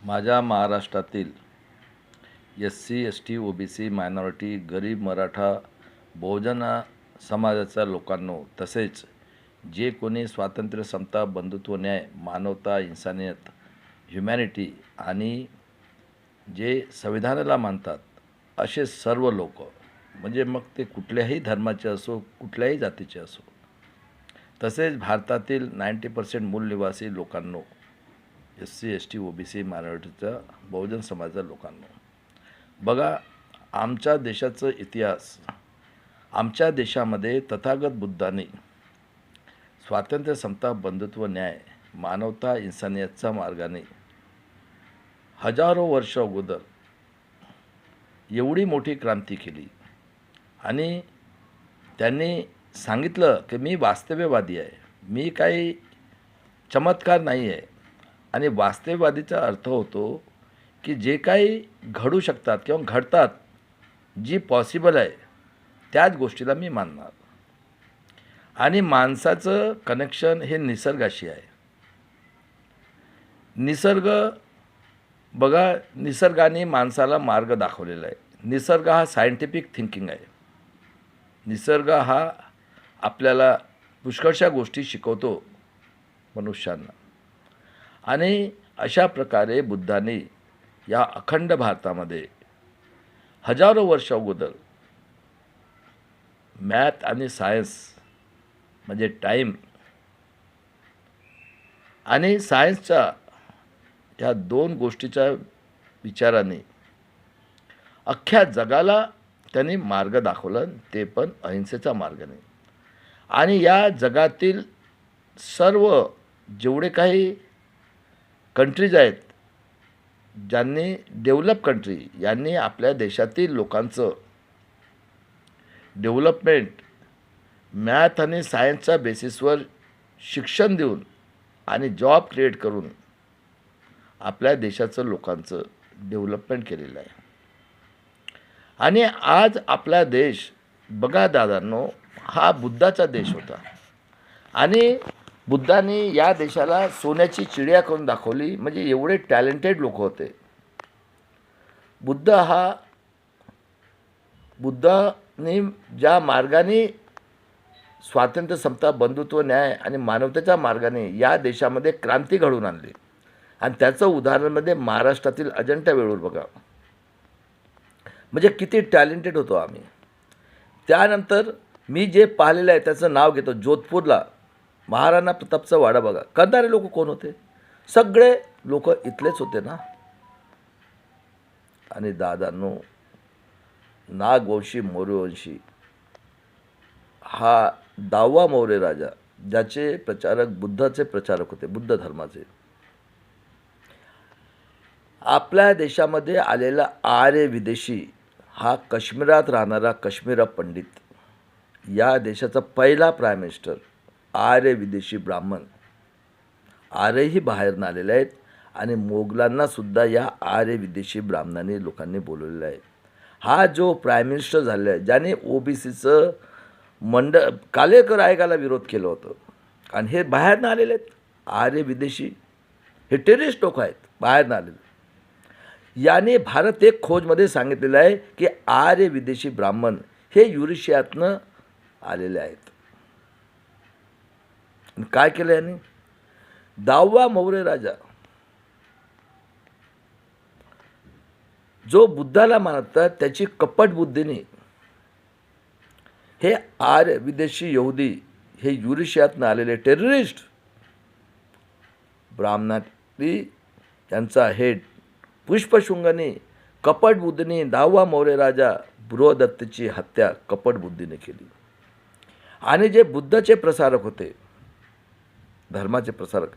माझ्या महाराष्ट्रातील Sc, ST, ओ-बी-सी, minority, गरीब, मराठा, बहुजन समाजाच्या लोकांनो, तसेच जे कोणी स्वातंत्र्य, समता, बंधुत्व, न्याय, मानवता, इन्सानियत, ह्युमॅनिटी आणि जे संविधानाला मानतात असे सर्व लोक, म्हणजे मग ते कुठल्याही धर्माचे असो, कुठल्याही जातीचे असो, तसेच भारतातील 90% मूल निवासी लोकांनो, एस-सी, एस-टी, ओ-बी-सी, मायनॉरिटीचा, बहुजन समाजाच्या लोकांनो, बघा, आमच्या देशाचा इतिहास, आमच्या देशामध्ये तथागत बुद्धांनी स्वातंत्र्य, समता, बंधुत्व, न्याय, मानवता, इन्सानियतच्या मार्गाने हजारो वर्ष अगोदर एवढी मोठी क्रांती केली आणि त्यांनी सांगितलं की मी वास्तववादी आहे, मी काही चमत्कार नाही आहे. आणि वास्तववादीचा अर्थ होतो की जे काही घडू शकतात किंवा घडतात, जी पॉसिबल आहे त्याच गोष्टीला मी मानणार. आणि माणसाचं कनेक्शन हे निसर्गाशी आहे. निसर्ग, बघा, निसर्गाने माणसाला मार्ग दाखवलेला आहे. निसर्ग हा सायंटिफिक थिंकिंग आहे. निसर्ग हा आपल्याला पुष्कळशा गोष्टी शिकवतो मनुष्यांना. आणि अशा प्रकारे बुद्धांनी या अखंड भारतामध्ये हजारो वर्ष अगोदर मॅथ आणि सायन्स, म्हणजे टाईम आणि सायन्सच्या या दोन गोष्टीच्या विचाराने अख्ख्या जगाला त्यांनी मार्ग दाखवला, ते पण अहिंसेचा मार्गाने. आणि या जगातील सर्व जेवढे काही कंट्रीज आहेत, ज्यांनी डेव्हलप कंट्री, यांनी आपल्या देशातील लोकांचं डेव्हलपमेंट मॅथ आणि सायन्सच्या बेसिसवर शिक्षण देऊन आणि जॉब क्रिएट करून आपल्या देशाचं लोकांचं डेव्हलपमेंट केलेलं आहे. आणि आज आपला देश, बघा दादांनो, हा बुद्धाचा देश होता. आणि बुद्धांनी या देशाला सोन्याची चिडिया करून दाखवली, म्हणजे एवढे टॅलेंटेड लोक होते. बुद्धाने ज्या मार्गाने स्वातंत्र्य, समता, बंधुत्व, न्याय आणि मानवतेच्या मार्गाने या देशामध्ये क्रांती घडवून आणली. आणि त्याचं उदाहरणामध्ये महाराष्ट्रातील अजंठा वेरूळ बघा, म्हणजे किती टॅलेंटेड होतो आम्ही. त्यानंतर मी जे पाहिलेलं आहे त्याचं नाव घेतो, जोधपूरला महाराणा प्रतापचा वाडा बघा. करणारे लोक कोण होते? सगळे लोक इथलेच होते ना. आणि दादांनो, नागवंशी, मौर्यवंशी हा 10वा मौर्य राजा, ज्याचे प्रचारक बुद्धाचे प्रचारक होते, बुद्ध धर्माचे. आपल्या देशामध्ये आलेला आर्य विदेशी हा काश्मीरात राहणारा काश्मीरा पंडित, या देशाचा पहिला प्राईम मिनिस्टर. आर्य विदेशी ब्राह्मण, आर्यही बाहेरनं आलेले आहेत. आणि मोगलांनासुद्धा या आर्य विदेशी ब्राह्मणांनी लोकांनी बोलवलेलं आहे. हा जो प्राईम मिनिस्टर झालेला आहे, ज्याने ओ-बी-सीचं कालेकर आयोगाला विरोध केलं होतं. आणि हे बाहेरनं आलेले आहेत आर्य विदेशी, हे टेररिस्ट लोक आहेत, बाहेरनं आलेले. याने भारत एक खोजमध्ये सांगितलेलं आहे की आर्य विदेशी ब्राह्मण हे युरेशियातनं आलेले आहेत. काय केलं यांनी? 10वा मौर्य राजा, जो बुद्धाला मानतात, त्याची कपट बुद्धीने हे आर्य विदेशी यहुदी, हे युरेशियातनं आलेले टेररिस्ट ब्राह्मणांनी त्यांचा हेड पुष्पशृंगाने कपट बुद्धीने 10वा मौर्य राजा बृहदत्तची हत्या कपट बुद्धीने केली. आणि जे बुद्धाचे प्रसारक होते, धर्माचे प्रसारक,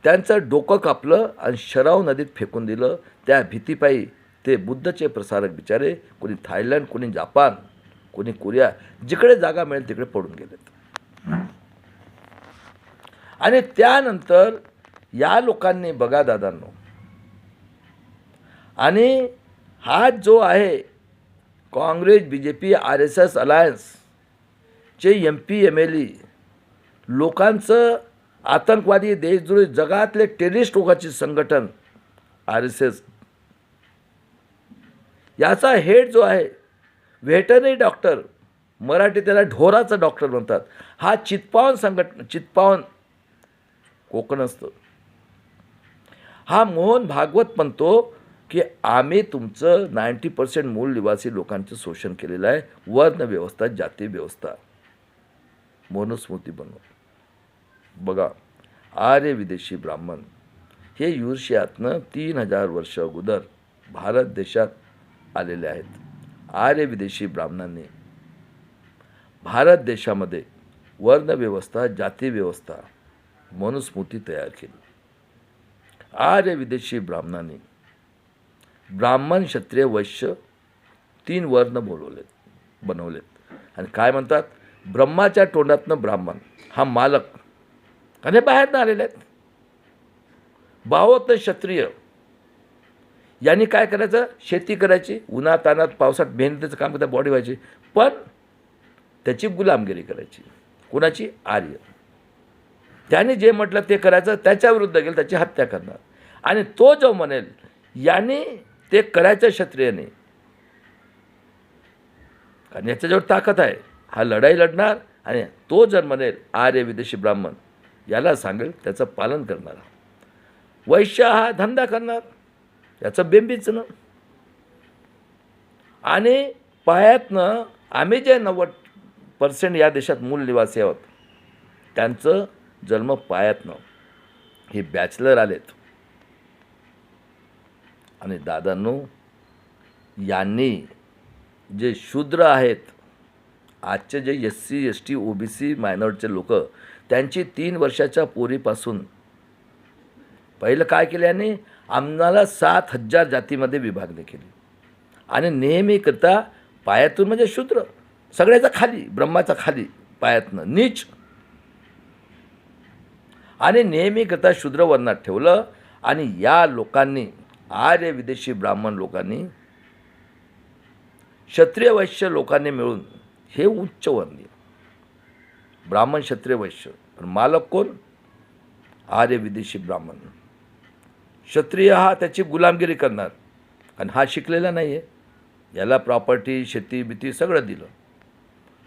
त्यांचं डोकं कापलं आणि शराव नदीत फेकून दिलं. त्या भीतीपायी ते बुद्धाचे प्रसारक बिचारे, कोणी थायलंड, कोणी जापान, कोणी कोरिया, जिकडे जागा मिळेल तिकडे पडून गेलेत. आणि त्यानंतर या लोकांनी बघा दादांनो, आणि हा जो आहे Congress, BJP, RSS अलायन्सचे MP, MLE लोकांचं आतंकवादी, देशद्रोही, जगातले टेररिस्ट लोकांचे संघटन RSS याचा हेड जो आहे व्हेटरनरी डॉक्टर, मराठी त्याला ढोराचा डॉक्टर म्हणतात, हा चित्पावन कोकणस्थ हा मोहन भागवत म्हणतो की आम्ही तुमचं 90% मूळ निवासी लोकांचं शोषण केलेलं आहे, वर्ण व्यवस्था, जाती व्यवस्था, मनुस्मृती बनव. बघा, आर्य विदेशी ब्राह्मण हे युर्शियातनं 3000 वर्ष अगोदर भारत देशात आलेले आहेत. आर्य विदेशी ब्राह्मणांनी भारत देशामध्ये वर्णव्यवस्था, जाती व्यवस्था, मनुस्मृती तयार केली. आर्य विदेशी ब्राह्मणांनी ब्राह्मण, क्षत्रिय, वैश्य 3 वर्ण बनवलेत आणि काय म्हणतात, ब्रह्माच्या तोंडातनं ब्राह्मण हा मालक आणि बाहेरनं आलेले आहेत. भावत क्षत्रिय यांनी काय करायचं, शेती करायची, उन्हातानात पावसात मेहनतीचं काम करता, बॉडी व्हायची, पण त्याची गुलामगिरी करायची. कोणाची? आर्य. त्याने जे म्हटलं ते करायचं, त्याच्याविरुद्ध गेलं त्याची हत्या करणार. आणि तो जो म्हणेल याने ते करायचं क्षत्रियाने, कारण याच्याजवळ ताकद आहे, हा लढाई लढणार. आणि तो जर म्हणेल आर्य विदेशी ब्राह्मण याला सांगेल त्याचं पालन करणार. वैश्य हा धंदा करणार, याचं बेंबीचं. आणि पायातनं आम्ही जे 90% या देशात मूल निवासी आहोत त्यांचं जन्म पायातनं, हे बॅचलर आलेत. आणि दादांनो, यांनी जे शूद्र आहेत, आजचे जे SC ST OBC मायनॉरिटीचे लोक, त्यांची 3 वर्षाच्या पोरीपासून पहिलं काय केलं यांनी, आम्हाला 7000 जातीमध्ये विभागणी केली. आणि नेहमी करता पायातून म्हणजे शूद्र, सगळ्याचा खाली, ब्रह्माचा खाली, पायातनं नीच. आणि नेहमी करता शूद्र वर्णात ठेवलं. आणि या लोकांनी, आर्य विदेशी ब्राह्मण लोकांनी, क्षत्रिय वैश्य लोकांनी मिळून हे उच्च वर्णीय ब्राह्मण, क्षत्रिय, वैश्य, पण मालक कोण? आर्य विदेशी ब्राह्मण. क्षत्रिय हा त्याची गुलामगिरी करणार, आणि हा शिकलेला नाही आहे, याला प्रॉपर्टी, शेती बिती सगळं दिलं.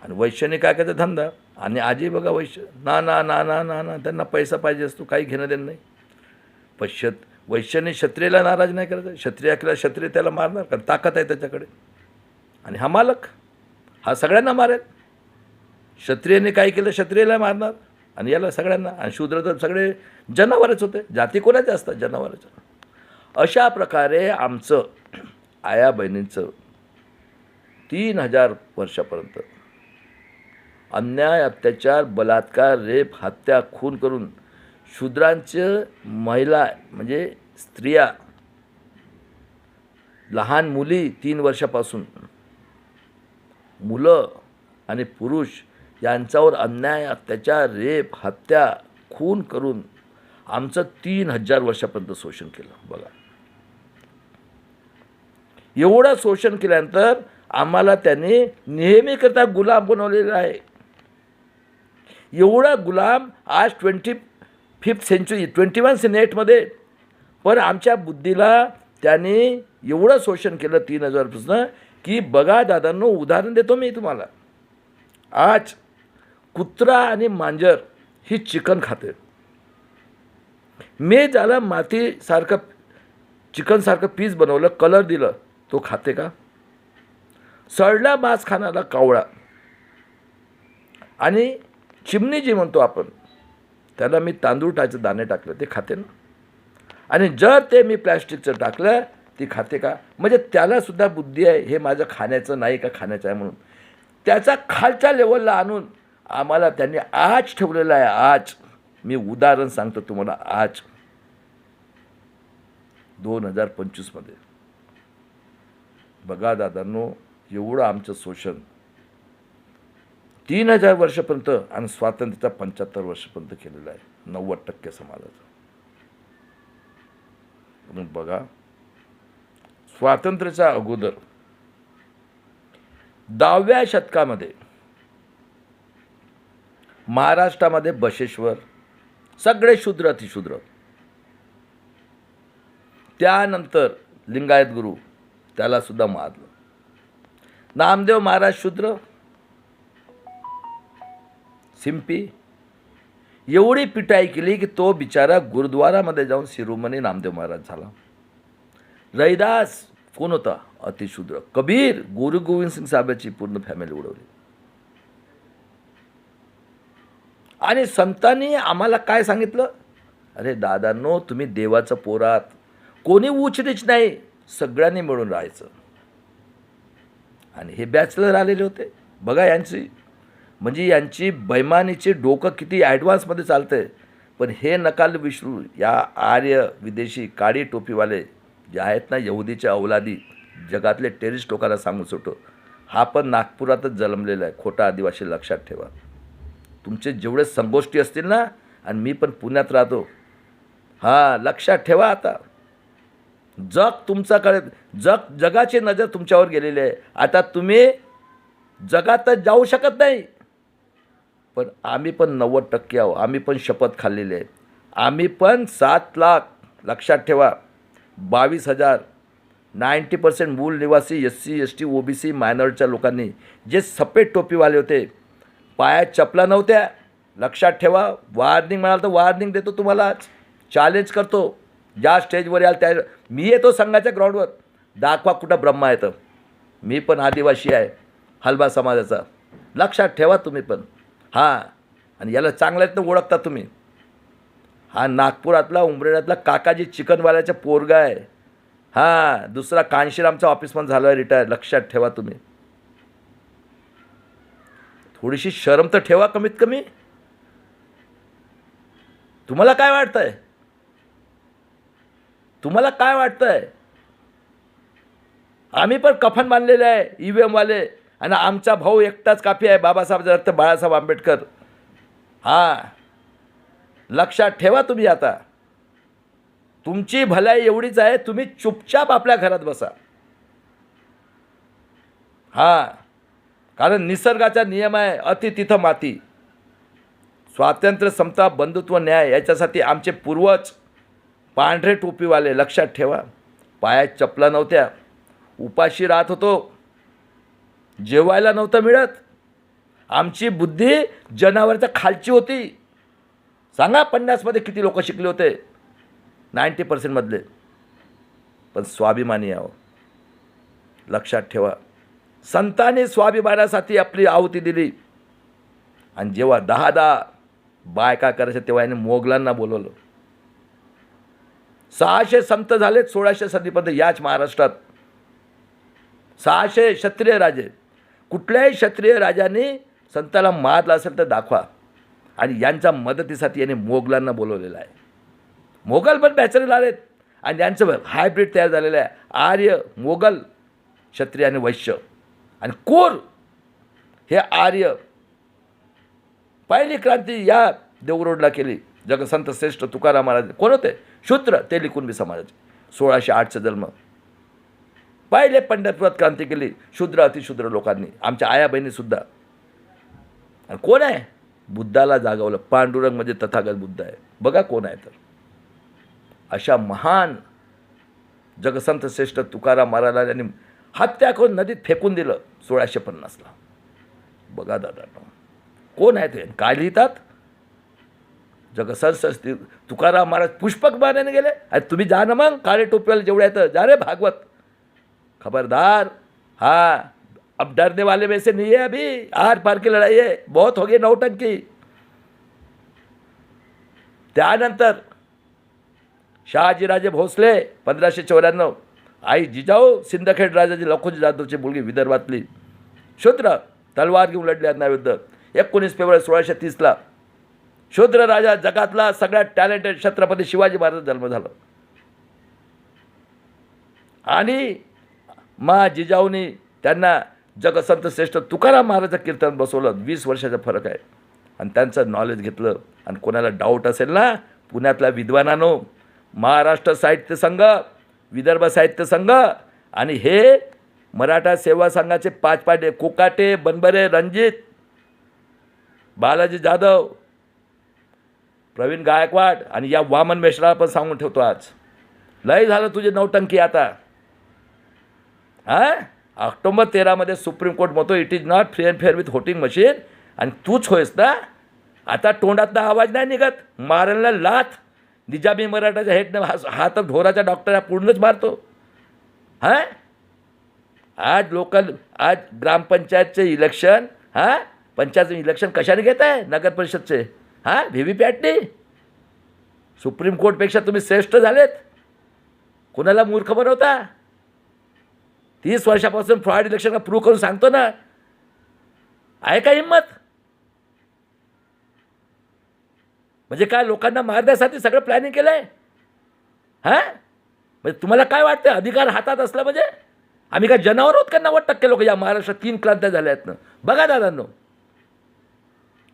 आणि वैश्याने काय करायचं, धंदा. आणि आजी बघा, वैश्य ना ना ना ना ना ना, त्यांना पैसा पाहिजे असतो, काही घेणं देणं नाही. पण वैश्याने क्षत्रियला नाराज नाही करायचं, क्षत्रिय त्याला मारणार, कारण ताकद आहे त्याच्याकडे. आणि हा मालक, हा सगळ्यांना मारेल. क्षत्रियने काय केलं, क्षत्रियला मारणार, आणि याला सगळ्यांना. आणि शूद्र तर सगळे जनावरच होते, जाती कोणाच्या असतात, जनावराच्या. अशा प्रकारे आमचं आया बहिणींचं 3000 वर्षापर्यंत अन्याय, अत्याचार, बलात्कार, रेप, हत्या, खून करून शूद्रांचं, महिला म्हणजे स्त्रिया, लहान मुली 3 वर्षापासून, मुलं आणि पुरुष यांच्यावर अन्याय, अत्याचार, रेप, हत्या, खून करून आमचं 3000 वर्षापर्यंत शोषण केलं. बघा, एवढं शोषण केल्यानंतर आम्हाला त्यांनी नेहमीकरता गुलाम बनवलेला आहे. एवढा गुलाम आज 25th सेंचुरी 2108मध्ये, पण आमच्या बुद्धीला त्यांनी एवढं शोषण केलं 3000 पासून की बघा दादांनो, उदाहरण देतो मी तुम्हाला. आज कुत्रा आणि मांजर ही चिकन खाते. मी ज्याला मातीसारखं चिकनसारखं पीस बनवलं, कलर दिलं, तो खाते का? सडला मांस खाणारा कावळा आणि चिमणी जी म्हणतो आपण, त्याला मी तांदूळाचे दाणे टाकले, ते खाते ना. आणि जर ते मी प्लॅस्टिकचं टाकलं, ती खाते का? म्हणजे त्यालासुद्धा बुद्धी आहे, हे माझं खाण्याचं नाही का खाण्याचं आहे म्हणून. त्याचा खालच्या लेवलला आणून आम्हाला त्यांनी आज ठेवलेलं आहे. आज मी उदाहरण सांगतो तुम्हाला. आज 2025मध्ये बघा दादांनो, एवढं आमचं शोषण 3000 वर्षापर्यंत आणि स्वातंत्र्याचा 75 वर्षापर्यंत केलेलं आहे 90% समाजाचं. म्हणून बघा, स्वातंत्र्याच्या अगोदर 10व्या शतकामध्ये महाराष्ट्रामध्ये बसवेश्वर, सगळे शूद्र अतिशूद्र, त्यानंतर लिंगायत गुरु त्यालासुद्धा मारलं. नामदेव महाराज शूद्र, सिंपी, एवढी पिटाई केली की तो बिचारा गुरुद्वारामध्ये जाऊन शिरोमणी नामदेव महाराज झाला. रैदास कोण होता? अतिशूद्र. कबीर, गुरु गोविंद सिंग साहेबाची पूर्ण फॅमिली उडवली. आणि संतांनी आम्हाला काय सांगितलं? अरे दादांनो, तुम्ही देवाचं पोरात, कोणी उचनीच नाही, सगळ्यांनी मिळून राहायचं. आणि हे बॅचलर आलेले होते बघा. म्हणजे यांची बैमानीचे डोकं किती ॲडव्हान्समध्ये चालतंय. पण हे नकाल विसरू, या आर्य विदेशी काळी टोपीवाले जे आहेत ना, यहुदीच्या अवलादी, जगातले टेरिस्ट लोकांना सांगू सुटो, हा पण नागपुरातच जन्मलेला आहे, खोटा आदिवासी. लक्षात ठेवा. तुमचे जेवढे संगोष्ठी असतील ना, आणि मी पण पुण्यात राहतो, हां, लक्षात ठेवा. आता तुमच्याकडे जगाची नजर तुमच्यावर गेलेली आहे. आता तुम्ही जगातच जाऊ शकत नाही. पण आम्ही पण 90% आहो. आम्ही पण शपथ खाल्लेली आहे. आम्ही पण 7 लाख, लक्षात ठेवा, 22,000 90% मूल निवासी SC ST OBC मायनॉरिटीच्या लोकांनी, जे सफेद टोपीवाले होते, पायात चपला नव्हत्या. लक्षात ठेवा. वॉर्निंग म्हणाल तर वॉर्निंग देतो तुम्हाला, चॅलेंज करतो. ज्या स्टेजवर याल त्या, मी येतो संघाच्या ग्राउंडवर, दाखवा कुठं ब्रह्मा येतं. मी पण आदिवासी आहे, हलबा समाजाचा. लक्षात ठेवा तुम्ही पण. हां, आणि याला चांगल्यातनं ओळखता तुम्ही. हा नागपुरातला उमरेड्यातला काकाजी चिकनवाल्याचा पोरगा आहे. हां, दुसरा कांशीरामचा ऑफिसमन झाला आहे, रिटायर. लक्षात ठेवा तुम्ही. थोडीशी शरम तर ठेवा कमीत कमी. तुम्हाला काय वाटतंय? तुम्हाला काय वाटतंय? आम्ही पण कफन बांधलेले आहे, EVM वाले. आणि आमचा भाऊ एकटाच काफी आहे, बाबासाहेब डॉक्टर बाळासाहेब आंबेडकर. हां, लक्षात ठेवा तुम्ही. आता तुमची भलाई एवढीच आहे, तुम्ही चुपचाप आपल्या घरात बसा. हां, कारण निसर्गाचा नियम आहे, अति तिथं माती. स्वातंत्र्य, समता, बंधुत्व, न्याय याच्यासाठी आमचे पूर्वज पांढरे टोपीवाले, लक्षात ठेवा, पायात चपला नव्हत्या, उपाशी राहत होतो, जेवायला नव्हतं मिळत. आमची बुद्धी जनावरच्या खालची होती. सांगा 50मध्ये किती लोक शिकले होते? 90% मधले. पण स्वाभिमानी आहो. लक्षात ठेवा. संतांनी स्वाभिमानासाठी आपली आहुती दिली. आणि जेव्हा 10 बायका करायच्या तेव्हा याने मोगलांना बोलवलं. 600 संत झालेत 1600 सदीपर्यंत याच महाराष्ट्रात. 600 क्षत्रिय राजे. कुठल्याही क्षत्रिय राजाने संताला मारला असेल तर दाखवा. आणि यांच्या मदतीसाठी याने मोगलांना बोलवलेलं आहे. मोगल पण बॅचलर आलेत आणि यांचं हायब्रिड तयार झालेलं आहे. आर्य, मोगल, क्षत्रिय आणि वैश्य. आणि कोर हे आर्य. पहिली क्रांती या देवरोडला केली. जगसंत श्रेष्ठ तुकाराम महाराज कोण होते? शूद्र, ते कुणबी समाजाचे. 1608चा जन्म. पहिले पंढरपुरात क्रांती केली शूद्र अतिशूद्र लोकांनी, आमच्या आया बहिणीसुद्धा. आणि कोण आहे? बुद्धाला जागवलं. पांडुरंग म्हणजे तथागत बुद्ध आहे. बघा कोण आहे तर. अशा महान जगसंत श्रेष्ठ तुकाराम महाराजांनी यांनी हत्या करून नदीत फेकून दिलं 1650ला. बघा दादा कोण आहे ते, काय लिहितात? जगसंत तुकाराम महाराज पुष्पक बाणाने गेले. अरे तुम्ही जा ना मग, काळे टोपीवाले जेवढे आहेत, जा रे भागवत. खबरदार. हाँ, अब डरने वाले में से नहीं है. अभी आर पार की लड़ाई है, बहुत हो गई नौटंकी. त्यानंतर शहाजीराजे भोसले 1594. आई जिजाऊ सिंदखेड राजाची लखोजी जाधवची मुलगी, विदर्भातली शूद्र, तलवार घेऊन लढली अन्याविरुद्ध. 19 फेब्रुवारी 1630ला शूद्र राजा, जगातला सगळ्यात टॅलेंटेड छत्रपती शिवाजी महाराज जन्म झाला. आणि मा जिजाऊनी त्यांना जगसंत श्रेष्ठ तुकाराम महाराजचं कीर्तन बसवलं. 20 वर्षाचा फरक आहे. आणि त्यांचं नॉलेज घेतलं. आणि कोणाला डाऊट असेल ना, पुण्यातल्या विद्वानांनो, महाराष्ट्र साहित्य संघ, विदर्भ साहित्य संघ आणि हे मराठा सेवा संघाचे 5 पाडे, कोकाटे, बनबरे, रणजित, बालाजी जाधव, प्रवीण गायकवाड आणि या वामन मेश्राला पण सांगून ठेवतो आज. लय झालं तुझे नौटंकी आता. हां, ऑक्टोबर 13 सुप्रीम कोर्ट म्हणतो it is not free and fair with voting machine, आणि तूच होयस ना. आता तोंडातला आवाज नाही निघत, मारायला लाथ. निजामी मराठाच्या हेडनं हात ढोराच्या डॉक्टर पूर्णच मारतो. हां, आज ग्रामपंचायतचे इलेक्शन, पंचायत इलेक्शन कशाने घेत आहे नगर परिषदचे? व्हीव्हीपॅटने. सुप्रीम कोर्टपेक्षा तुम्ही श्रेष्ठ झालेत. कोणाला मूर्ख बनवता? 30 वर्षापासून फ्रॉड इलेक्शन का प्रूव्ह करून सांगतो ना. आहे का हिंमत? म्हणजे काय लोकांना मारण्यासाठी सगळं प्लॅनिंग केलं आहे? म्हणजे तुम्हाला काय वाटतं अधिकार हातात असला म्हणजे? आम्ही काय जनावर आहोत का? 90% लोक या महाराष्ट्रात 3 क्रांत्या झाल्या आहेत ना. बघा दादांनो,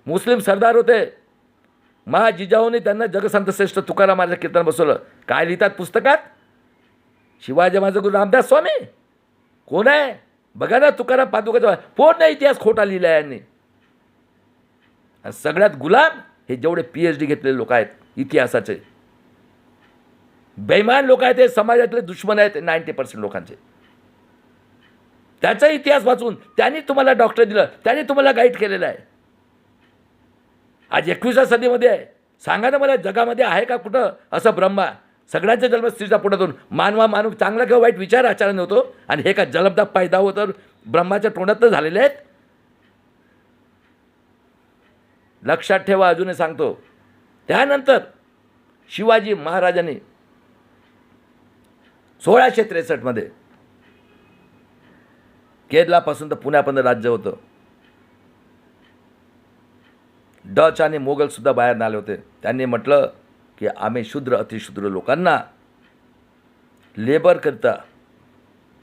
मुस्लिम सरदार होते, जिजाऊने त्यांना जगसंत श्रेष्ठ तुकाराम महाराज कीर्तन बसवलं. काय लिहितात पुस्तकात? शिवाजी माझा गुरु रामदास स्वामी कोण आहे? बघा ना, तुकाराम पादुकाचा पूर्ण इतिहास खोटा लिहिला आहे यांनी. आणि सगळ्यात गुलाम हे जेवढे PhD घेतलेले लोक आहेत इतिहासाचे, बेईमान लोक आहेत, हे समाजातले दुश्मन आहेत 90% लोकांचे. त्याचा इतिहास वाचून त्यांनी तुम्हाला डॉक्टर दिलं, त्यांनी तुम्हाला गाईड केलेलं आहे. आज 21व्या सदीमध्ये आहे. सांगा ना मला, जगामध्ये आहे का कुठं असं ब्रह्मा? सगळ्यांचा जन्म स्त्रीच्या पोटातून. मानव चांगला किंवा वाईट विचार आचरण होतो, आणि हे का जलमदा पैदा होतं ब्रह्माच्या तोंडात झालेले आहेत. लक्षात ठेवा, अजूनही सांगतो. त्यानंतर शिवाजी महाराजांनी 1663 केरळापासून तर पुण्यापर्यंत राज्य होतं. डच आणि मोगलसुद्धा बाहेर आले होते. त्यांनी म्हटलं की आम्ही शूद्र अतिशूद्र लोकांना लेबर करता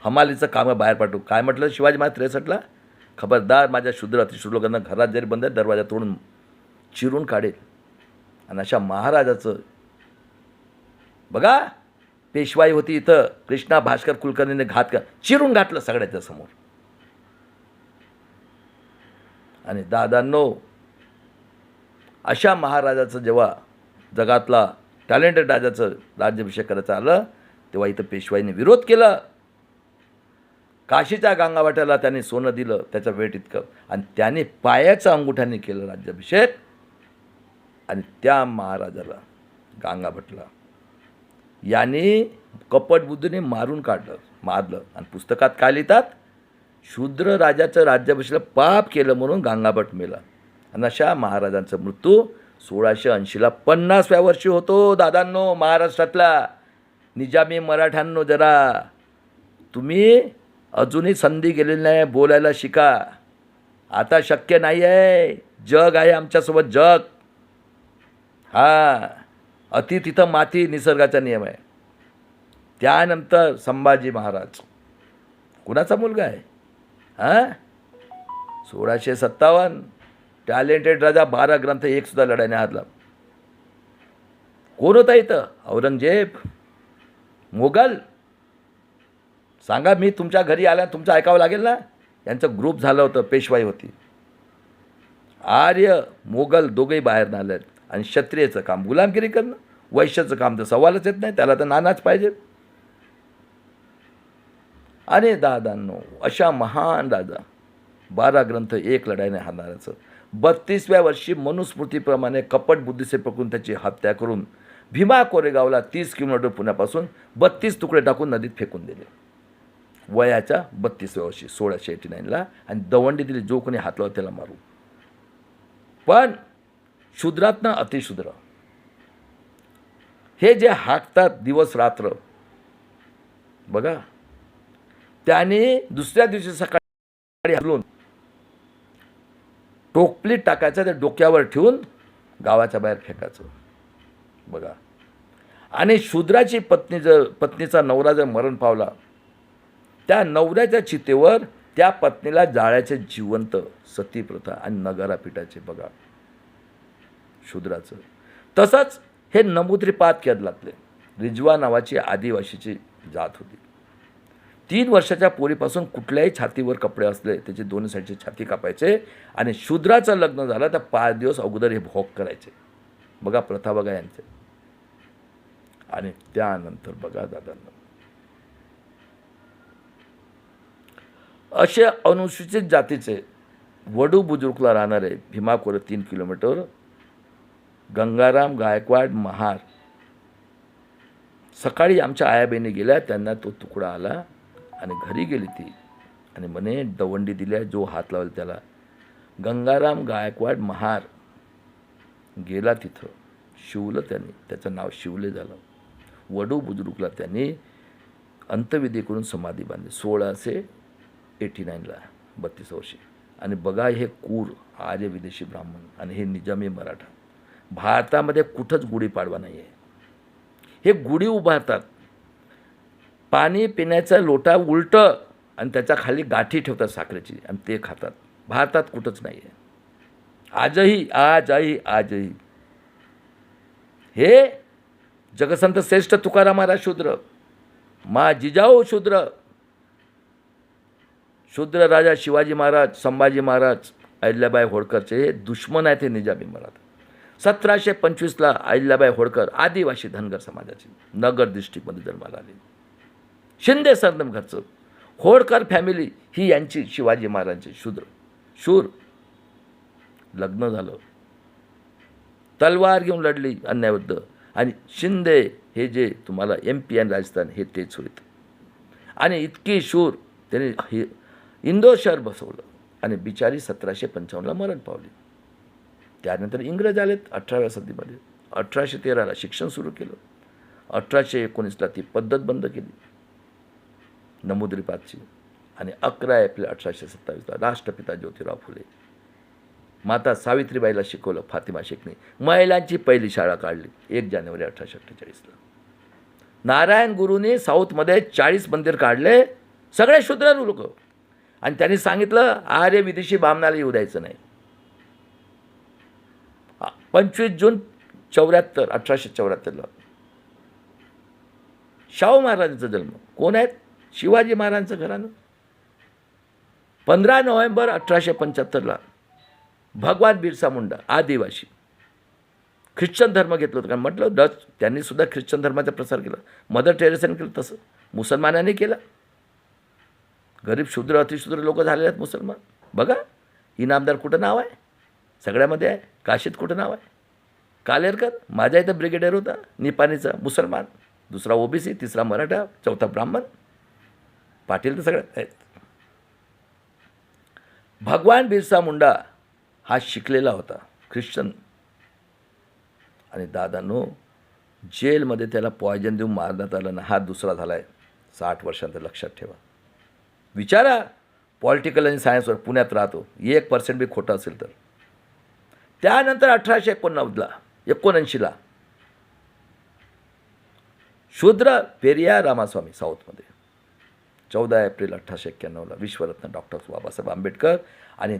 हमालीचं कामं बाहेर पाठवू. काय म्हटलं शिवाजी महाराज 63ला? खबरदार, माझ्या शूद्र अतिशूद्र लोकांना घरात जरी बंद आहे दरवाजा तोडून चिरून काढेल. आणि अशा महाराजाचं बघा, पेशवाई होती इथं, कृष्णा भास्कर कुलकर्णीने चिरून घातलं सगळ्याच्या समोर. आणि दादांनो, अशा महाराजाचं जेव्हा जगातला टॅलेंटेड राजाचं राज्याभिषेक करायचं आलं, तेव्हा इथं पेशवाईने विरोध केला. काशीच्या गांगावाट्याला त्यांनी सोनं दिलं त्याच्या वेट इतकं, आणि त्याने पायाच्या अंगुठ्याने केलं राज्याभिषेक. आणि त्या महाराजाला गांगाभटला यांनी कपट बुद्धीने मारून मारलं. आणि पुस्तकात काय लिहितात? शूद्र राजाचं राज्याभिषेक पाप केलं म्हणून गांगाभट मेला. आणि अशा महाराजांचा मृत्यू 1680ला 50व्या वर्षी होतो. दादांनो, महाराष्ट्रातला निजामी मराठ्यांनो, जरा तुम्ही अजूनही संधी गेलेली नाही, बोलायला शिका. आता शक्य नाही आहे. जग आहे आमच्यासोबत, जग. अति तिथं माती, निसर्गाचा नियम आहे. त्यानंतर संभाजी महाराज कुणाचा मुलगा आहे? 1657 टॅलेंटेड राजा, 12 ग्रंथ, एक सुद्धा लढाईने हारला. कोण होता इथं? औरंगजेब, मोगल. सांगा, मी तुमच्या घरी आल्या तुमचं ऐकावं लागेल ना. यांचं ग्रुप झालं होतं, पेशवाई होती. आर्य मोगल दोघेही बाहेर आले आहेत. आणि क्षत्रियचं काम गुलामगिरी करणं, वैश्याचं काम तर सवालच येत नाही, त्याला तर नानाच पाहिजे. आणि दादांनो, अशा महान राजा, 12 ग्रंथ, एक लढाईने हारणाऱ्याचं 32व्या वर्षी मनुस्मृतीप्रमाणे कपट बुद्धीचे पकडून त्याची हत्या करून भीमा कोरेगावला 30 किलोमीटर पुण्यापासून 32 तुकडे टाकून नदीत फेकून दिले. वयाच्या 32व्या वर्षी 1689ला. आणि दवंडी दिली, जो कोणी हात लावला त्याला मारू. पण शूद्रातनं अतिशूद्र हे जे हाकतात दिवस रात्र, बघा, त्याने दुसऱ्या दिवशी सकाळी हलवून टोपलीत टाकायचं, ते डोक्यावर ठेवून गावाच्या बाहेर फेकायचं. बघा. आणि शूद्राची पत्नीचा नवरा जर मरण पावला, त्या नवऱ्याच्या चितेवर त्या पत्नीला जाळायचे जिवंत, सती प्रथा आणि नगारा पिटायचे. बघा शूद्राचं. तसंच हे नमुद्रीपात केरळातले रिजवा नावाची आदिवासीची जात होती. 3 वर्षाच्या पोरीपासून कुठल्याही छातीवर कपडे असले त्याची दोन्ही साईडची छाती कापायचे. आणि शूद्राचं लग्न झालं तर 5 दिवस अगोदर हे भोग करायचे. बघा प्रथा, बघा यांचे. आणि त्यानंतर बघा दादांना, असे अनुसूचित जातीचे वडू बुजुर्गला राहणारे भीमाखोरे 3 किलोमीटर गंगाराम गायकवाड महार. सकाळी आमच्या आयाबहिणी गेल्या, त्यांना तो तुकडा आला आणि घरी गेली ती आणि म्हणे दवंडी दिल्या, जो हात लावला त्याला. गंगाराम गायकवाड महार गेला तिथं, शिवलं त्यांनी, त्याचं नाव शिवले झालं. वडू बुजुर्गला त्यांनी अंत्यविधी करून समाधी बांधली 1689ला, 32 वर्षी. आणि बघा हे कूर आर्य विदेशी ब्राह्मण आणि हे निजामी मराठा. भारतामध्ये कुठंच गुढीपाडवा नाही आहे. हे गुढी उभारतात, पाणी पिण्याचा लोटा उलटं आणि त्याच्या खाली गाठी ठेवतात साखरेची आणि ते खातात. भारतात कुठंच नाही आहे. आजही हे जगसंत श्रेष्ठ तुकाराम महाराज शूद्र, मा जिजाऊ शूद्र, शूद्र राजा शिवाजी महाराज, संभाजी महाराज, अहिल्याबाई होळकरचे हे दुश्मन आहेत हे निजामी मराठा. 1725ला अहिल्याबाई होळकर आदिवासी धनगर समाजाची नगर डिस्ट्रिक्टमध्ये जन्माला आली. शिंदे सरनेम घरचं. होळकर फॅमिली ही यांची शिवाजी महाराजांची शूर. लग्न झालं, तलवार घेऊन लढली अन्यायाविरुद्ध. आणि शिंदे हे जे तुम्हाला MP आणि राजस्थान हे तेच होत. आणि इतकी शूर त्याने हे इंदोर शहर बसवलं आणि बिचारी 1755ला मरण पावली. त्यानंतर इंग्रज आलेत 18व्या सदीमध्ये. 1813ला शिक्षण सुरू केलं. 1819ला ती पद्धत बंद केली नमुद्रिपातची. आणि 11 एप्रिल 1827ला राष्ट्रपिता ज्योतिराव फुले, माता सावित्रीबाईला शिकवलं फातिमा शेखने. महिलांची पहिली शाळा काढली 1 जानेवारी 1848ला. नारायण गुरूंनी साऊथमध्ये 40 मंदिर काढले, सगळे शूद्र लोक. आणि त्यांनी सांगितलं आर्य विदेशी ब्राह्मणाला येऊ द्यायचं नाही. 25 जून 1874ला शाहू महाराजांचा जन्म. कोण आहेत? शिवाजी महाराजांचं घराणं. 15 नोव्हेंबर 1875ला भगवान बिरसा मुंडा, आदिवासी, ख्रिश्चन धर्म घेतलं होतं. कारण म्हटलं डच त्यांनी सुद्धा ख्रिश्चन धर्माचा प्रसार केला. मदर टेरेसाने केलं तसं मुसलमानांनी केलं. गरीब शूद्र अतिशूद्र लोक झालेले आहेत मुसलमान. बघा इनामदार कुठं नाव आहे? सगळ्यामध्ये आहे. काशीत कुठं नाव आहे? कालेरकर, माझ्या इथं ब्रिगेडियर होता निपाणीचा मुसलमान, दुसरा OBC, तिसरा मराठा, चौथा ब्राह्मण. पाटील तर सगळ्यात आहेत. भगवान बिरसा मुंडा हा शिकलेला होता, ख्रिश्चन. आणि दादांनो जेलमध्ये त्याला पॉयझन देऊन मारण्यात आलं ना. हा दुसरा झाला आहे 60 वर्षांतर. लक्षात ठेवा. विचारा पॉलिटिकल आणि सायन्सवर पुण्यात राहतो, 1% बी खोटं असेल तर. त्यानंतर 1879ला शूद्र पेरिया रामास्वामी साऊथमध्ये. 14 एप्रिल 1891ला विश्वरत्न डॉक्टर बाबासाहेब आंबेडकर. आणि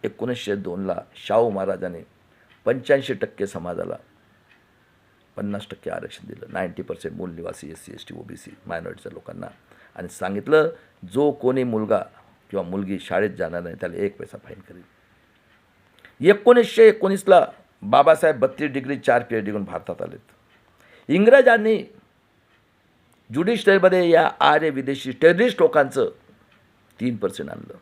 1902ला शाहू महाराजांनी 85% समाजाला 50% आरक्षण दिलं. 90% मूल निवासी SC ST OBC मायनॉरिटीच्या लोकांना. आणि सांगितलं जो कोणी मुलगा किंवा मुलगी शाळेत जाणार नाही त्याला 1 पैसा फाईन करेल. 1919ला बाबासाहेब 32 डिग्री 4 PhD घेऊन भारतात आलेत. इंग्रजांनी ज्युडिशरीमध्ये या आर्य विदेशी टेररिस्ट लोकांचं 3% आणलं.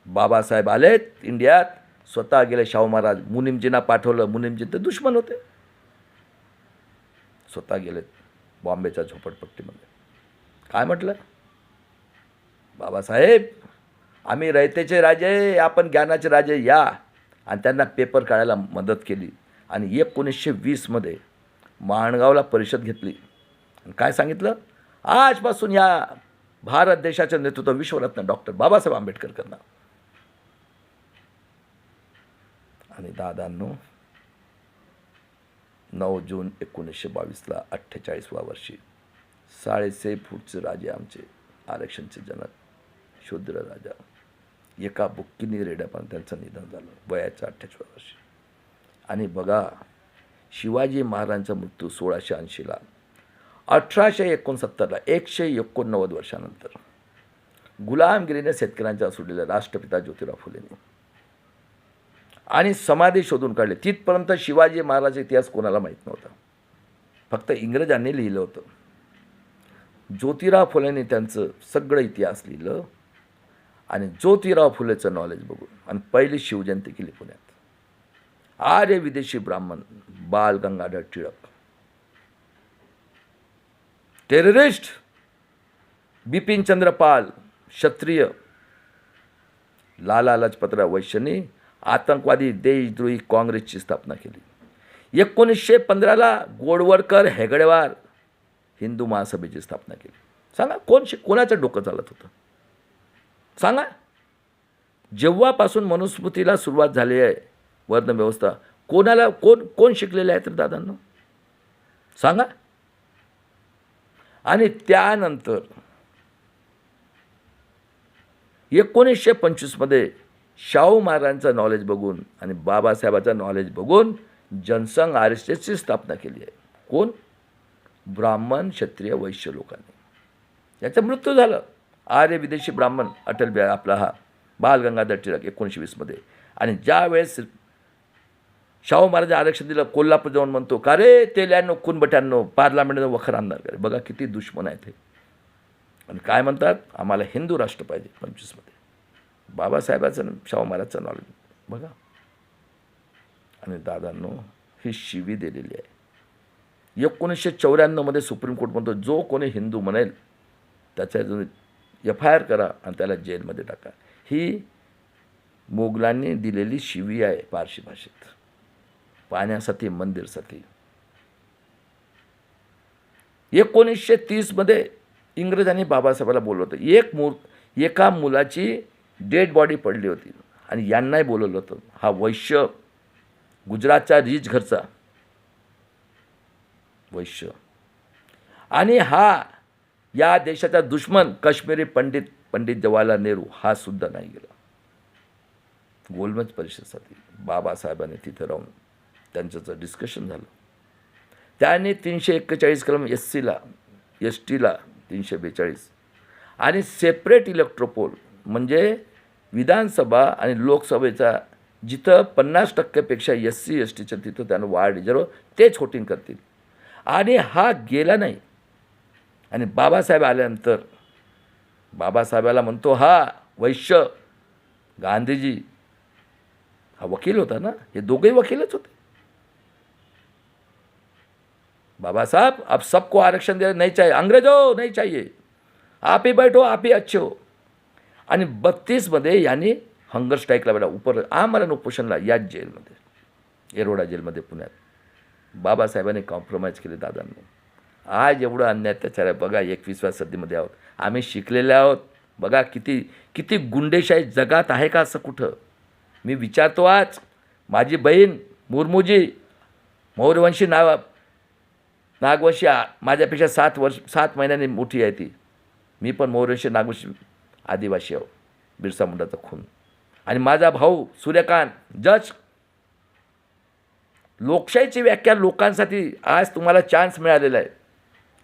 बाबासाहेब आलेत इंडियात, स्वतः गेले. शाहू महाराज मुनिमजींना पाठवलं. मुनिमजी तर दुश्मन होते. स्वतः गेलेत बॉम्बेच्या झोपडपट्टीमध्ये. काय म्हटलं? बाबासाहेब आम्ही रयतेचे राजे, आपण ज्ञानाचे राजे, या. आणि त्यांना पेपर काढायला मदत केली. आणि 1920मध्ये माणगावला परिषद घेतली. आणि काय सांगितलं? आजपासून या भारत देशाचं नेतृत्व विश्वरत्न डॉक्टर बाबासाहेब आंबेडकर करणार. आणि दादांनो 9 जून 1922ला 48व्या वर्षी 6.5 फूटचे राजे, आमचे आरक्षणचे जनक, शूद्र राजा, एका बुक्कीनी रेड्यापर्यंत त्यांचं निधन झालं वयाच्या 28व्या वर्षी. आणि बघा शिवाजी महाराजांचा मृत्यू 1680ला. 1869ला 189 वर्षानंतर गुलामगिरीने शेतकऱ्यांच्या सोडलेल्या राष्ट्रपिता ज्योतिराव फुलेंनी आणि समाधी शोधून काढले. तिथपर्यंत शिवाजी महाराज इतिहास कोणाला माहीत नव्हता, फक्त इंग्रजांनी लिहिलं होतं. ज्योतिराव फुलेंनी त्यांचं सगळं इतिहास लिहिलं आणि ज्योतिराव फुलेचं नॉलेज बघून आणि पहिली शिवजयंती केली पुण्यात. आर्य विदेशी ब्राह्मण बाल गंगाधर टिळक, टेररिस्ट बिपिन चंद्र पाल क्षत्रिय, लाला लजपतराव वैश्यनी आतंकवादी देशद्रोही काँग्रेसची स्थापना केली. 1915ला गोडवरकर हेगडेवार हिंदू महासभेची स्थापना केली. सांगा कोणाचं डोकं चालत होतं? सांगा. जेव्हापासून मनुस्मृतीला सुरुवात झाली आहे वर्णव्यवस्था, कोण शिकलेले आहेत दादांनो? सांगा. आणि त्यानंतर 1925मध्ये शाहू महाराजांचं नॉलेज बघून आणि बाबासाहेबांचं नॉलेज बघून जनसंघ RSSची स्थापना केली आहे. कोण? ब्राह्मण क्षत्रिय वैश्य लोकांनी. याचा मृत्यू झालं. आर्य विदेशी ब्राह्मण अटल आपला हा बाल गंगाधर टिळक 1920मध्ये. आणि ज्या वेळेस शाहू महाराज आरक्षण दिलं, कोल्हापूर जाऊन म्हणतो का रे तेल्यांनो कुणबट्यांनो पार्लमेंटनं वखर आणणार का रे? बघा किती दुश्मन आहेत हे. आणि काय म्हणतात? आम्हाला हिंदू राष्ट्र पाहिजे. 25मध्ये बाबासाहेबाचं शाहू महाराजचं नॉलेज बघा. आणि दादांनो ही शिवी दिलेली आहे. 1994मध्ये सुप्रीम कोर्ट म्हणतो जो कोणी हिंदू म्हणेल त्याच्या FIR करा आणि त्याला जेलमध्ये टाका. ही मोगलांनी दिलेली शिवी आहे पारशी भाषेत. पाण्यासाठी मंदिरसाठी. 1930मध्ये इंग्रजांनी बाबासाहेबाला बोलवलं होतं. एका मुलाची डेड बॉडी पडली होती आणि यांनाही बोलवलं होतं. हा वैश्य गुजरातचा रीच घरचा वैश्य आणि हा या देशाचा दुश्मन काश्मीरी पंडित जवाहरलाल नेहरू हा सुद्धा नाही गेला. गोलमेज परिषदेसाठी बाबासाहेबांनी तिथं राहून त्यांचं डिस्कशन झालं. त्यांनी 341 कलम SCला STला 342 आणि सेपरेट इलेक्ट्रोपोल म्हणजे विधानसभा आणि लोकसभेचा जिथं 50%पेक्षा SC STच्या तिथं त्यांना वाढ रिझर्व तेच वोटिंग करतील. आणि हा गेला नाही. आणि बाबासाहेब आल्यानंतर बाबासाहेबाला म्हणतो हा वैश्य गांधीजी हा वकील होता ना, हे दोघेही वकीलच होते. बाबा साहब अब सबको आरक्षण देना नहीं चाहिए, अंग्रेजो नहीं चाहिए, आप ही बैठो आप ही अच्छे हो. आणि 32मध्ये यांनी हंगर स्ट्राईकला बेटा आमरण उपोषणला याच जेलमध्ये येरोडा जेलमध्ये पुण्यात बाबासाहेबांनी कॉम्प्रोमाइज केले. दादांनी आज एवढं अन्याय अत्याचार आहे बघा. 21व्या सदीमध्ये आहोत आम्ही, शिकलेले आहोत बघा. किती गुंडेशाही जगात आहे का असं कुठं? मी विचारतो आज. माझी बहीण मुर्मूजी मौर्यवंशी नागवंशी माझ्यापेक्षा 7 महिन्यांनी मोठी आहे ती. मी पण मौर्यवंशी नागवंशी आदिवासी आहो, बिरसा मुंडाचा खून. आणि माझा भाऊ सूर्यकांत जज. लोकशाहीची व्याख्या लोकांसाठी आज तुम्हाला चान्स मिळालेला आहे.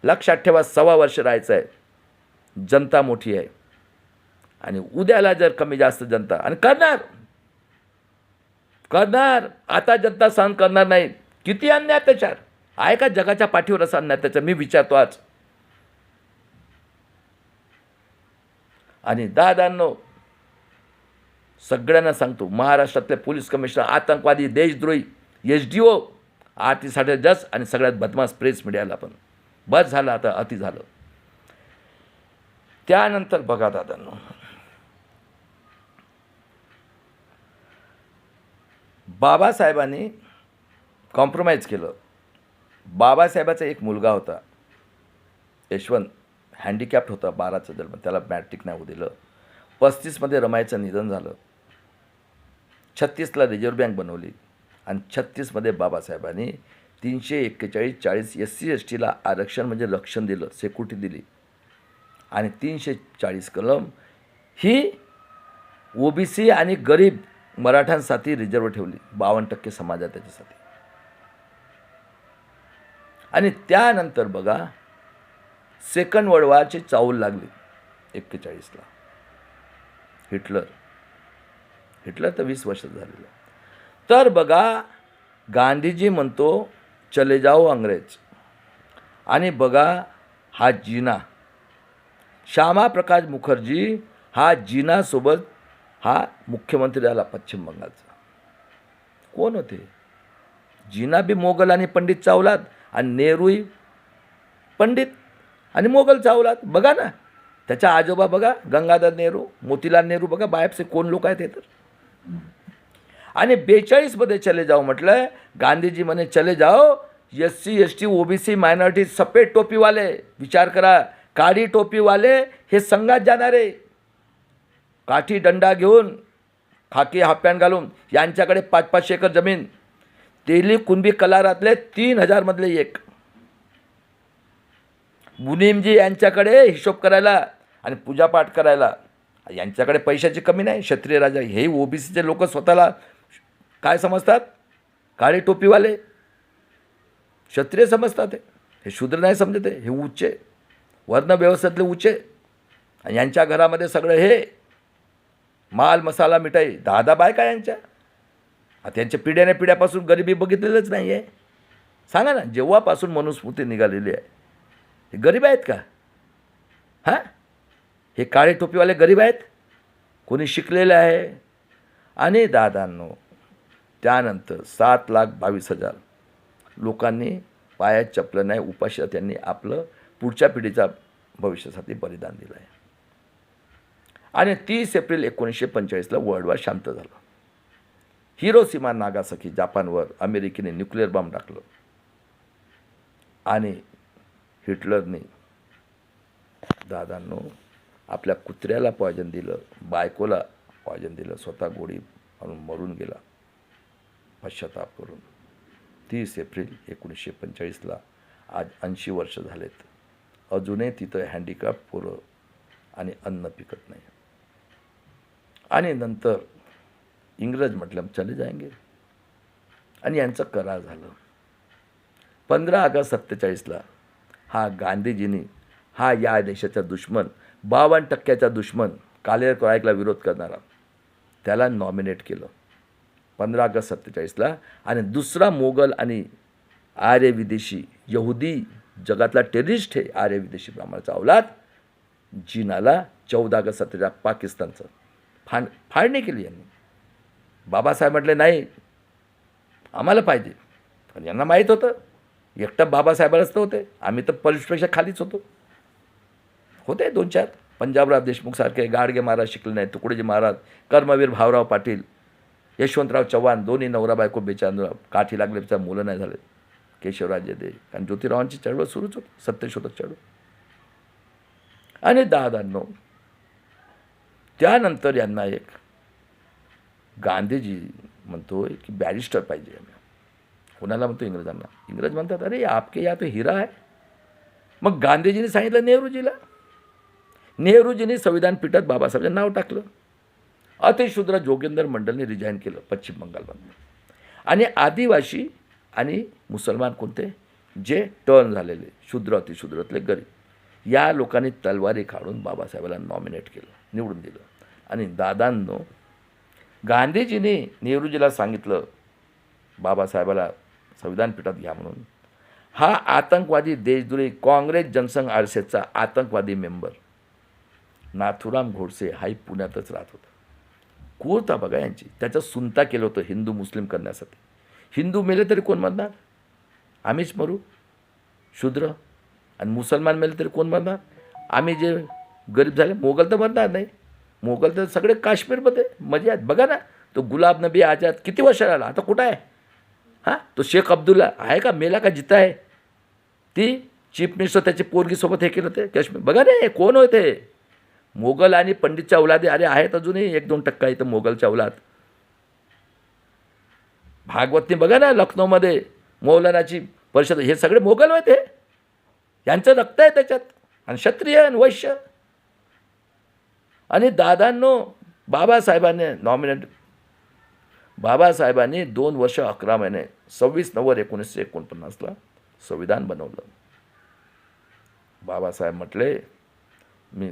लक्षात ठेवा, 1.25 वर्ष राहायचं आहे. जनता मोठी आहे आणि उद्याला जर कमी जास्त जनता आणि करणार आता जनता सहन करणार नाही. किती अन्याय अत्याचार आहे का जगाच्या पाठीवर असा अन्याय अत्याचार? मी विचारतो आज. आणि दादांनो सगळ्यांना सांगतो, महाराष्ट्रातले पोलीस कमिशनर आतंकवादी देशद्रोही SDO आरती जस आणि सगळ्यात बदमाश प्रेस मीडियाला पण बस झालं आता, अति झालं. त्यानंतर बघा दादांनो, बाबासाहेबांनी कॉम्प्रोमाइज केलं. बाबासाहेबाचा एक मुलगा होता यशवंत, हँडिकॅप्ट होता 12चा जन्म, त्याला मॅट्रिक नाही होऊ दिलं. 35मध्ये रमाईचं निधन झालं. 36ला रिझर्व्ह बँक बनवली आणि 36मध्ये बाबासाहेबांनी 341-40 SC STला आरक्षण म्हणजे रक्षण दिलं, सेक्युरिटी दिली. आणि 340 कलम ही OBC आणि गरीब मराठ्यांसाठी रिझर्व्ह ठेवली. 52% समाज आहे त्याच्यासाठी. आणि त्यानंतर बघा सेकंड वर्ल्ड वॉरची चाहूल लागली 41ला. हिटलर तर 20 वर्षात झालेलं. तर बघा, गांधीजी म्हणतो चले जाओ अंग्रेज, आणि बघा हा जिना, श्यामा प्रकाश मुखर्जी हा जिनासोबत हा मुख्यमंत्री झाला पश्चिम बंगालचा. कोण होते? जिना बी मोगल आणि पंडितचा औलाद, आणि नेहरूही पंडित आणि मोगलचा औलाद. बघा ना, त्याचा आजोबा बघा, गंगाधर नेहरू, मोतीलाल नेहरू, बघा बाहेरचे कोण लोक आहेत हे तर. आणि 42मध्ये चले जाओ म्हटलं. गांधीजी म्हणे चले जाओ, SC ST OBC मायनॉरिटी सफेद टोपीवाले, विचार करा, काळी टोपीवाले हे संघात जाणारे, काठी दंडा घेऊन, खाकी हाफ पॅन्ट घालून, यांच्याकडे 5-5 एकर जमीन, तेली कुणबी कलारातले 3000 मधले एक, मुनीमजी यांच्याकडे हिशोब करायला आणि पूजापाठ करायला. यांच्याकडे पैशाची कमी नाही. क्षत्रिय राजा हे OBCचे लोक स्वतःला काय समजतात? काळे टोपीवाले क्षत्रिय समजतात. हे शूद्र नाही समजते, हे उच्चे वर्ण व्यवस्थेतले उच्चे. आणि यांच्या घरामध्ये सगळं हे माल मसाला मिठाई, 10 बायका यांच्या. त्यांच्या पिढ्याने पिढ्यापासून गरिबी बघितलेलंच नाही आहे. सांगा ना, जेव्हापासून मनुस्मृती निघालेली आहे, हे गरीब आहेत का? हां, हे काळे टोपीवाले गरीब आहेत? कोणी शिकलेले आहे? आणि दादांनो, त्यानंतर 7,22,000 लोकांनी पायात चपलं नाही, उपाशी त्यांनी आपलं पुढच्या पिढीच्या भविष्यासाठी बलिदान दिलं आहे. आणि 30 एप्रिल 1945ला वर्ल्ड वॉर शांत झालं. हिरोशिमा नागासाकी जापानवर अमेरिकेने न्यूक्लिअर बॉम्ब टाकलं, आणि हिटलरने दादांनो आपल्या कुत्र्याला पॉयझन दिलं, बायकोला पॉयझन दिलं, स्वतः गोळी म्हणून मरून गेला पश्चाताप करून. 30 एप्रिल 1945ला आज 80 वर्ष झालेत. अजूनही तिथं हँडिक्राफ्ट पोरं आणि अन्न पिकत नाही. आणि नंतर इंग्रज म्हटलं चले जाएंगे, आणि यांचं करार झालं. 15 ऑगस्ट 47ला हा गांधीजींनी हा या देशाचा दुश्मन, 52% दुश्मन, कालेर क्रायकला विरोध करणारा, त्याला नॉमिनेट केलं 15 ऑगस्ट 47ला. आणि दुसरा मोगल आणि आर्य विदेशी यहुदी जगातला टेररिस्ट हे आर्य विदेशी ब्राह्मणाचा औलाद जिनाला 14 ऑगस्ट 47 पाकिस्तानचं फाळणी केली यांनी. बाबासाहेब म्हटले नाही आम्हाला पाहिजे, पण यांना माहीत होतं एकटं बाबासाहेबालाच तर होते, आम्ही तर परीक्षेपेक्षा खालीच होते 2-4. पंजाबराव देशमुखसारखे गाडगे महाराज शिकले नाही, तुकडोजी महाराज, कर्मवीर भाऊराव पाटील, यशवंतराव चव्हाण, दोन्ही नवरा बायको बेचानराव, काठी लागल्याच्या मुलं नाही झाले, केशवराजे दे, कारण ज्योतिरावांची चळवळ सुरूच होती, सत्यशोधक चळवळ. आणि दादांनो, त्यानंतर यांना एक गांधीजी म्हणतोय की बॅरिस्टर पाहिजे. कोणाला म्हणतो? इंग्रजांना. इंग्रज म्हणतात अरे आपके या तो हिरा आहे. मग गांधीजींनी सांगितलं नेहरूजीला. नेहरूजींनी संविधान पीठात बाबासाहेबांचं नाव टाकलं. अतिशूद्र जोगेंद्र मंडलने रिजाईन केलं पश्चिम बंगालमधून. आणि आदिवासी आणि मुसलमान कोणते जे टर्न झालेले शूद्र अतिशूद्रातले गरीब, या लोकांनी तलवारी काढून बाबासाहेबाला नॉमिनेट केलं, निवडून दिलं. आणि दादांनो, गांधीजींनी नेहरूजीला सांगितलं बाबासाहेबाला संविधान पीठात घ्या म्हणून. हा आतंकवादी देशद्रोही काँग्रेस जनसंघ आरएसएसचा आतंकवादी मेंबर नाथुराम गोडसे हाही पुण्यातच राहत होता. क्रूरता बघा यांची. त्याचं सुनता केलं होतं हिंदू मुस्लिम करण्यासाठी. हिंदू मेले तरी कोण मरणार? आम्हीच मरू शूद्र. आणि मुसलमान मेले तरी कोण मरणार? आम्ही जे गरीब झाले. मोगल तर मरणार नाही. मोगल तर सगळे काश्मीरमध्ये मजे आहेत. बघा ना, तो गुलाब नबी आझाद किती वर्ष राहिला, आता कुठं आहे? हां, तो शेख अब्दुल्ला आहे का? मेला का जिता आहे? ती चीफ मिनिस्टर त्याची पोरगीसोबत हे केलं ते काश्मीर. बघा ना, कोण होते? मोगल आणि पंडितच्या औलादे. अरे आहेत अजूनही 1-2% इथं मोगलच्या औलाद. भागवतनी बघा ना, लखनौमध्ये मौलानाची परिषद, हे सगळे मोगल होते. यांचं रक्त आहे त्याच्यात, आणि क्षत्रिय आणि वैश्य. आणि दादांनो, बाबासाहेबांनी 2 वर्ष 11 महिने 26 नोव्हेंबर 1949ला संविधान बनवलं. बाबासाहेब म्हटले मी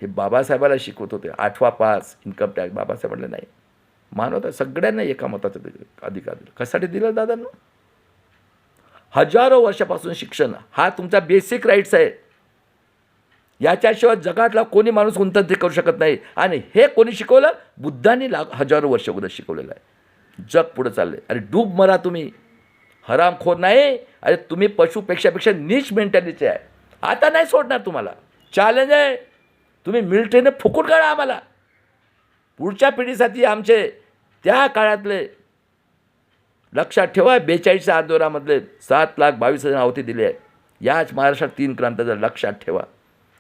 हे बाबासाहेबाला शिकवत होते 8वा पास इन्कम टॅक्स. बाबासाहेब म्हटले नाही, मानवता सगळ्यांना एका मताचा अधिकार दिला. कशासाठी दिलं दादांना? हजारो वर्षापासून शिक्षण हा तुमचा बेसिक राईट्स आहे. याच्याशिवाय जगातला कोणी माणूस उन्नती करू शकत नाही. आणि हे कोणी शिकवलं? बुद्धांनी हजारो वर्ष अगोदर शिकवलेलं आहे. जग पुढे चाललंय. अरे डूब मरा तुम्ही, हरामखोर नाही. अरे तुम्ही पशुपेक्षापेक्षा नीच मेंटॅलिटी आहे. आता नाही सोडणार तुम्हाला. चॅलेंज आहे. तुम्ही मिलिटरीने फुकून काढा आम्हाला. पुढच्या पिढीसाठी आमचे त्या काळातले लक्षात ठेवा. 42च्या आंदोलनामधले 7,22,000 आहुती दिली आहे. याच महाराष्ट्रात 3 क्रांती झाल्या. लक्षात ठेवा.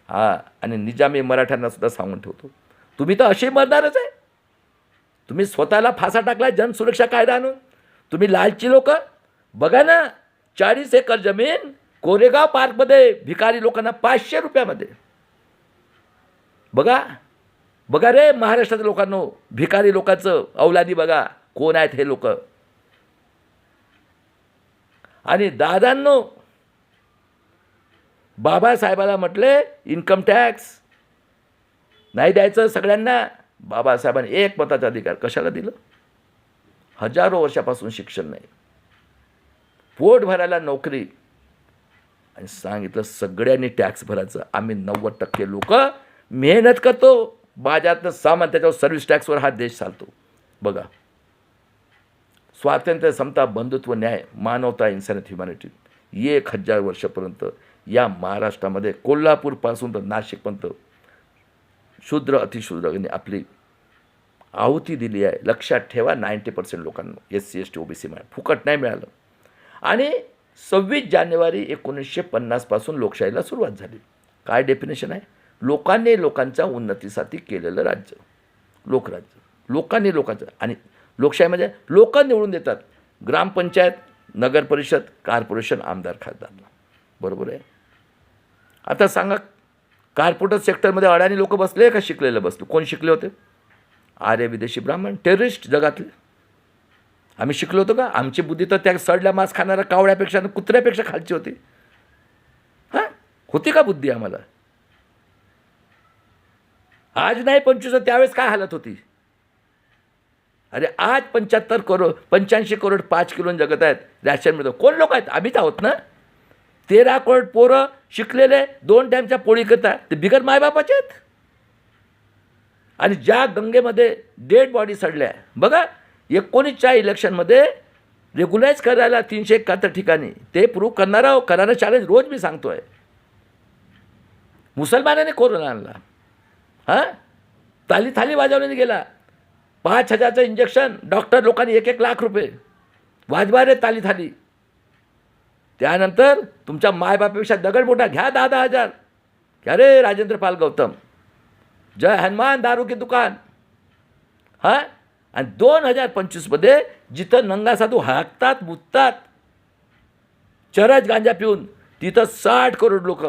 हां, आणि निजामी मराठ्यांना सुद्धा सांगून ठेवतो, तुम्ही तर असे मरणारच आहे. तुम्ही स्वतःला फासा टाकला जनसुरक्षा कायदा आणून. तुम्ही लालची लोक बघा ना, 40 एकर जमीन कोरेगाव पार्कमध्ये भिकारी लोकांना 500 रुपयामध्ये. बघा बघा रे महाराष्ट्राच्या लोकांनो, भिकारी लोकांचं औलादी बघा कोण आहेत हे लोक. आणि दादांनो, बाबासाहेबाला म्हटले इन्कम टॅक्स नाही द्यायचं सगळ्यांना. बाबासाहेबांनी एक मताचा अधिकार कशाला दिलं? हजारो वर्षापासून शिक्षण नाही, पोट भरायला नोकरी, आणि सांगितलं सगळ्यांनी टॅक्स भरायचं. आम्ही 90% लोक मेहनत करतो, बाजारातलं सामान त्याच्यावर सर्व्हिस टॅक्सवर हा देश चालतो. बघा, स्वातंत्र्य, समता, बंधुत्व, न्याय, मानवता, इन्सानियत, ह्युमॅनिटी 1000 वर्षापर्यंत या महाराष्ट्रामध्ये कोल्हापूरपासून तर नाशिकपर्यंत शूद्र अतिशूद्रांनी आपली आहुती दिली आहे. लक्षात ठेवा. 90% लोकांना SC ST OBC फुकट नाही मिळालं. आणि 26 जानेवारी 1950 पासून लोकशाहीला सुरुवात झाली. काय डेफिनेशन आहे? लोकांनी लोकांच्या उन्नतीसाठी केलेलं राज्य, लोकराज्य. लोकांनी लोकांचं. आणि लोकशाही म्हणजे लोक निवडून देतात. ग्रामपंचायत, नगरपरिषद, कॉर्पोरेशन, आमदार, खासदार. बरोबर आहे. आता सांगा, कॉर्पोरेट सेक्टरमध्ये अडाणी लोक बसले का शिकलेलं बसले? कोण शिकले होते? आर्य विदेशी ब्राह्मण, टेररिस्ट जगातले. आम्ही शिकलो होतो का? आमची बुद्धी तर त्या सडल्या मांस खाणाऱ्या कावळ्यापेक्षा आणि कुत्र्यापेक्षा खालची होती. हां, होती का बुद्धी आम्हाला? आज नाही 25, त्यावेळेस काय हालत होती? अरे आज 85 करोड 5 किलो जगत आहेत. रॅशन मिळतो. कोण लोक आहेत? आम्हीच आहोत ना. 13 करोड पोरं शिकलेले 2 टाईमच्या पोळी करतात, ते बिगर मायबापाचे आहेत. आणि ज्या गंगेमध्ये डेड बॉडी सडल्या, बघा 19च्या इलेक्शनमध्ये रेग्युलाइज करायला 371 ठिकाणी ते प्रूव्ह करणार आहोत. करायला चॅलेंज रोज मी सांगतो आहे. मुसलमानाने कोरोना आणला. हां, थाली वाजवण्याने गेला. 5,000चं इंजेक्शन, डॉक्टर लोकांनी 1-1 लाख रुपये वाजवा रे थाली. त्यानंतर तुमच्या मायबापेक्षा दगड मोठा घ्या 10,000. घ्या रे राजेंद्र पाल गौतम. जय हनुमान दारू की दुकान. हां, आणि 2025मध्ये जिथं नंगा साधू हाकतात, मुततात चरस गांजा पिऊन, तिथं 60 करोड लोक,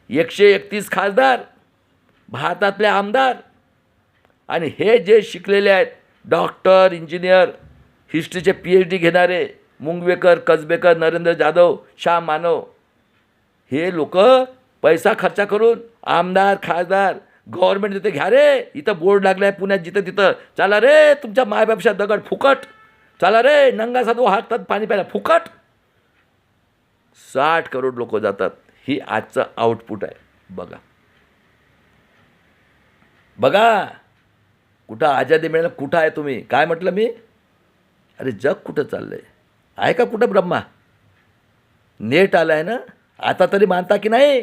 131 खासदार, भारतातले आमदार. आणि हे जे शिकलेले आहेत, डॉक्टर, इंजिनियर, हिस्ट्रीचे PhD घेणारे, मुंगवेकर, कसबेकर, नरेंद्र जाधव, श्याम मानव, हे लोक पैसा खर्च करून आमदार, खासदार, गव्हर्नमेंट तिथे घ्या रे. इथं बोर्ड लागला आहे पुण्यात, जिथं तिथं चला रे तुमच्या मायबापेक्षा दगड फुकट. चला रे नंगा साधू हातात पाणी प्यायला फुकट. 60 करोड लोक जातात. ही आजचं आउटपुट आहे. बघा बघा, कुठं आजादी मिळेल? कुठं आहे तुम्ही? काय म्हटलं मी? अरे जग कुठं चाललंय? आहे का कुठं ब्रह्मा? नेट आलं आहे ना आता, तरी मानता की नाही?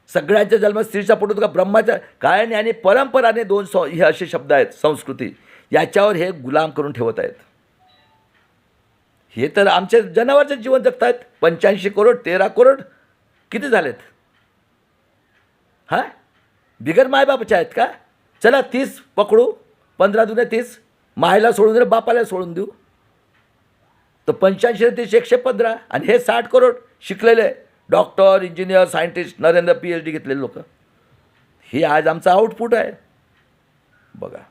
सगळ्यांच्या जन्म स्त्रीचा पोटात का ब्रह्माच्या काय नाही. आणि परंपराने 2 हे असे शब्द आहेत, संस्कृती, याच्यावर हे गुलाम करून ठेवत आहेत. हे तर आमचे जनावरचे जीवन जगत आहेत. 85 करोड 13 करोड किती झालेत? हां, बिगर मायबापाचे आहेत का? चला 30 पकडू, 15 दुने 30, मायला सोडून देऊ, बापाला सोडून देऊ, तर 85 30 115. आणि हे 60 करोड शिकलेले doctor, engineer, scientist, Narendra PhD घेतलेले लोक. हे आज आमचं आउटपुट आहे. बघा,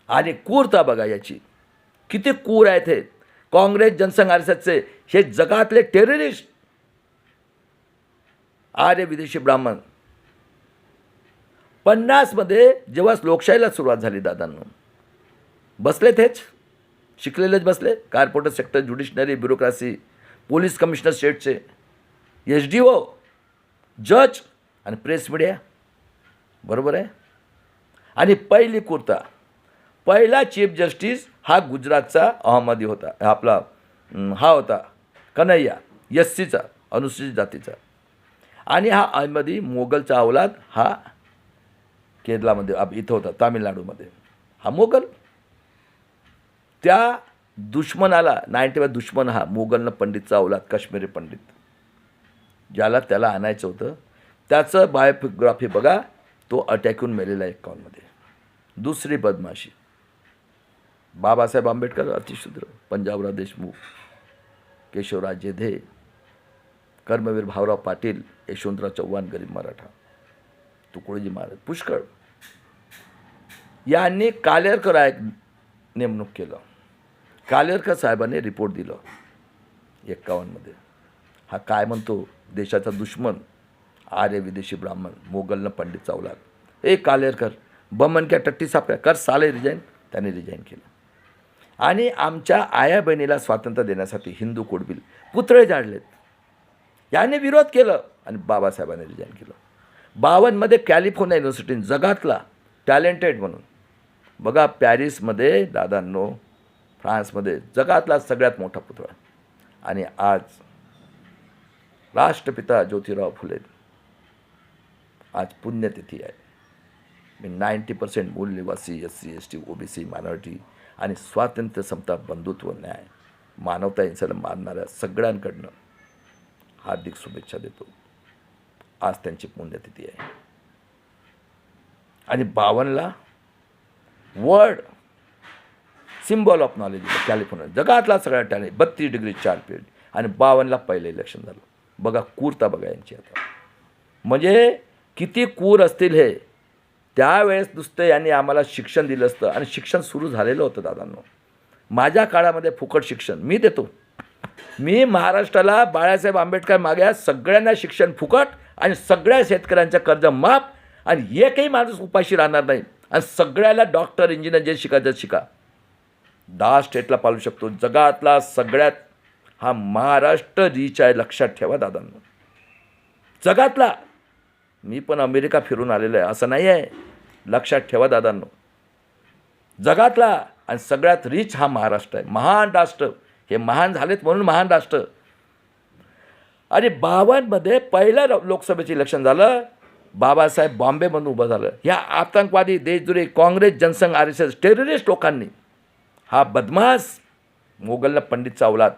आणि कूरता बघा याची, किती कूर आहेत हे. काँग्रेस, जनसंघ, RSSचे हे जगातले टेररिस्ट, आर्य विदेशी ब्राह्मण. 50मध्ये जेव्हा लोकशाहीला सुरुवात झाली दादांनो, बसलेत हेच शिकलेलेच बसले, corporate sector, judiciary, bureaucracy, police commissioner स्टेटचे, SDO, जज आणि प्रेस मीडिया. बरोबर आहे. आणि पहिला चीफ जस्टिस हा गुजरातचा अहमदी होता, आपला हा होता कन्हैया, SCचा, अनुसूचित जातीचा. आणि हा अहमदी मोगलचा अवलाद हा केरळामध्ये इथं होता, तामिळनाडूमध्ये. हा मोगल. त्या दुश्मनाला 90 दुश्मन हा मोगलनं पंडितचा अवलाद, काश्मीरी पंडित, ज्याला त्याला आणायचं होतं, त्याचं बायोग्राफी बघा. तो अटॅकून मेलेला 51मध्ये. दुसरी बदमाशी, बाबासाहेब आंबेडकर अतिशूद्र, पंजाबराव देशमुख, केशवराव जेधे, कर्मवीर भाऊराव पाटील, यशवंतराव चव्हाण गरीब मराठा, तुकडोजी महाराज, पुष्कळ. यांनी कालेरकर आयोग नेमणूक केलं. कालेरकर साहेबांनी रिपोर्ट दिलं 51मध्ये. हा काय म्हणतो, देशाचा दुश्मन, आर्य विदेशी ब्राह्मण, मोगलनं पंडित चावला. कालेरकर बमन क्या टट्टी सापड्या, कर साले रिजाईन. त्याने रिजाईन केलं. आणि आमच्या आया बहिणीला स्वातंत्र्य देण्यासाठी हिंदू कोड बिल, पुतळे जाळलेत. याने विरोध केलं आणि बाबासाहेबांनी रिजाईन केलं. 52मध्ये कॅलिफोर्निया युनिव्हर्सिटीने जगातला टॅलेंटेड म्हणून, बघा पॅरिसमध्ये दादांनो, फ्रान्समध्ये जगातला सगळ्यात मोठा पुतळा. आणि आज राष्ट्रपिता ज्योतिराव फुले, आज पुण्यतिथी आहे. मी 90% मूल निवासी, SC ST OBC मायनॉरिटी आणि स्वातंत्र्य, समता, बंधुत्व, न्याय, मानवता यांच्याला मानणाऱ्या सगळ्यांकडनं हार्दिक शुभेच्छा देतो. आज त्यांची पुण्यतिथी आहे. आणि 52ला world symbol of knowledge California, जगातला सगळ्या टॅलेंट, 32 डिग्री 4 पीरियड. आणि 52ला पहिलं इलेक्शन झालं. बघा कूरता बघा यांची आता, म्हणजे किती कूर असतील हे. त्यावेळेस नुसतं यांनी आम्हाला शिक्षण दिलं असतं, आणि शिक्षण सुरू झालेलं होतं दादांनो. माझ्या काळामध्ये फुकट शिक्षण मी देतो. मी महाराष्ट्राला बाळासाहेब आंबेडकर मागे सगळ्यांना शिक्षण फुकट, आणि सगळ्या शेतकऱ्यांचं कर्ज माफ, आणि एकही माणूस उपाशी राहणार नाही, आणि सगळ्याला डॉक्टर, इंजिनियर जे शिकायचं शिका. 10 स्टेटला पालू शकतो. जगातला सगळ्यात हा महाराष्ट्र रीच आहे, लक्षात ठेवा दादांनो. जगातला. मी पण अमेरिका फिरून आलेलो आहे, असं नाही आहे, लक्षात ठेवा दादांनो. जगातला आणि सगळ्यात रिच हा महाराष्ट्र आहे. महान राष्ट्र, हे महान झालेत म्हणून महान राष्ट्र. आणि 52मध्ये पहिलं लोकसभेचं इलेक्शन झालं. बाबासाहेब बॉम्बेमधून उभं झालं. ह्या आतंकवादी, देशद्रोही, काँग्रेस, जनसंघ, RSS टेररिस्ट लोकांनी, हा बदमाश मोगलनं पंडितचा अवलाद,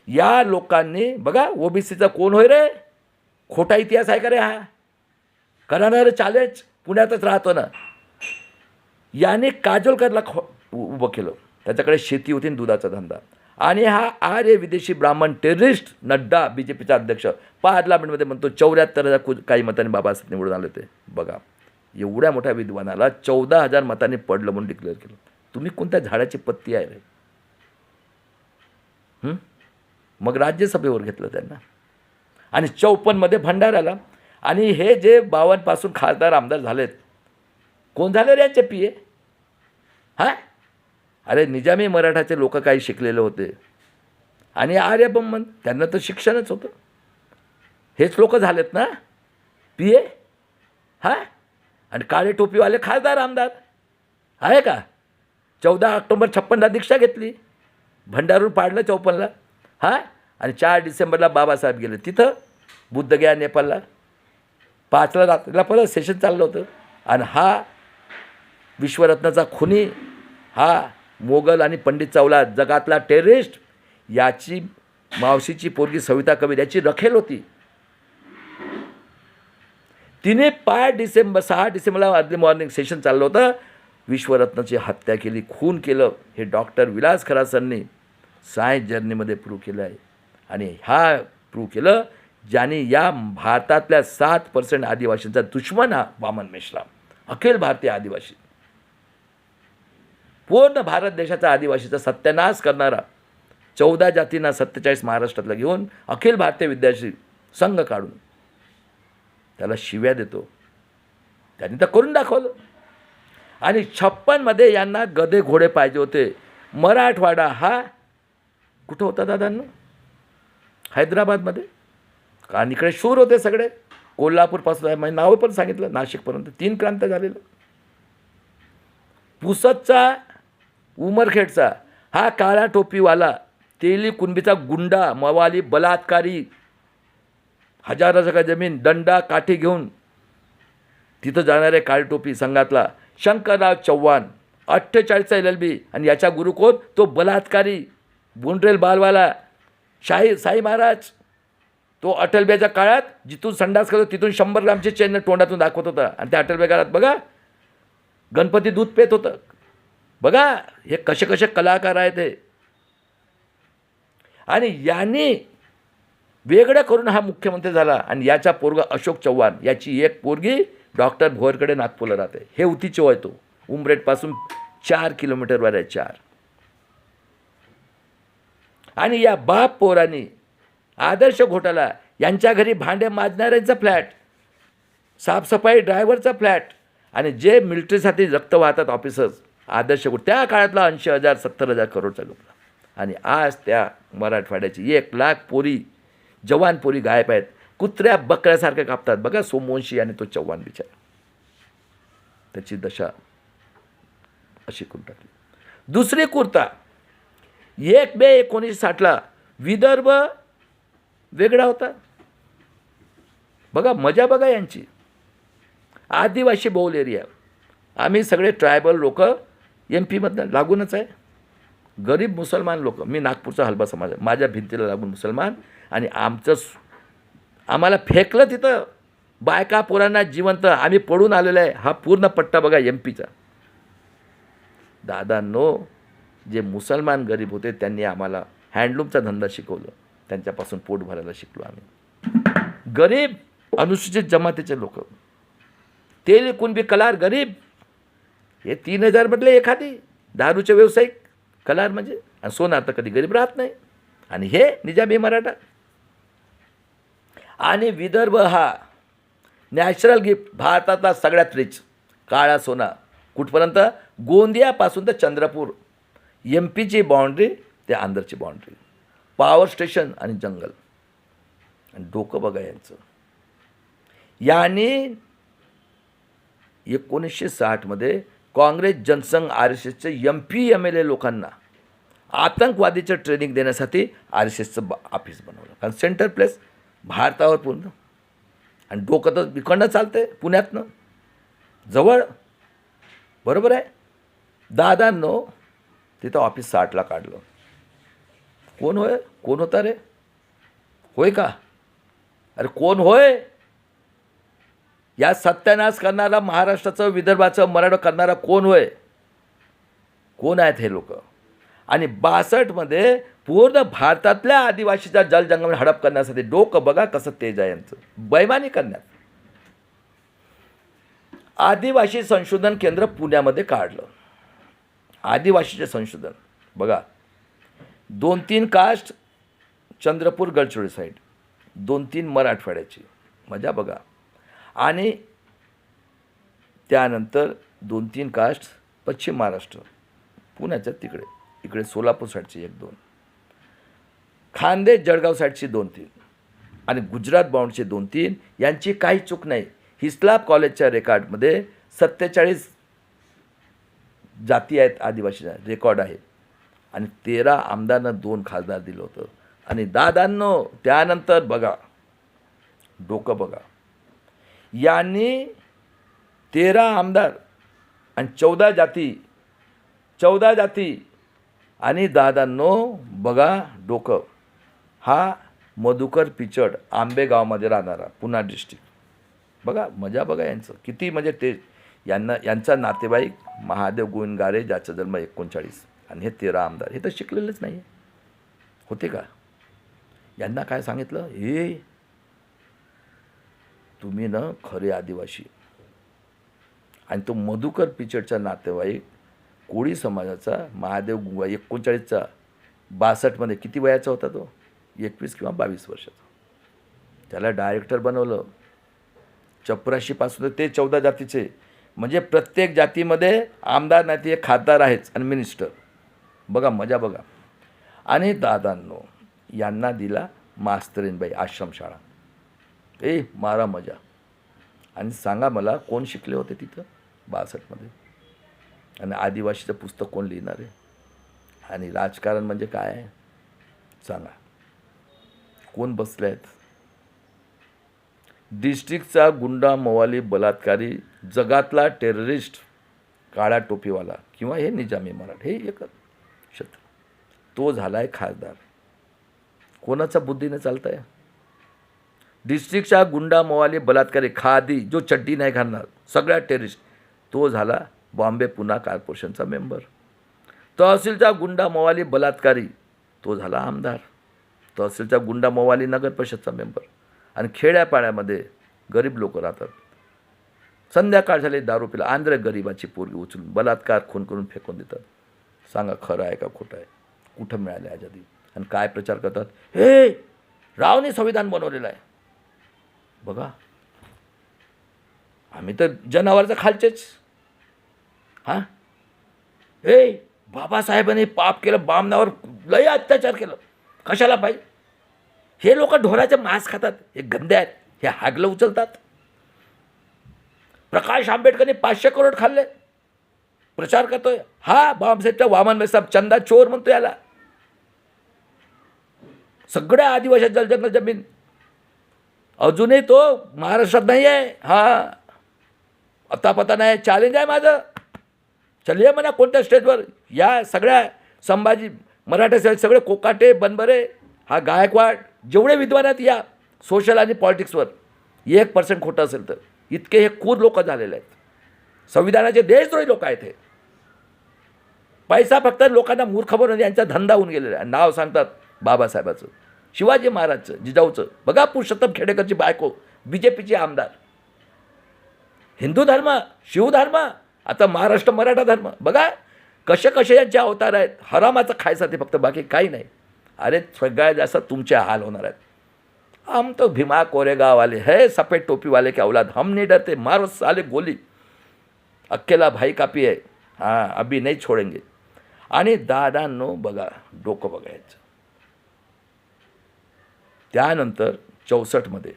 या लोकांनी बघा. OBCचा कोण होय रे, खोटा इतिहास आहे का रे हा, करणारं चॅलेंज, पुण्यातच राहतो ना. याने काजोलकरला उभं केलं. त्याच्याकडे शेती होती आणि दुधाचा धंदा. आणि हा आर्य विदेशी ब्राह्मण टेररिस्ट नड्डा, BJPचा अध्यक्ष, पार्लमेंटमध्ये म्हणतो 74,000 काही मतांनी बाबासाहेब निवडून आले ते. बघा एवढ्या मोठ्या विद्वानाला 14,000 मतांनी पडलं म्हणून डिक्लेअर केलं. तुम्ही कोणत्या झाडाची पत्ती आहे रे? मग राज्यसभेवर घेतलं त्यांना. आणि 54मध्ये भंडाऱ्याला. आणि हे जे 52पासून खासदार आमदार झालेत, कोण झाले रे यांचे PA? हां, अरे निजामी मराठाचे लोक काही शिकलेले होते, आणि आर्य ब्राह्मण, त्यांना तर शिक्षणच होतं. हेच लोक झालेत ना PA. हां, आणि काळे टोपीवाले खासदार आमदार आहे का? 14 ऑक्टोबर 56ला दीक्षा घेतली, भंडारून पाडलं 54ला. हां, आणि 4 डिसेंबरला बाबासाहेब गेले तिथं बुद्धगया नेपाळला. 5ला रात्रीला परत सेशन चाललं होतं. आणि हा विश्वरत्नाचा खुनी, हा मोगल आणि पंडित चावला, जगातला टेररिस्ट, याची मावशीची पोरगी सविता कबीर याची रखेल होती. तिने 6 डिसेंबरला अर्ली मॉर्निंग सेशन चाललं होतं, विश्वरत्नाची हत्या केली, खून केलं. हे डॉक्टर विलास खरासरनी सायन्स जर्नीमध्ये प्रूव्ह केलं आहे. आणि हा प्रूव्ह केलं ज्याने या भारतातल्या 7% आदिवासींचा दुश्मन हा वामन मेश्राम, अखिल भारतीय आदिवासी, पूर्ण भारत देशाचा आदिवासीचा सत्यानाश करणारा, 14 जातींना 47 महाराष्ट्रातला घेऊन अखिल भारतीय विद्यार्थी संघ काढून त्याला शिव्या देतो. त्यांनी तर करून दाखवलं. आणि 56मध्ये यांना गधे घोडे पाहिजे होते. मराठवाडा हा कुठं होता दादांनो? हैदराबादमध्ये. कारण इकडे शूर होते सगळे. कोल्हापूरपासून म्हणजे नावं पण सांगितलं, नाशिकपर्यंत 3 क्रांत झालेलं. पुसदचा, उमरखेडचा हा काळा टोपीवाला तेली कुणबीचा गुंडा, मवाली, बलात्कारी, हजारो जगा जमीन, दंडा, काठी घेऊन तिथं जाणारे काळी टोपी संघातला शंकरराव चव्हाण, 48चा LLB. आणि याच्या गुरु कोण? तो बलात्कारी बोंड्रेल बालवाला साई महाराज. तो अटलबेच्या काळात जिथून संडास करतो तिथून 100 ग्रामचे चेन तोंडातून दाखवत होता. आणि त्या अटलबे काळात बघा गणपती दूध पेत होतं. बघा हे कसे कसे कलाकार आहेत हे. आणि यांनी वेगळं करून हा मुख्यमंत्री झाला. आणि याचा पोरगा अशोक चव्हाण, याची एक पोरगी डॉक्टर भोयरकडे नागपूरला राहते. हे उतीचे वय तो उमरेडपासून 4 किलोमीटरवर आहे 4. आणि या बाप पोरांनी आदर्श घोटाला यांच्या घरी भांडे माजणाऱ्यांचा फ्लॅट, साफसफाई ड्रायव्हरचा फ्लॅट, आणि जे मिलिटरीसाठी रक्त वाहतात ऑफिसर्स आदर्श घोट त्या काळातला 80,000 70,000 करोडचा गपला. आणि आज त्या मराठवाड्याची 1 लाख पोरी, जवान पोरी गायब आहेत. कुत्र्या बकऱ्यासारखे कापतात. बघा सोमवंशी आणि तो चव्हाण बिचारा, त्याची दशा अशी करून टाकली. दुसरी कुर्ता 1 मे 1960ला विदर्भ वेगळा होता. बघा मजा बघा यांची. आदिवासी बहुल एरिया, आम्ही सगळे ट्रायबल लोक MP मधनं लागूनच आहे. गरीब मुसलमान लोक, मी नागपूरचा हलबा समाज आहे, माझ्या भिंतीला लागून मुसलमान. आणि आम्हाला फेकलं तिथं, बायका पोरांना जिवंत आम्ही पडून आलेलो आहे. हा पूर्ण पट्टा बघा MPचा. दादांनो, जे मुसलमान गरीब होते त्यांनी आम्हाला हँडलूमचा धंदा शिकवलं, त्यांच्यापासून पोट भरायला शिकलो आम्ही. गरीब अनुसूचित जमातीचे लोक, तेल कुणबी कलार गरीब, हे 3,000 म्हटले एखादी दारूचे व्यावसायिक कलार म्हणजे. आणि सोनार तर कधी गरीब राहत नाही. आणि हे निजामी मराठा. आणि विदर्भ हा नॅचरल गिफ्ट, भारतातला सगळ्यात रिच काळा सोना. कुठपर्यंत? गोंदियापासून तर चंद्रपूर, MPची बाउंड्री ते आंध्रची बाउंड्री, पॉवर स्टेशन आणि जंगल. आणि डोकं बघा यांचं. याने 1960मध्ये काँग्रेस जनसंघ RSSचे MP MLA लोकांना आतंकवादीचं ट्रेनिंग देण्यासाठी RSSचं ऑफिस बनवलं. कारण सेंटर प्लेस भारतावर पूर्ण. आणि डोकं तर इकडनं चालतंय पुण्यातनं जवळ, बरोबर आहे. दादांनो तिथं ऑफिस 60ला काढलं. कोण होय? कोण होता रे? होय का? अरे कोण होय? या सत्यानाश करणारा, महाराष्ट्राचं विदर्भाचं मराठा करणारा कोण होय? कोण आहेत हे लोक? आणि 62मध्ये पूर्ण भारतातल्या आदिवासीचा जलजंगल हडप करण्यासाठी डोकं बघा कसं तेज आहे यांचं, बैमानी करण्यात. आदिवासी संशोधन केंद्र पुण्यामध्ये काढलं. आदिवासीचे संशोधन बघा. 2-3 कास्ट चंद्रपूर गडचिरोली साईड, 2-3 मराठवाड्याची, मजा बघा. आणि त्यानंतर 2-3 कास्ट पश्चिम महाराष्ट्र, पुण्याच्या तिकडे, इकडे सोलापूर साईडची 1-2, खानदेश जळगाव साईडची 2-3, आणि गुजरात बाउंडचे 2-3. यांची काही चूक नाही. हिस्लॉप कॉलेजच्या रेकॉर्डमध्ये 47 जाती आहेत आदिवासीच्या, रेकॉर्ड आहे. आणि 13 आमदारांना 2 खासदार दिलं होतं. आणि दादांनो त्यानंतर बघा डोकं बघा. यांनी 13 आमदार आणि 14 जाती. आणि दादांनो बघा डोकं. हा मधुकर पिचड आंबेगावमध्ये राहणारा, पुणा डिस्ट्रिक्ट. बघा मजा बघा यांचं किती. म्हणजे ते यांचा नातेवाईक महादेव गोविंदगारे, ज्याचा जन्म 39. आणि हे 13 आमदार, हे तर शिकलेलेच नाही होते का? यांना काय सांगितलं? हे तुम्ही ना खरे आदिवासी. आणि तो मधुकर पिचडचा नातेवाईक कोळी समाजाचा महादेव गुंगा 39चा 62मध्ये किती वयाचा होता तो? 21 किंवा 22 वर्षाचा. त्याला डायरेक्टर बनवलं. 84पासून ते 14 जातीचे म्हणजे प्रत्येक जातीमध्ये आमदार नाही ते खासदार आहेच आणि मिनिस्टर. बघा मजा बघा. आणि दादांनो यांना दिला मास्तरीनबाई आश्रमशाळा. मारा मजा. आणि सांगा मला कोण शिकले होते तिथं 62मध्ये? आणि आदिवासीचं पुस्तक कोण लिहिणार आहे? आणि राजकारण म्हणजे काय आहे सांगा, कोण बसले आहेत? डिस्ट्रिक्टचा गुंडा मवाली बलात्कारी जगातला टेररिस्ट काळा टोपीवाला किंवा हे निजामी मराठ हे एक शत्रू, तो झाला आहे खासदार. कोणाच्या बुद्धीने चालत आहे? डिस्ट्रिक्टचा गुंडा मवाली बलात्कारी खादी जो चड्डी नाही घालणार सगळ्या टेररिस्ट, तो झाला बॉम्बे पुणा कॉर्पोरेशनचा मेंबर. तहसीलचा गुंडा मवाली बलात्कारी तो झाला आमदार. तहसीलचा गुंडा मवाली नगर परिषदचा मेंबर. आणि खेड्यापाड्यामध्ये गरीब लोक राहतात, संध्याकाळ झाली दारू पिला आंध्र गरिबाची पोरगी उचलून बलात्कार खून करून फेकून देतात. सांगा खरं आहे का खोटं आहे? कुठं मिळाले आजादी? आणि काय प्रचार करतात? हे रावने संविधान बनवलेलं आहे. बघा आम्ही तर जनावरचं खालचेच. हां बाबासाहेबांनी पाप केलं, बामणावर लय अत्याचार केलं, कशाला पाहिजे? हे लोक ढोराचे मांस खातात, हे गंदे आहेत, हे हागलं उचलतात. प्रकाश आंबेडकरने 500 करोड खाल्ले, प्रचार करतोय. हा बाबासाहेबचा वामन साहेब चंदा चोर म्हणतो याला. सगळ्या आदिवासी जलजंगल जमीन अजूनही तो महाराष्ट्रात नाही आहे. हा आता पता नाही, चॅलेंज आहे माझं. चलिये म्हणा कोणत्या स्टेजवर या सगळ्या संभाजी मराठा सगळे कोकाटे बनबरे हा गायकवाड जेवढे विद्वान आहेत या सोशल आणि पॉलिटिक्सवर 1% खोटं असेल तर इतके हे खूर लोक झालेले आहेत. संविधानाचे देशद्रोही लोक आहेत. हे पैसा फक्त लोकांना मूर्ख बनवून यांचा धंदा होऊन गेलेला आहे. नाव सांगतात बाबासाहेबाचं, शिवाजी महाराजचं, जिजाऊचं. बघा पुरुषोत्तम खेडेकरची बायको BJPची आमदार. हिंदू धर्म, शिवधर्म, आता महाराष्ट्र मराठा धर्म. बघा कसे कसे यांचे अवतार आहेत. हरामाचं खायसाठी फक्त, बाकी काही नाही. अरे सगळ्यात जास्त तुमचे हाल होणार आहेत. हम तो भीमा कोरेगाव वाले है, सफ़ेद टोपी वाले के औलाद, हम नहीं डरते, मारो साले गोली, अकेला भाई कापी है, हां अभी नहीं छोडेंगे. आणि दादांनो बघा डोकं बघायचं. त्यानंतर 64मध्ये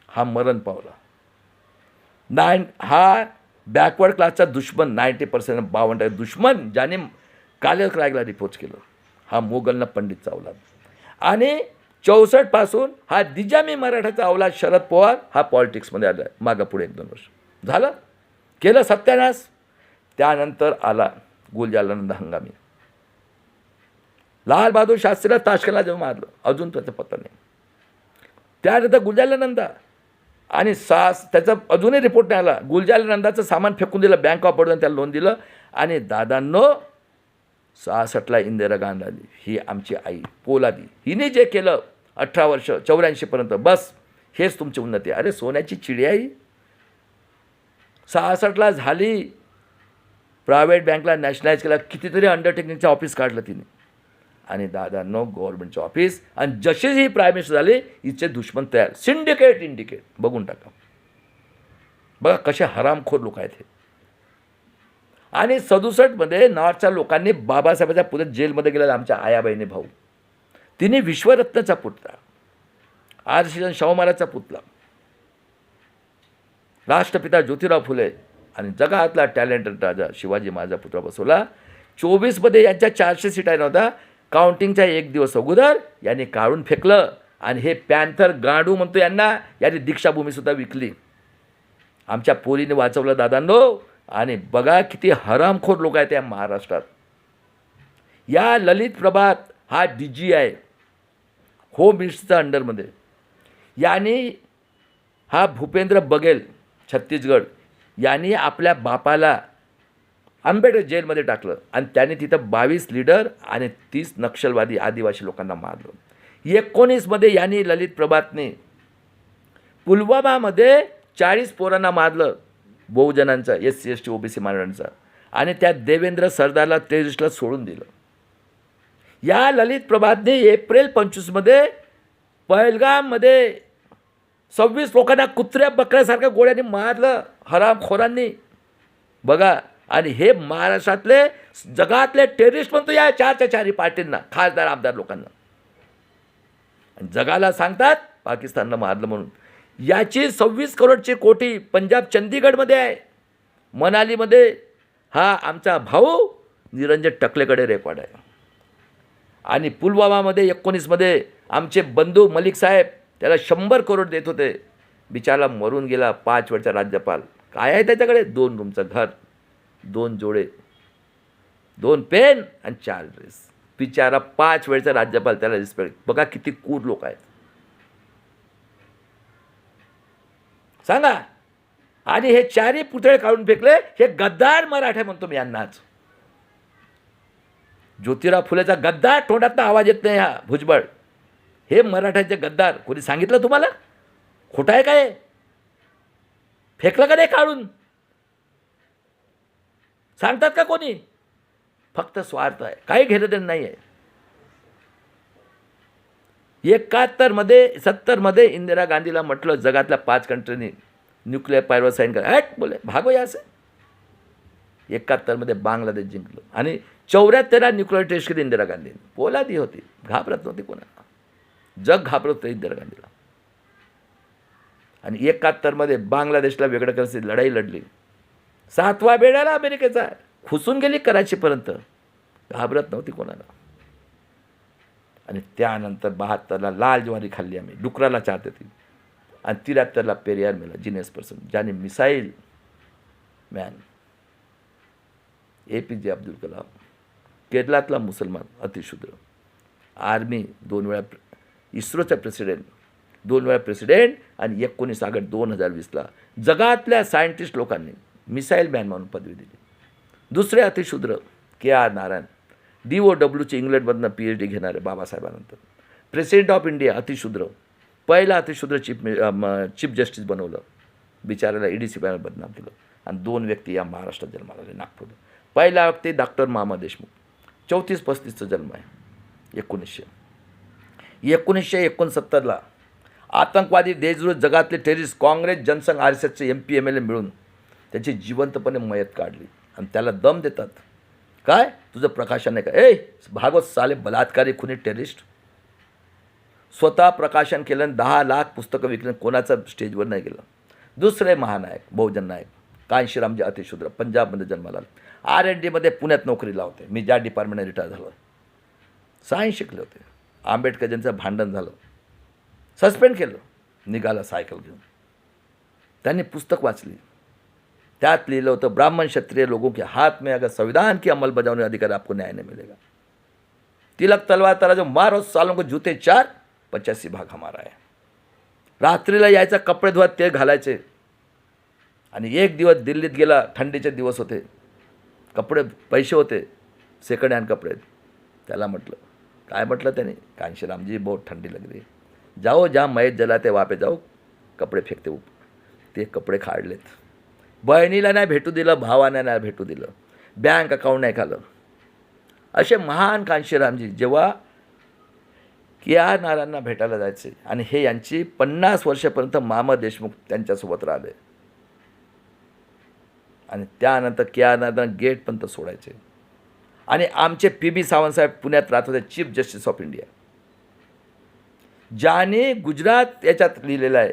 हा मरण पावला. हा बॅकवर्ड क्लासचा दुश्मन, 90% 52% दुश्मन ज्याने कालेक्रायला रिपोर्ट केलं, हा मोगलना पंडित चावला. आणि 64 पासून हा निजामी मराठाचा अवलाद शरद पवार हा पॉलिटिक्समध्ये आला. मागं पुढे 1-2 वर्ष झालं, केलं सत्यानाश. त्यानंतर आला गुलजारानंद हंगामी. लाल बहादूर शास्त्रीला ताशकंदला जेव्हा मारलं, अजून त्याचा पत्ता नाही. त्यानंतर गुलजारानंदा आणि त्याचा अजूनही रिपोर्ट नाही आला. गुलजारानंदाचं सामान फेकून दिलं, बँक ऑफ बडोदा त्याला लोन दिलं. आणि दादांनो 66ला इंदिरा गांधी आली, ही आमची आई पोलादी, हिने जे केलं 18 वर्ष 84पर्यंत, बस हेच तुमची उन्नती. अरे सोन्याची चिडी आहे. 66ला झाली, प्रायव्हेट बँकला नॅशनलाइज केला, कितीतरी अंडरटेकिंगचं ऑफिस काढलं तिने. आणि दादांनो गव्हर्नमेंटचं ऑफिस. आणि जशी ही प्राईम मिनिस्टर झाले हिचे दुश्मन तयार, सिंडिकेट इंडिकेट बघून टाका. बघा कसे हरामखोर लोक आहेत हे. आणि 67मध्ये नॉर्थच्या लोकांनी बाबासाहेबांच्या पुढे जेलमध्ये गेलेला आमच्या आयाबाईने भाऊ, तिने विश्वरत्नचा पुतळा, आरसीजन शाहू महाराजचा पुतळा, राष्ट्रपिता ज्योतिराव फुले आणि जगातला टॅलेंटेड राजा शिवाजी महाराजा पुतळा बसवला. 24मध्ये यांच्या 400 सीटा नव्हता. काउंटिंगच्या 1 दिवस अगोदर यांनी काढून फेकलं. आणि हे पॅन्थर गांडू म्हणतो यांना, यांनी दीक्षाभूमीसुद्धा विकली. आमच्या पोरीने वाचवलं दादांनो. आणि बघा किती हरामखोर लोक आहेत या महाराष्ट्रात. या ललित प्रभात हा DG आहे होम मिनिस्टरच्या अंडरमध्ये. याने हा भूपेंद्र बघेल छत्तीसगड यांनी आपल्या बापाला आंबेडकर जेलमध्ये टाकलं. आणि त्याने तिथं 22 लीडर आणि 30 नक्षलवादी आदिवासी लोकांना मारलं. 19मध्ये यांनी ललित प्रभातने पुलवामामध्ये 40 पोरांना मारलं, बहुजनांचा, SC ST OBC मारणांचा. आणि त्या देवेंद्र सरदारला टेररिस्टला सोडून दिलं. या ललित प्रभातने एप्रिल 25मध्ये पहलगाममध्ये 26 लोकांना कुत्र्या बकऱ्यासारख्या गोळ्यांनी मारलं हरामखोरांनी. बघा, आणि हे महाराष्ट्रातले जगातले टेररिस्ट म्हणतो या चारच्या चारही पार्टींना, खासदार आमदार लोकांना. आणि जगाला सांगतात पाकिस्ताननं मारलं म्हणून. याची 26 करोडची कोठी पंजाब चंदीगडमध्ये आहे, मनालीमध्ये. हा आमचा भाऊ निरंजन टकलेकडे रेकॉर्ड आहे. आणि पुलवामामध्ये 19मध्ये आमचे बंधू मलिक साहेब त्याला 100 करोड देत होते. बिचारा मरून गेला. 5 वेळचा राज्यपाल. काय आहे त्याच्याकडे? 2 रूमचं घर, 2 जोडे, 2 पेन आणि 4 ड्रेस. बिचारा 5 वेळचा राज्यपाल, त्याला रिस्पेक्ट. बघा किती क्रूर लोक आहेत सांगा. आणि हे 4ही पुतळे काढून फेकले. हे गद्दार मराठे म्हणतो मी यांनाच. ज्योतिराव फुलेचा गद्दार, तोंडातनं आवाज येत नाही हा भुजबळ. हे मराठ्यांचे गद्दार. कोणी सांगितलं तुम्हाला? खोटं आहे काय? फेकलं का नाही काढून? सांगतात का कोणी? फक्त स्वार्थ आहे, काही घेणं देणं नाही आहे. 71मध्ये 70मध्ये इंदिरा गांधीला म्हटलं जगातल्या 5 कंट्रीनी न्यूक्लिअर पावरवर साईन करा. बोले भागो या से. 71मध्ये बांगलादेश जिंकलं आणि 74 न्यूक्लिअर टेस्ट केली इंदिरा गांधीने. पोलादी होती, घाबरत नव्हती कोणाला. जग घाबरत होतं इंदिरा गांधीला. आणि 71मध्ये बांगलादेशला वेगळं करायची लढाई लढली. 7वा बेड्याला अमेरिकेचा खुसून गेली कराचीपर्यंत. घाबरत नव्हती कोणाला. आणि त्यानंतर 72ला लाल ज्वारी खाल्ली आम्ही, डुकराला चाहते ती. आणि 73ला पेरियार मेला, जिनेस पर्सन, ज्याने missile man. APJ Abdul Kalam, केरळातला मुसलमान अतिशूद्र, आर्मी 2 वेळा, इस्रोचा प्रेसिडेंट, 2 वेळा प्रेसिडेंट. आणि 19 ऑगस्ट 2020ला जगातल्या सायंटिस्ट लोकांनी मिसाईल मॅन म्हणून पदवी दिली. दुसरे अतिशूद्र KR नारायण, DOWचे इंग्लंडमधनं PhD घेणारे बाबासाहेबानंतर. प्रेसिडेंट ऑफ इंडिया अतिशूद्र, पहिला अतिशूद्र चीफ जस्टिस बनवलं. बिचाराला EDC पॅनल बदनाम केलं. आणि 2 व्यक्ती या महाराष्ट्रात जन्माला आले, नागपूर. पहिला व्यक्ती डॉक्टर मामा देशमुख, 34-35चा जन्म आहे. 1969ला आतंकवादी देशद्रोही जगातले टेररिस्ट काँग्रेस, जनसंघ, RSSचे MP MLA मिळून त्याची जिवंतपणे मयत काढली. आणि त्याला दम देतात. काय तुझं प्रकाशन आहे का? भागवत साले बलात्कारी खुनी टेररिस्ट. स्वतः प्रकाशन केलं, 10 लाख पुस्तकं विकलं, कोणाचा स्टेजवर नाही गेलं. दुसरे महानायक बहुजन नायक कांशीरामजी अतिशूद्र, पंजाबमध्ये जन्माला. R&Dमध्ये पुण्यात नोकरीला होते. मी ज्या डिपार्टमेंटने रिटायर झालो. सायन्स शिकले होते. आंबेडकर यांचं भांडण झालं, सस्पेंड केलं, निघाला सायकल घेऊन. त्यांनी पुस्तक वाचली. त्यात लिहिलं होतं, ब्राह्मण क्षत्रिय लोगों के हाथ में अगर संविधान की अंमलबजावनी अधिकार आपको न्याय नहीं मिलेगा. तिलक तलवार तराजू मारो सालों को जूते 4, 85 भाग हमारा है. रात्रीला यायचा, कपडे धुवत ते घालायचे. आणि एक दिवस दिल्लीत गेला, थंडीचे दिवस होते, कपडे पैसे होते, सेकंड हँड कपडे. त्याला म्हटलं, काय म्हटलं त्याने? कांशीरामजी बहुत ठंडी लग रही, जाओ जहाँ मैत जलाते वहाँ पे जाओ, कपडे फेकते ऊपर. ते कपडे काढलेत. बहिणीला नाही भेटू दिलं, भावाने नाही भेटू दिलं, बँक अकाउंट नाही खाल्लं. असे महान कांशीरामजी जेव्हा KR नारायणांना भेटायला जायचे. आणि हे यांची 50 वर्षापर्यंत मामा देशमुख त्यांच्यासोबत राहिले. आणि त्यानंतर KR नारायण गेटपर्यंत सोडायचे. आणि आमचे PB सावंतसाहेब पुण्यात राहत होते, चीफ जस्टिस ऑफ इंडिया, ज्याने गुजरात याच्यात लिहिलेलं आहे,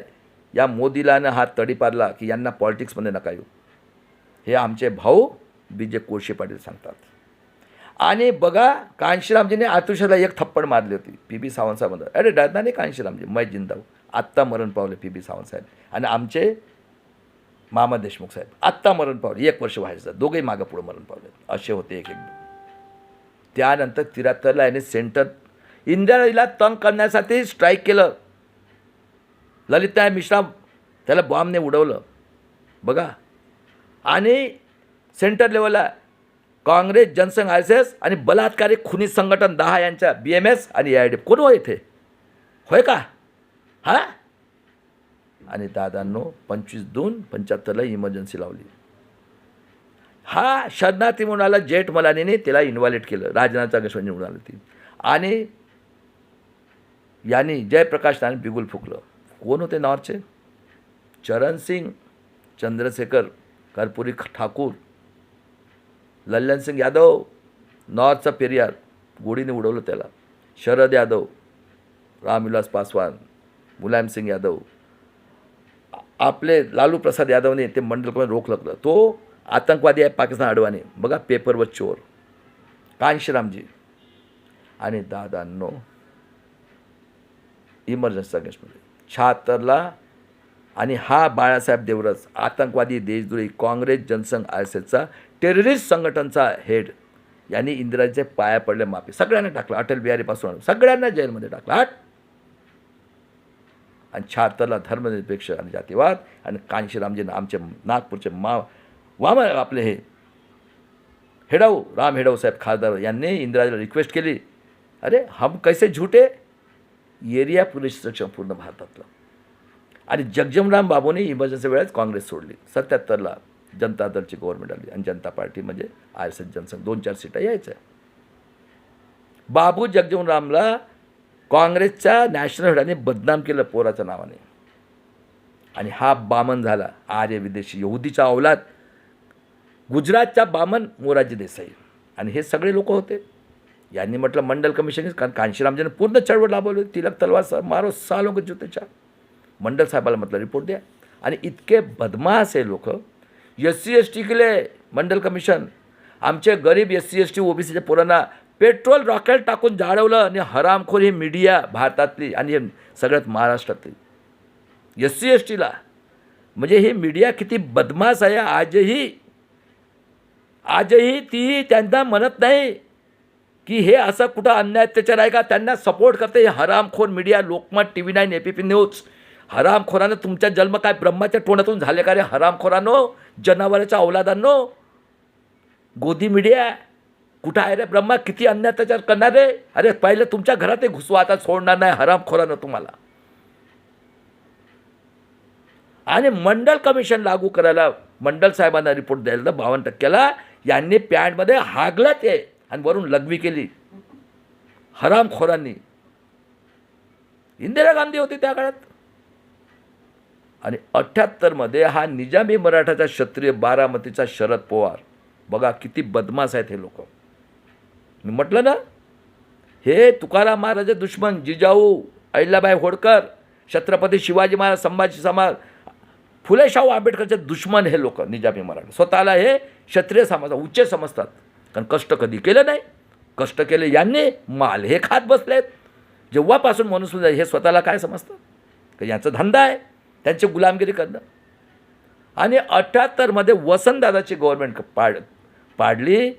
या मोदीलानं हा तडीपारला की यांना पॉलिटिक्समध्ये नका येऊ. हे आमचे भाऊ BJ कोळशे पाटील सांगतात. आणि बघा, कांशीरामजीने आतुषाला एक थप्पड मारली होती PB सावंतसाहेब. अरे डरना नाही कांशीरामजी, मै जिंदा हूं. आत्ता मरण पावले PB सावंतसाहेब. आणि आमचे मामा देशमुख साहेब आत्ता मरण पावले, 1 वर्ष व्हायचं, दोघेही मागं पुढं मरण पावले. असे होते एक. त्यानंतर 73ला याने सेंटर इंदिराला तंग करण्यासाठी स्ट्राईक केलं. ललितनारायण मिश्रा त्याला बॉम्बने उडवलं. बघा. आणि सेंटर लेवलला काँग्रेस, जनसंघ, RSS आणि बलात्कारी खुनी संघटन 10 यांच्या BMS आणि AIDF. कोण हो इथे? होय का? हां. आणि दादांनो 25/2/75ला इमर्जन्सी लावली. हा शरणार्थी म्हणून आला, जेठ मलानीने त्याला इन्व्हायलेट केलं, राजनाथ गश्वनी म्हणून आली ती. आणि यांनी जयप्रकाश नारायण बिगुल फुकलं. कोण होते नॉरचे? चरण सिंग, चंद्रशेखर कर्पूरी ठाकूर, लल्लन सिंग यादव, नॉरचा पेरियार, गोडीने उडवलं त्याला. शरद यादव, रामविलास पासवान, मुलायम सिंग यादव, आपले लालू प्रसाद यादवने ते मंडल करून रोखलं. तो आतंकवादी आहे पाकिस्तान अडवाणी. बघा पेपरवर चोर कांशीरामजी. आणि दादांनो इमर्जन्सी अगेन्स्टमध्ये 76ला. आणि हा बाळासाहेब देवरस आतंकवादी देशद्रोही काँग्रेस जनसंघ RSSचा टेररिस्ट संघटनचा हेड यांनी इंदिराजीचे पाया पडले माफी. सगळ्यांना टाकलं, अटल बिहारीपासून सगळ्यांना जेलमध्ये टाकलं. आणि 76ला धर्मनिरपेक्ष आणि जातीवाद. आणि कांशीरामजींना आमचे नागपूरचे वामन आपले हे हेडाऊ राम हेडाऊ साहेब खासदार यांनी इंदिराजीला रिक्वेस्ट केली, अरे हम कैसे झूठे. एरिया पोलीस सक्षम पूर्ण भारतातलं. आणि जगजीवनराम बाबूंनी इमर्जन्सी वेळेस काँग्रेस सोडली. 77ला जनता दलची गव्हर्नमेंट आली आणि जनता पार्टी म्हणजे RSS जनसंघ 2-4 सीटा यायच्या. बाबू जगजीवनरामला काँग्रेसच्या नॅशनल हेडाने बदनाम केलं पोराच्या नावाने. आणि हा बामन झाला आर्य विदेशी यहुदीचा अवलाद, गुजरातच्या बामन मोरारजी देसाई. आणि हे सगळे लोक होते. यांनी म्हटलं मंडल कमिशन, कारण कांशीरामजीने पूर्ण चळवळ राबवली. तिलक तलवार मारो सालों के जूतेच्या. मंडल साहेबाला म्हटलं रिपोर्ट द्या. आणि इतके बदमाश हे लोक. SC ST केले मंडल कमिशन. आमचे गरीब SC ST OBCच्या पोरांना पेट्रोल रॉकेट टाकून जाळवलं. आणि हरामखोर ही मीडिया भारतातली आणि सगळ्यात महाराष्ट्रातली SC STला. म्हणजे ही मीडिया किती बदमाश आहे. आजही ती त्यांना म्हणत नाही की हे असं कुठं अन्याय अत्याचार आहे का. त्यांना सपोर्ट करते हे हरामखोर media. Lokmat, TV9, APP news. हरामखोरानं तुमचा जन्म काय ब्रह्माच्या तोंडातून झाले का रे हरामखोरांनो, जनावराच्या अवलादांनो. गोदी मीडिया कुठं आहे रे ब्रह्मा. किती अन्याय अत्याचार करणार रे. अरे पहिले तुमच्या घरात घुसवा, आता सोडणार नाही हरामखोरानं तुम्हाला. आणि मंडल कमिशन लागू करायला मंडल साहेबांना रिपोर्ट द्यायला 52%ला यांनी पॅन्टमध्ये हागलं ते आणि वरून लघवी केली हरामखोरांनी. इंदिरा गांधी होती त्या काळात. आणि 78मध्ये हा निजामी मराठाचा क्षत्रिय बारामतीचा शरद पवार. बघा किती बदमाश आहेत हे लोक. मी म्हटलं ना, हे तुकाराम महाराज दुश्मन, जिजाऊ अहिल्याबाई होळकर, छत्रपती शिवाजी महाराज, संभाजी समाज, फुले शाहू आंबेडकरचे दुश्मन हे लोक निजामी मराठा. स्वतःला हे क्षत्रिय समाज उच्च समजतात. कारण कष्ट कधी केलं नाही. कष्ट केले यांनी, माल हे खात बसलेत. जेव्हापासून मनुष्य हे स्वतःला काय समजतं की यांचा धंदा आहे त्यांची गुलामगिरी करणं. आणि 78मध्ये वसंतदादाची गव्हर्नमेंट पाडली.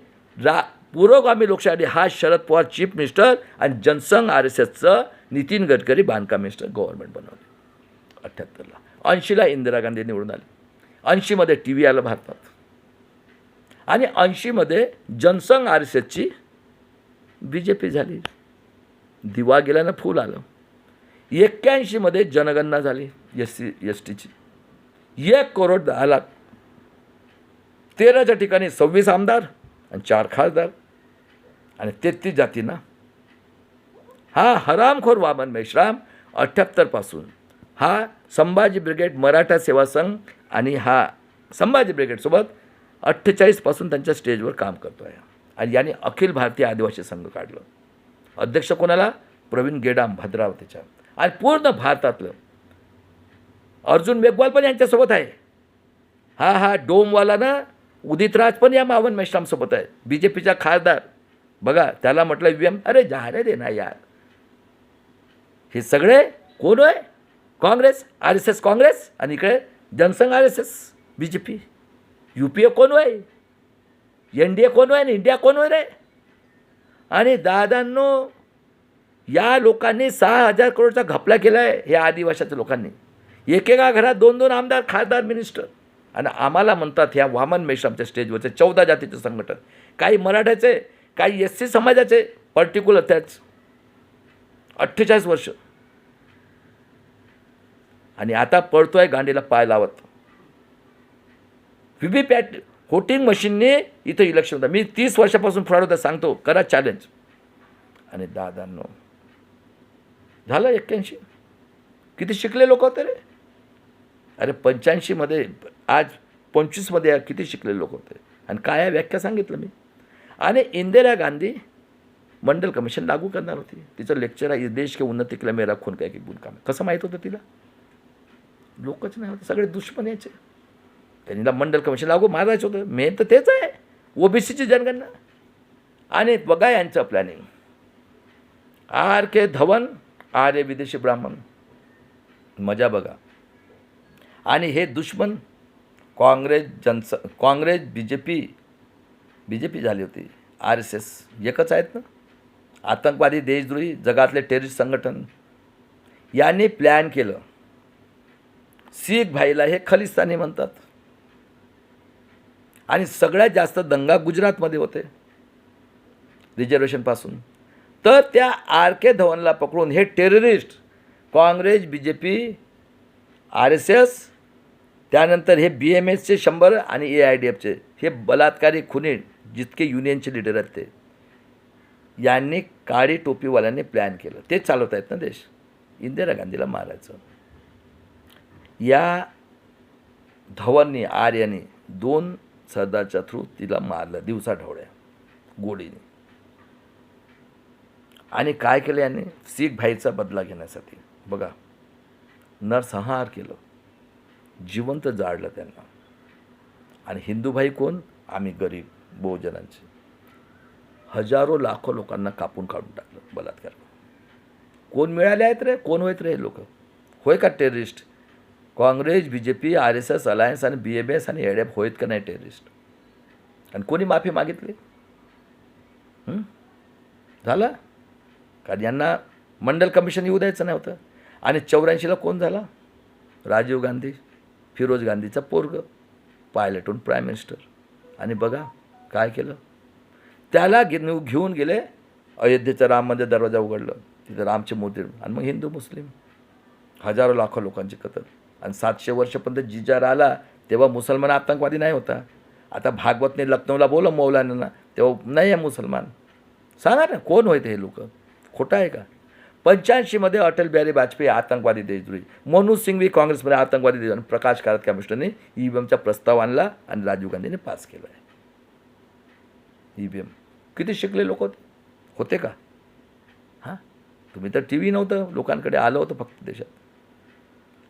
पुरोगामी लोकशाही. हा शरद पवार चीफ मिनिस्टर आणि जनसंघ RSSचं नितीन गडकरी बांधकाम मिनिस्टर गव्हर्नमेंट बनवली 78ला. 80ला इंदिरा गांधी निवडून आली. 80मध्ये TV आलं भारतात. आणि 80मध्ये जनसंघ RSSची BJP झाली. दिवा गेल्यानं फूल आलं. 81मध्ये जनगणना झाली SC STची. 1,10,00,000. 13च्या ठिकाणी 26 आमदार आणि 4 खासदार आणि 33 जातींना. हा हरामखोर वामन मेश्राम 78पासून हा संभाजी ब्रिगेड, मराठा सेवा संघ आणि हा संभाजी ब्रिगेडसोबत 48पासून त्यांच्या स्टेजवर काम करतो आहे. आणि याने अखिल भारतीय आदिवासी संघ काढलं. अध्यक्ष कोणाला? प्रवीण गेडाम भद्रावतीच्या. आणि पूर्ण भारतातलं अर्जुन मेघवाल पण यांच्यासोबत आहे. हा डोमवाला ना उदित राज पण या मावन मेश्रामसोबत आहे. BJPचा खासदार. बघा त्याला म्हटलं VM, अरे जाणे दे ना यार. हे सगळे कोण आहे? काँग्रेस, RSS काँग्रेस आणि इकडे जनसंघ RSS BJP. UPA कोण आहे? NDA कोण आहे? इंडिया कोण आहे रे? आणि दादांनो या लोकांनी 6,000 करोडचा घपला केला आहे. या आदिवासीच्या लोकांनी एकेका घरात 2-2 आमदार, खासदार, मिनिस्टर. आणि आम्हाला म्हणतात ह्या वामन मेश्रामच्या स्टेजवरचे 14 जातीचे संघटन, काही मराठ्याचे, काही SC समाजाचे, पर्टिक्युलर त्याच 48 वर्ष. आणि आता पळतोय गांडीला पाय लावत. VVPAT व्होटिंग मशीनने इथं इलेक्शन होतं. मी 30 वर्षापासून फ्रॉड होता सांगतो, करा चॅलेंज. आणि दादांनो झालं 81. किती शिकले लोक होते रे. अरे 85मध्ये, आज 25मध्ये किती शिकलेले लोक होते. आणि काय व्याख्या सांगितलं मी. आणि इंदिरा गांधी मंडल कमिशन लागू करणार होती. तिचं लेक्चर आहे, देश के उन्नती के लिए मेरा खून का एक एक बूंद काम. कसं माहीत होतं तिला. लोकच नाही होते, सगळे दुश्मन यायचे. त्यांना मंडल कमिशन लागू मारायचं होतं. मेन तर तेच आहे, ओबीसीची जनगणना. आणि बघा यांचं प्लॅनिंग. RK धवन, आर्य विदेशी ब्राह्मण, मजा बघा. आणि हे दुश्मन काँग्रेस बीजेपी झाली होती, RSS एकच आहेत ना. आतंकवादी, देशद्रोही, जगातले टेररिस्ट संघटन. यांनी प्लॅन केलं. शीख भाईला हे खलिस्तानी म्हणतात. आणि सगळ्यात जास्त दंगा गुजरातमध्ये होते रिझर्वेशनपासून. तर त्या RK धवनला पकडून हे टेररिस्ट, काँग्रेस, BJP, RSS, त्यानंतर हे BMSचे 100 आणि AIDFचे हे बलात्कारी खुनी जितके युनियनचे लीडर आहेत ते, यांनी काळी टोपीवाल्यांनी प्लॅन केलं. ते चालवत आहेत ना देश. इंदिरा गांधीला मारायचं. या धवननी, आर्यानी 2 सरदारच्या थ्रू तिला मारलं दिवसा ढवळ्या गोळीने. आणि काय केलं यांनी, शीख भाईचा बदला घेण्यासाठी बघा नरसंहार केलं, जिवंत जाळलं त्यांना. आणि हिंदू भाई कोण, आम्ही गरीब बहुजनांचे. हजारो लाखो लोकांना कापून काढून टाकलं बलात्कार. कोण मिळाले आहेत रे, कोण होत रे हे लोक. होय का terrorist. Congress, BJP, RSS, alliance आणि BMS आणि AIDF होत का नाही टेररिस्ट. आणि कोणी माफी मागितली झालं. कारण यांना मंडल कमिशन येऊ द्यायचं नाही होतं. आणि 84ला कोण झाला, राजीव गांधी, फिरोज गांधीचा पोरग, पायलटून प्राईम मिनिस्टर. आणि बघा काय केलं, त्याला घेऊन गेले अयोध्येचा राम मंदिर, दरवाजा उघडलं, तिथं रामची मूर्ती. आणि मग हिंदू मुस्लिम हजारो लाखो लोकांची कत्ल. आणि 700 वर्षापर्यंत जिजा राहिला तेव्हा मुसलमान आतंकवादी नाही होता. आता भागवतने लखनौला बोललं मौलाना, तेव्हा नाही आहे मुसलमान. सांगा ना कोण होते हे लोक, खोटं आहे का. 85मध्ये अटल बिहारी वाजपेयी आतंकवादी देशद्रोही, मनोज सिंघवी काँग्रेसमध्ये आतंकवादी देश, आणि प्रकाश कारात कमिशनने EVMचा प्रस्ताव आणला आणि राजीव गांधीने पास केला आहे. EVM किती शिकले लोक होते का. हां, तुम्ही तर TV नव्हतं, लोकांकडे आलं होतं फक्त देशात.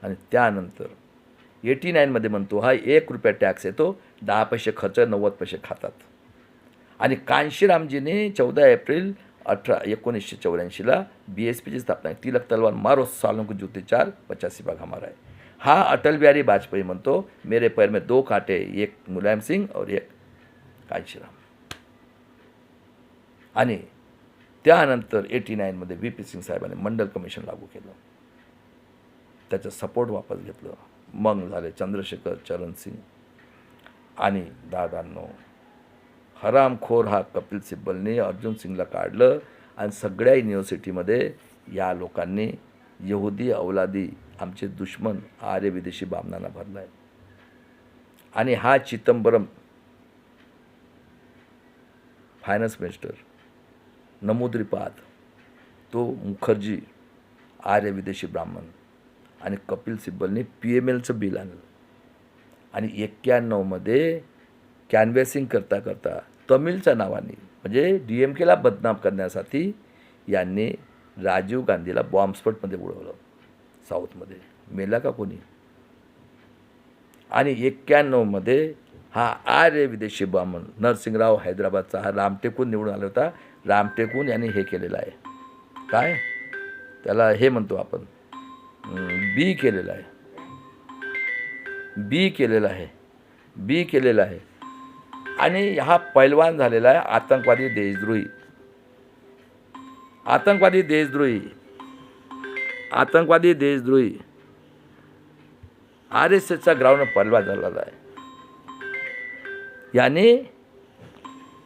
आणि त्यानंतर 89मध्ये म्हणतो हा ₹1 टॅक्स येतो, 10 पैसे खर्च, 90 पैसे खातात. आणि कांशीरामजीने 14 एप्रिल 1984ला BSPची स्थापना. तिलक तलवार मारो सालों को जूते 4, 85 भाग हमारा है. हा अटल बिहारी वाजपेयी म्हणतो मेरे पैर में 2 कांटे, एक मुलायम सिंग और एक कांशीराम. आणि त्यानंतर 89मध्ये VP सिंग साहेबांनी मंडल कमिशन लागू केलं, त्याचं सपोर्ट वापस घेतलं. मग झाले चंद्रशेखर, चरण सिंग. आणि दादांनो हरामखोर हा कपिल सिब्बलने अर्जुन सिंगला काढलं. आणि सगळ्या युनिव्हर्सिटीमध्ये या लोकांनी यहुदी अवलादी आमचे दुश्मन आर्य विदेशी बामणांना भरला आहे. आणि हा चिदंबरम फायनान्स मिनिस्टर, नमूद्रीपाद, तो मुखर्जी आर्य विदेशी ब्राह्मण, आणि कपिल सिब्बलने PMLचं बिल आणलं. आणि 91मध्ये कॅनव्हॅसिंग करता करता तमिळच्या नावाने म्हणजे DMKला बदनाम करण्यासाठी यांनी राजीव गांधीला बॉम्बस्फोटमध्ये उडवलं साऊथमध्ये. मेला का कोणी. आणि 91मध्ये हा आर्य विदेशी ब्राह्मण नरसिंगराव हैदराबादचा हा रामटेकून निवडून आला होता. रामटेकून यांनी हे केलेलं आहे, काय त्याला हे म्हणतो आपण, बी केलेलं आहे. आणि हा पैलवान झालेला आहे आतंकवादी देशद्रोही RSSचा ग्राउंड पैलवान झालेला आहे. याने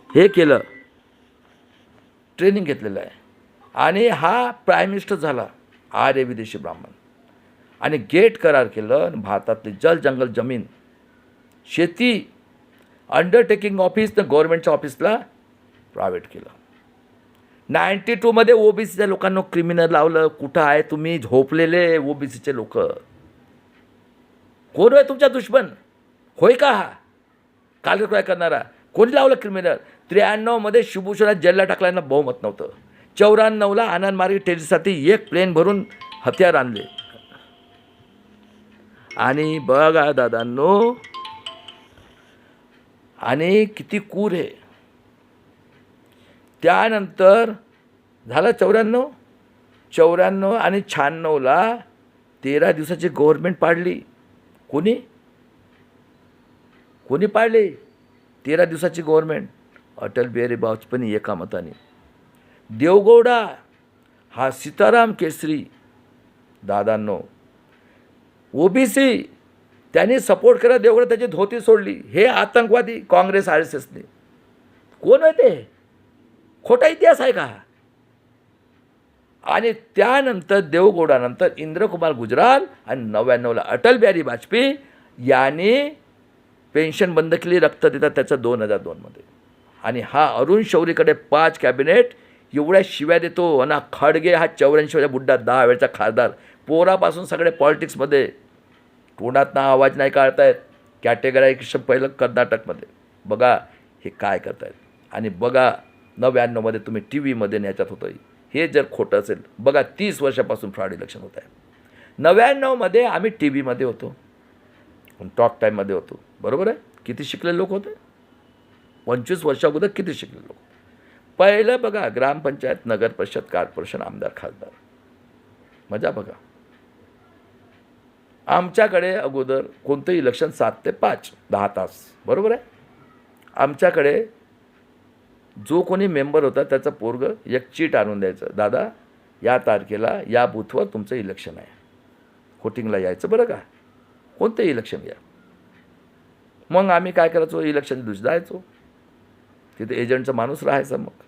हे केलं, ट्रेनिंग घेतलेलं आहे. आणि हा प्राईम मिनिस्टर झाला आर्य विदेशी ब्राह्मण. आणि गेट करार केलं. भारतातले जल जंगल जमीन शेती अंडरटेकिंग ऑफिस तर गव्हर्नमेंटच्या ऑफिसला प्रायव्हेट केलं. 92मध्ये ओबीसीच्या लोकांना क्रिमिनल लावलं. कुठं आहे तुम्ही झोपलेले ओबीसीचे लोक? कोण आहे तुमचा दुश्मन? होय का हा काल काय करणारा? कोणी लावलं क्रिमिनल? 93मध्ये शिवभूषणात जेलला टाकल्यानं बहुमत नव्हतं. 94ला आनंदमार्गी टेरीसाठी एक प्लेन भरून हत्यार आणले. आणि बघा दादांनो, आणि किती कूर आहे. त्यानंतर झालं 94 आणि 96ला 13 दिवसाची गव्हर्नमेंट पाडली. कोणी पाडली 13 दिवसाची गव्हर्नमेंट? अटल बिहारी वाजपेयी एका मताने. देवगौडा हा सीताराम केसरी दादांनो, ओबीसी त्यांनी सपोर्ट केला. देवगौडा त्याची धोती सोडली. हे आतंकवादी काँग्रेस RSSने. कोण आहे ते? खोटा इतिहास आहे का? आणि त्यानंतर देवगौडानंतर इंद्रकुमार गुजराल आणि 99ला अटल बिहारी वाजपेयी यांनी पेन्शन बंद केली, रक्त देतात त्याचं 2002मध्ये. आणि हा अरुण शौरीकडे 5 कॅबिनेट, एवढ्या शिव्या देतो. आणि खडगे हा 84 बुड्ढा 10 वेळचा खासदार, पोरापासून सगळे पॉलिटिक्समध्ये, तोंडातनं आवाज नाही काढतायत. कॅटेगरायझेशन पहिलं कर्नाटकमध्ये. बघा हे काय करतायत. आणि बघा 99मध्ये तुम्ही TV मध्ये न्याच्यात होतं. हे जर खोटं असेल, बघा 30 वर्षापासून फ्रॉड इलेक्शन होत आहे. 99मध्ये आम्ही TV मध्ये होतो, टॉक टाईममध्ये होतो, बरोबर आहे. किती शिकलेले लोक होते? 25 वर्षा अगोदर किती शिकलेले लोक? पहिलं बघा ग्रामपंचायत, नगर परिषद, कॉर्पोरेशन, आमदार, खासदार. मजा बघा. आमच्याकडे अगोदर कोणतंही इलेक्शन 7 ते 5 10 तास, बरोबर आहे. आमच्याकडे जो कोणी मेंबर होता त्याचं पोरगं एक चीट आणून द्यायचं, दादा या तारखेला या बूथवर तुमचं इलेक्शन आहे, व्होटिंगला यायचं बरं का, कोणतंही इलेक्शन घ्या. मग आम्ही काय करायचो, इलेक्शन दिवशी जायचो, तिथे एजंटचा माणूस राहायचा. मग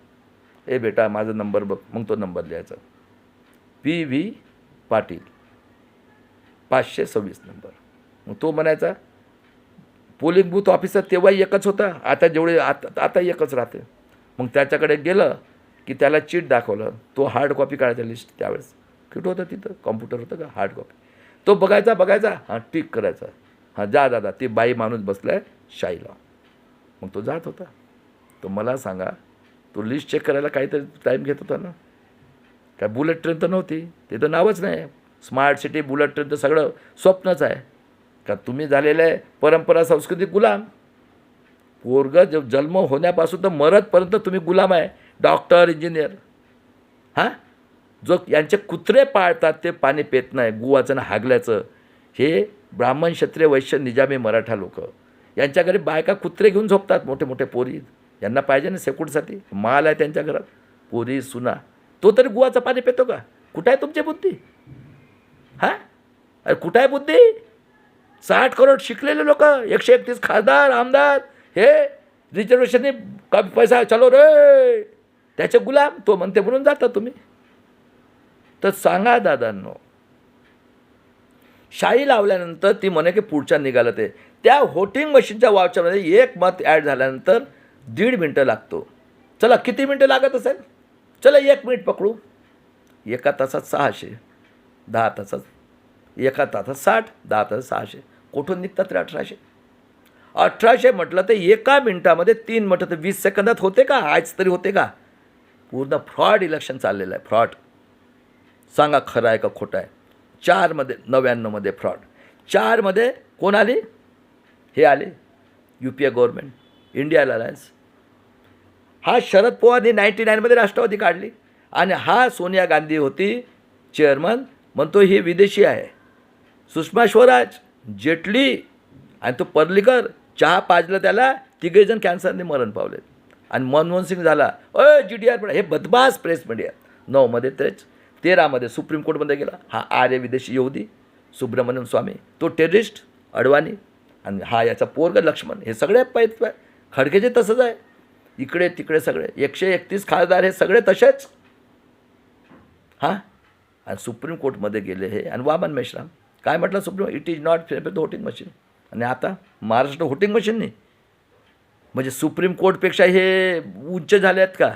ए बेटा माझा नंबर बघ, मग तो नंबर लिहायचा, PV पाटील 526 नंबर. मग तो म्हणायचा, पोलिंग बूथ ऑफिसर तेव्हाही एकच होता, आता जेवढे आता एकच राहते. मग त्याच्याकडे गेलं की त्याला चीट दाखवलं, तो हार्ड कॉपी काढायचा लिस्ट. त्यावेळेस कुठं होतं तिथं, कॉम्प्युटर होतं का, हार्ड कॉपी. तो बघायचा हां टिक करायचा, हां जा दादा ती बाई माणूस बसला आहे शाईला. मग तो जात होता. तो मला सांगा, तो लिस्ट चेक करायला काहीतरी टाईम घेत होता ना? काय बुलेट ट्रेन तर नव्हती, ते तर नावच नाही. स्मार्ट सिटी, बुलेट ट्रेन तर सगळं स्वप्नच आहे का? तुम्ही झालेलं आहे परंपरा संस्कृती गुलाम. पोरगं जन्म होण्यापासून तर मरतपर्यंत तुम्ही गुलाम आहे. डॉक्टर, इंजिनियर, हां जो यांचे कुत्रे पाळतात ते पाणी पेत नाही, गुवाचं ना हागल्याचं. हे ब्राह्मण, क्षत्रिय, वैश्य, निजामी, मराठा लोक, यांच्या घरी बायका कुत्रे घेऊन झोपतात, मोठे मोठे पोरी. यांना पाहिजे ना सेक्युरिटीसाठी, माल आहे त्यांच्या घरात, पोरी सुना. तो तरी गुवाचं पाणी पेतो का? कुठं आहे तुमची बुद्धी? हां अरे कुठं आहे बुद्धी? 60 करोड शिकलेले लोक, 131 खासदार, आमदार, हे रिझर्वेशनने पैसा चलो रे, त्याचे गुलाम. तो म्हणते म्हणून जाता तुम्ही. तर सांगा दादांनो, शाई लावल्यानंतर ती म्हणे की पुढच्या निघालं ते. त्या व्होटिंग मशीनच्या वाउचरमध्ये एक मत ॲड झाल्यानंतर 1.5 मिनटं लागतो. चला किती मिनटं लागत असेल? चला 1 मिनिट पकडू. एका तासात 600, 10 तासात, एका तासात 60, 10 तासात 600. कुठून निघतात रे 1800? 1800 म्हटलं तर एका मिनटामध्ये 3 म्हटलं तर 20 सेकंदात होते का? आज तरी होते का? पूर्ण फ्रॉड इलेक्शन चाललेलं आहे, फ्रॉड. सांगा खरं आहे का खोटं आहे? 4मध्ये 99मध्ये फ्रॉड. 4मध्ये कोण आली? हे आले UPA गव्हर्नमेंट, इंडिया अलायन्स. हा शरद पवारने 99मध्ये राष्ट्रवादी काढली. आणि हा सोनिया गांधी होती चेअरमन. म्हणतो ही विदेशी आहे. सुषमा स्वराज, जेटली आणि तो पर्रिकर, चहा पाजलं त्याला, 3 जण कॅन्सरने मरण पावले. आणि मनमोहन सिंग झाला GDR पण. हे बदमाश प्रेस मीडिया. 9मध्ये तेच. 13मध्ये सुप्रीम कोर्टमध्ये गेला. हा आर्य विदेशी यहुदी सुब्रमण्यम स्वामी, तो टेररिस्ट अडवाणी, आणि हा याचा पोरग लक्ष्मण. हे सगळे पाहिजे. खडकेचे तसंच आहे, इकडे तिकडे सगळे 131 खासदार हे सगळे तसेच. हां आणि सुप्रीम कोर्टमध्ये गेले हे. आणि वामन मेश्राम काय म्हटलं supreme, it is not fair the voting machine. आणि आता महाराष्ट्र व्होटिंग मशीन नाही, म्हणजे सुप्रीम कोर्टपेक्षा हे उच्च झाले आहेत का?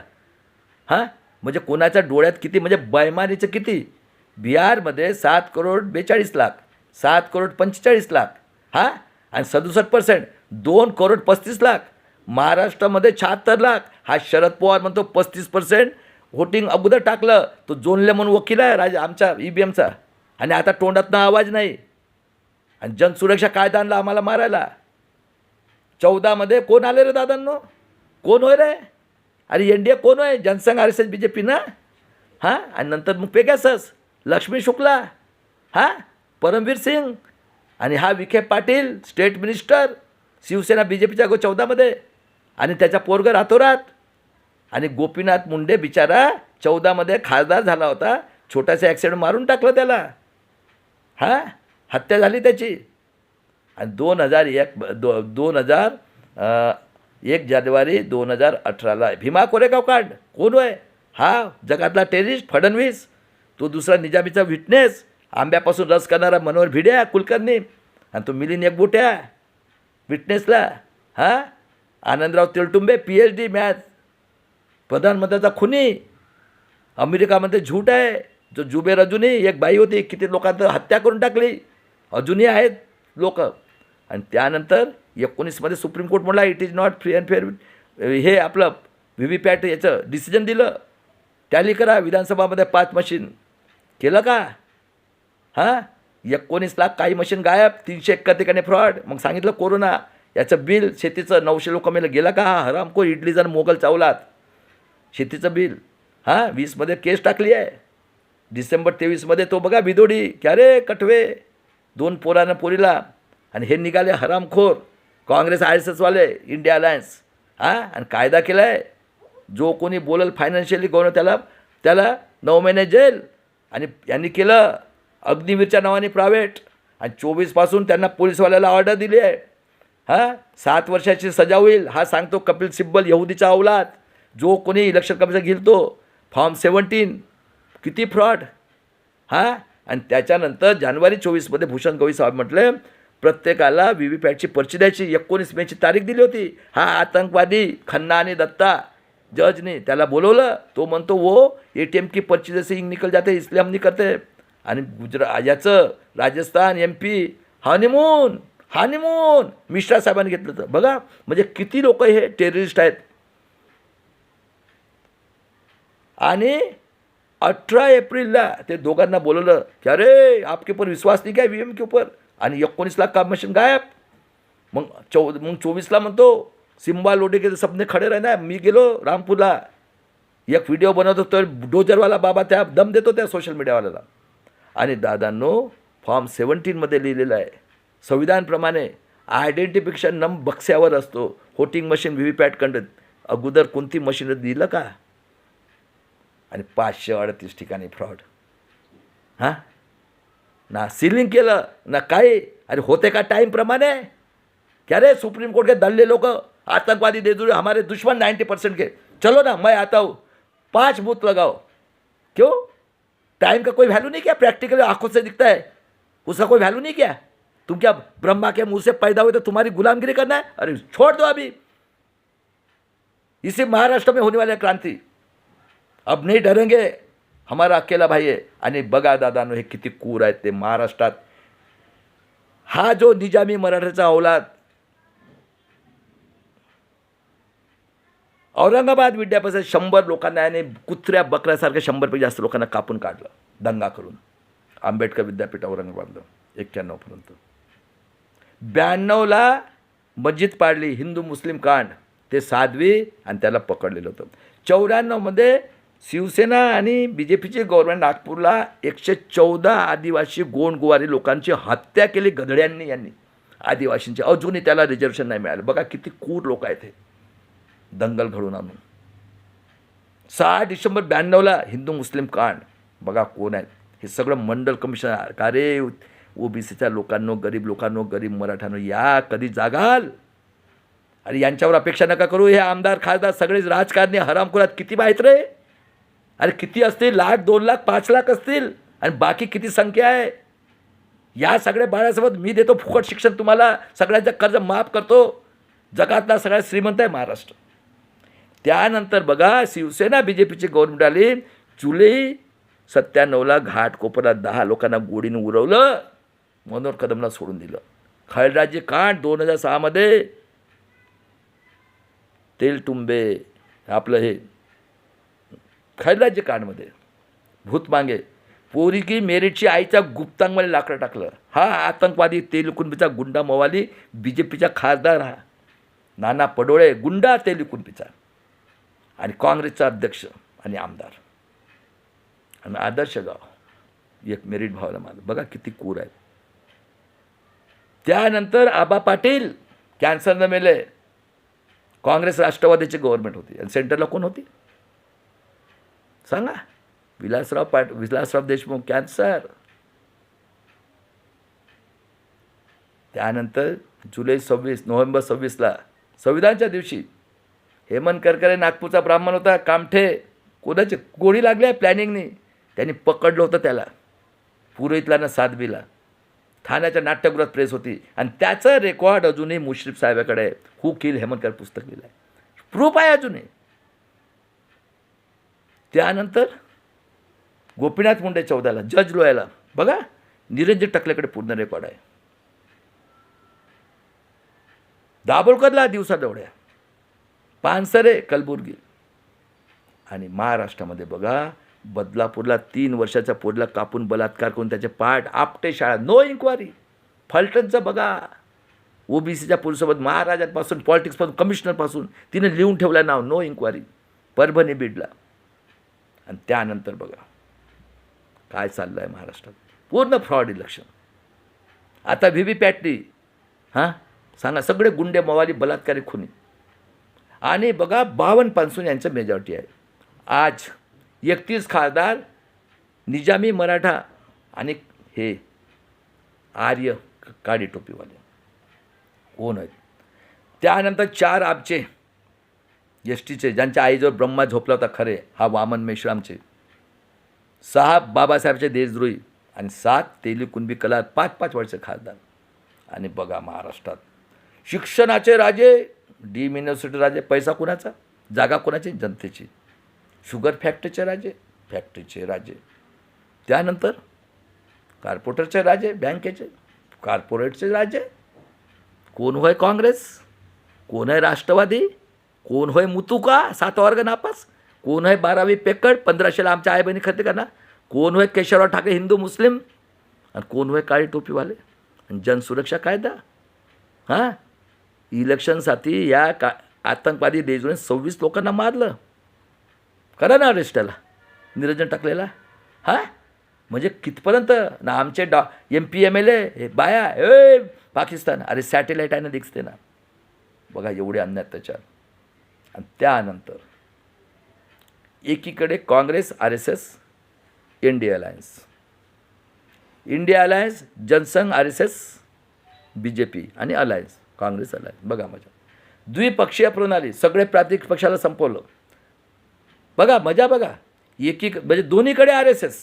हां म्हणजे कोणाच्या डोळ्यात किती, म्हणजे बैमानीचं किती. बिहारमध्ये 7,42,00,000, 7,45,00,000 हां, आणि 67%, 2,35,00,000. महाराष्ट्रामध्ये 76,00,000. हा शरद पवार म्हणतो 35% व्होटिंग अगोदर टाकलं. तो जोनले म्हणून वकील आहे आमच्या EVMचा, आणि आता तोंडातनं आवाज नाही. आणि जनसुरक्षा कायदा आणला आम्हाला मारायला. 14मध्ये कोण आले रे दादांनो, कोण होय रे? अरे NDA कोण होय? जनसंघ, RSS, BJP ना. हां, आणि नंतर मग पेगॅसस, लक्ष्मी शुक्ला, हां, परमवीर सिंग, आणि हा विखे पाटील स्टेट मिनिस्टर, शिवसेना BJPच्या 14मध्ये, आणि त्याचा पोरग रातोरात. आणि गोपीनाथ मुंडे बिचारा 14मध्ये खासदार झाला होता, छोटासा ॲक्सिडेंट मारून टाकलं त्याला. हां, हत्या झाली त्याची. आणि 1 जानेवारी 2018ला भीमा कोरेगाव कांड कोण होय? हा जगातला टेररिस्ट फडणवीस. तो दुसरा निजामीचा विटनेस, आंब्यापासून रस करणारा मनोहर भिडे कुलकर्णी, आणि तो मिलिंद एकबोट्या विटनेसला. हां, आनंदराव तेलटुंबे PhD मॅथ, प्रधानमंत्र्याचा खुनी. अमेरिकामध्ये झूट आहे. जो जुबेर अजूनही एक बाई होती, किती लोकांचं हत्या करून टाकली, अजूनही आहेत लोक. आणि त्यानंतर 19मध्ये सुप्रीम कोर्ट म्हटला it is not free and fair. हे आपलं VVPAT याचं डिसिजन दिलं, टॅली करा. विधानसभामध्ये 5 मशीन केलं का? हां, 19 लाख काही मशीन गायब, 371 ठिकाणी फ्रॉड. मग सांगितलं कोरोना याचं बिल शेतीचं 900 लोक मेलं, गेलं का? हा हरामखोर इडलीचा मोगल चावलात शेतीचं बिल. हां, 20मध्ये केस टाकली आहे. डिसेंबर 23मध्ये तो बघा बिदोडी, क्या रे कटवे, 2 पोरानं पोरीला. आणि हे निघाले हरामखोर काँग्रेस RSSवाले, इंडिया अलायन्स. हां, आणि कायदा केला आहे, जो कोणी बोलल फायनान्शियली गव्हर्नर त्याला 9 महिने जेल. आणि यांनी केलं अग्निवीरच्या नावाने प्रायव्हेट, आणि 24पासून त्यांना पोलीसवाल्याला ऑर्डर दिली आहे. हां, 7 वर्षाची सजा होईल. हा सांगतो कपिल सिब्बल, यहुदीचा अवलाद. जो कोणी इलेक्शन कमिशन घेईल तो फॉर्म 17, किती फ्रॉड. हां, आणि त्याच्यानंतर जानेवारी 24मध्ये भूषण गवई साहेब म्हटले प्रत्येकाला VVPATची पर्ची द्यायची. 19 मेची तारीख दिली होती. हा आतंकवादी खन्ना आणि दत्ता जजने त्याला बोलवलं. तो म्हणतो वो ATM की पर्ची जैसे इंग निकल जाते इसलिए हम नहीं करते. आणि याचं राजस्थान MP हनीमून मिश्रा साहेबांनी घेतलं. तर बघा म्हणजे किती लोक हे टेररिस्ट आहेत. आणि 18 एप्रिलला ते दोघांना बोलवलं की अरे आपके ऊपर विश्वास नहीं क्या VM के ऊपर. आणि 19 लाख का मशीन गायब. मग 24ला म्हणतो सिम्बा लोडे के सबने खडे राहणार. मी गेलो रामपूरला, एक व्हिडिओ बनवतो तर डोजरवाला बाबा त्या दम देतो त्या सोशल मीडियावाल्याला. आणि दादांनो फॉर्म 17मध्ये लिहिलेलं आहे, संविधानप्रमाणे आयडेंटिफिकेशन नंबर बक्स्यावर असतो. व्होटिंग मशीन VVPAT कंडक्ट अगोदर कोणती मशीन दिलं का? आणि 538 ठिकाणी फ्रॉड. हां, ना सीलिंग केलं ना काही. अरे होते का टाईमप्रमाणे? क्या रे सुप्रीम कोर्ट के दल्ले लोग आतंकवादी दे दो हमारे दुश्मन 90% के, चलो ना मैं आता हूँ 5 बूथ लगाओ. क्यों? टाइम का कोई वैल्यू नहीं क्या? प्रैक्टिकली आंखों से दिखता है, उसका कोई वैल्यू नहीं क्या? तुम क्या ब्रह्मा के मुंह से पैदा हुए तो तुम्हारी गुलामगिरी करना है? अरे छोड़ दो अभी. इसी महाराष्ट्र में होने वाली क्रांति, अब नहीं डरेंगे, हमारा अकेला भाई है. आणि बघा दादांनो हे किती कूर आहेत ते महाराष्ट्रात. हा जो निजामी मराठ्याचा अवलाद औरंगाबाद विद्यापीठात 100 लोकांना याने कुत्र्या बकऱ्यासारखं 100पेक्षा जास्त लोकांना कापून काढलं दंगा करून. आंबेडकर विद्यापीठ औरंगाबादला 91 पर्यंत. 92ला मस्जिद पाडली, हिंदू मुस्लिम कांड, ते साध्वी आणि त्याला पकडलेलं होतं. 94मध्ये शिवसेना आणि BJPची गव्हर्नमेंट नागपूरला 114 आदिवासी गोंडगोवारी लोकांची हत्या केली गधड्यांनी. यांनी आदिवासींची, अजूनही त्याला रिझर्वेशन नाही मिळालं. बघा किती क्रूर लोक आहेत हे, दंगल घडून आणून. 6 डिसेंबर 92ला हिंदू मुस्लिम कांड. बघा कोण आहेत हे सगळं मंडल कमिशन. का रे OBCच्या लोकांनो, गरीब लोकांनो, गरीब मराठ्यांनो, या कधी जागाल? अरे यांच्यावर अपेक्षा नका करू. हे आमदार खासदार सगळेच राजकारणी हरामखोरात किती माहीत रे? अरे किती असतील? 1 लाख 2 लाख 5 लाख असतील. आणि बाकी किती संख्या आहे? या सगळ्या बाळासोबत मी देतो फुकट शिक्षण तुम्हाला, सगळ्यांचं कर्ज माफ करतो. जगातला सगळ्यात श्रीमंत आहे महाराष्ट्र. त्यानंतर बघा शिवसेना BJPची गव्हर्नमेंट आली. जुलै 97ला घाटकोपरला 10 लोकांना गोडीनं उरवलं, मनोहर कदमला सोडून दिलं. खैराजी कांड 2006मध्ये तेलतुंबे आपलं हे खैराजी कांडमध्ये भूतमांगे पोरगी मेरिटची आईच्या गुप्तांगमध्ये लाकडं टाकलं. हा आतंकवादी तेलकुंबीचा गुंडा मवाली BJPचा खासदार हा नाना पडोळे गुंडा तेलकुंबीचा आणि काँग्रेसचा अध्यक्ष आणि आमदार आणि आदर्श गाव एक मेरिट भावाला माझं बघा किती कूर आहे. त्यानंतर आबा पाटील कॅन्सरनं मेले. काँग्रेस राष्ट्रवादीची गव्हर्नमेंट होती आणि सेंटरला कोण होती सांगा? विलासराव देशमुख कॅन्सर. त्यानंतर नोव्हेंबर 26ला संविधानच्या दिवशी हेमंत करकरे नागपूरचा ब्राह्मण होता, कामठे, कोणाची गोळी लागली प्लॅनिंगनी, त्यांनी पकडलं होतं त्याला पुरोहितला साध्वीला. ठाण्याच्या नाट्यगृहात प्रेस होती आणि त्याचं रेकॉर्ड अजूनही मुश्रीफ साहेबाकडे आहे. हू किल हेमंत करकर पुस्तक लिहिलं आहे, प्रूफ आहे अजूनही. त्यानंतर गोपीनाथ मुंडे 14ला जज लोयाला बघा निरंजन टकलेकडे पूर्ण रेकॉर्ड आहे. दाभोळकरला दिवसा दौड्या, पानसरे कलबुर्गी. आणि महाराष्ट्रामध्ये बघा बदलापूरला 3 वर्षाच्या पोरीला कापून बलात्कार करून त्याचे पाठ आपटे शाळा, नो इन्क्वायरी. फलटणचं बघा OBCच्या पुरुषसोबत महाराजांपासून पॉलिटिक्सपासून कमिशनरपासून तिने लिहून ठेवलं नाव, नो इन्क्वायरी. परभणी बीडला. आणि त्यानंतर बघा काय चाललं आहे महाराष्ट्रात, पूर्ण फ्रॉड इलेक्शन. आता VVPAT हां सांगा, सगळे गुंडे मवाली बलात्कारी खुनी. आणि बघा 52 पानसून यांचं मेजॉरिटी आहे. आज 31 खासदार निजामी मराठा आणि हे आर्य काळी टोपीवाले कोण आहेत. त्यानंतर 4 आमचे STचे ज्यांच्या आईजवळ ब्रह्मा झोपला होता खरे, हा वामन मेश्रामचे. 6 बाबासाहेबचे देशद्रोही आणि 7 तेलकुंबी कला 5-5 वर्ष खासदार. आणि बघा महाराष्ट्रात शिक्षणाचे राजे, डीम युनिव्हर्सिटी राजे, पैसा कुणाचा, जागा कुणाची, जनतेची. शुगर फॅक्टरीचे राजे, फॅक्टरीचे राजे. त्यानंतर कॉर्पोरेटचे राजे, बँकेचे, कॉर्पोरेटचे राजे. कोण होय काँग्रेस, कोण आहे राष्ट्रवादी, कोण होय मुतुका 7 वर्ग नापास, कोण आहे 12वी पेकड 1500ला आमच्या आई बहिणी खरेदी करणार, कोण होय केशवराव ठाकरे हिंदू मुस्लिम, आणि कोण होय काळी टोपीवाले. आणि जनसुरक्षा कायदा. हां इलेक्शनसाठी या आतंकवादी देशद्रोही 26 लोकांना मारलं. करा ना अरेस्ट त्याला, निरंजन टाकलेला. हां म्हणजे कितपर्यंत ना आमचे MP MLA हे बाया पाकिस्तान, अरे सॅटेलाईट आहे ना दिसते ना. बघा एवढे अन्याय अत्याचार. आणि त्यानंतर एकीकडे Congress, RSS, India alliance, Jansangh, RSS, BJP आणि अलायन्स, काँग्रेस अलायन्स. बघा मजा, द्विपक्षीय प्रणाली, सगळे प्रांतिक पक्षाला संपवलं. बघा मजा बघा, म्हणजे दोन्हीकडे RSS.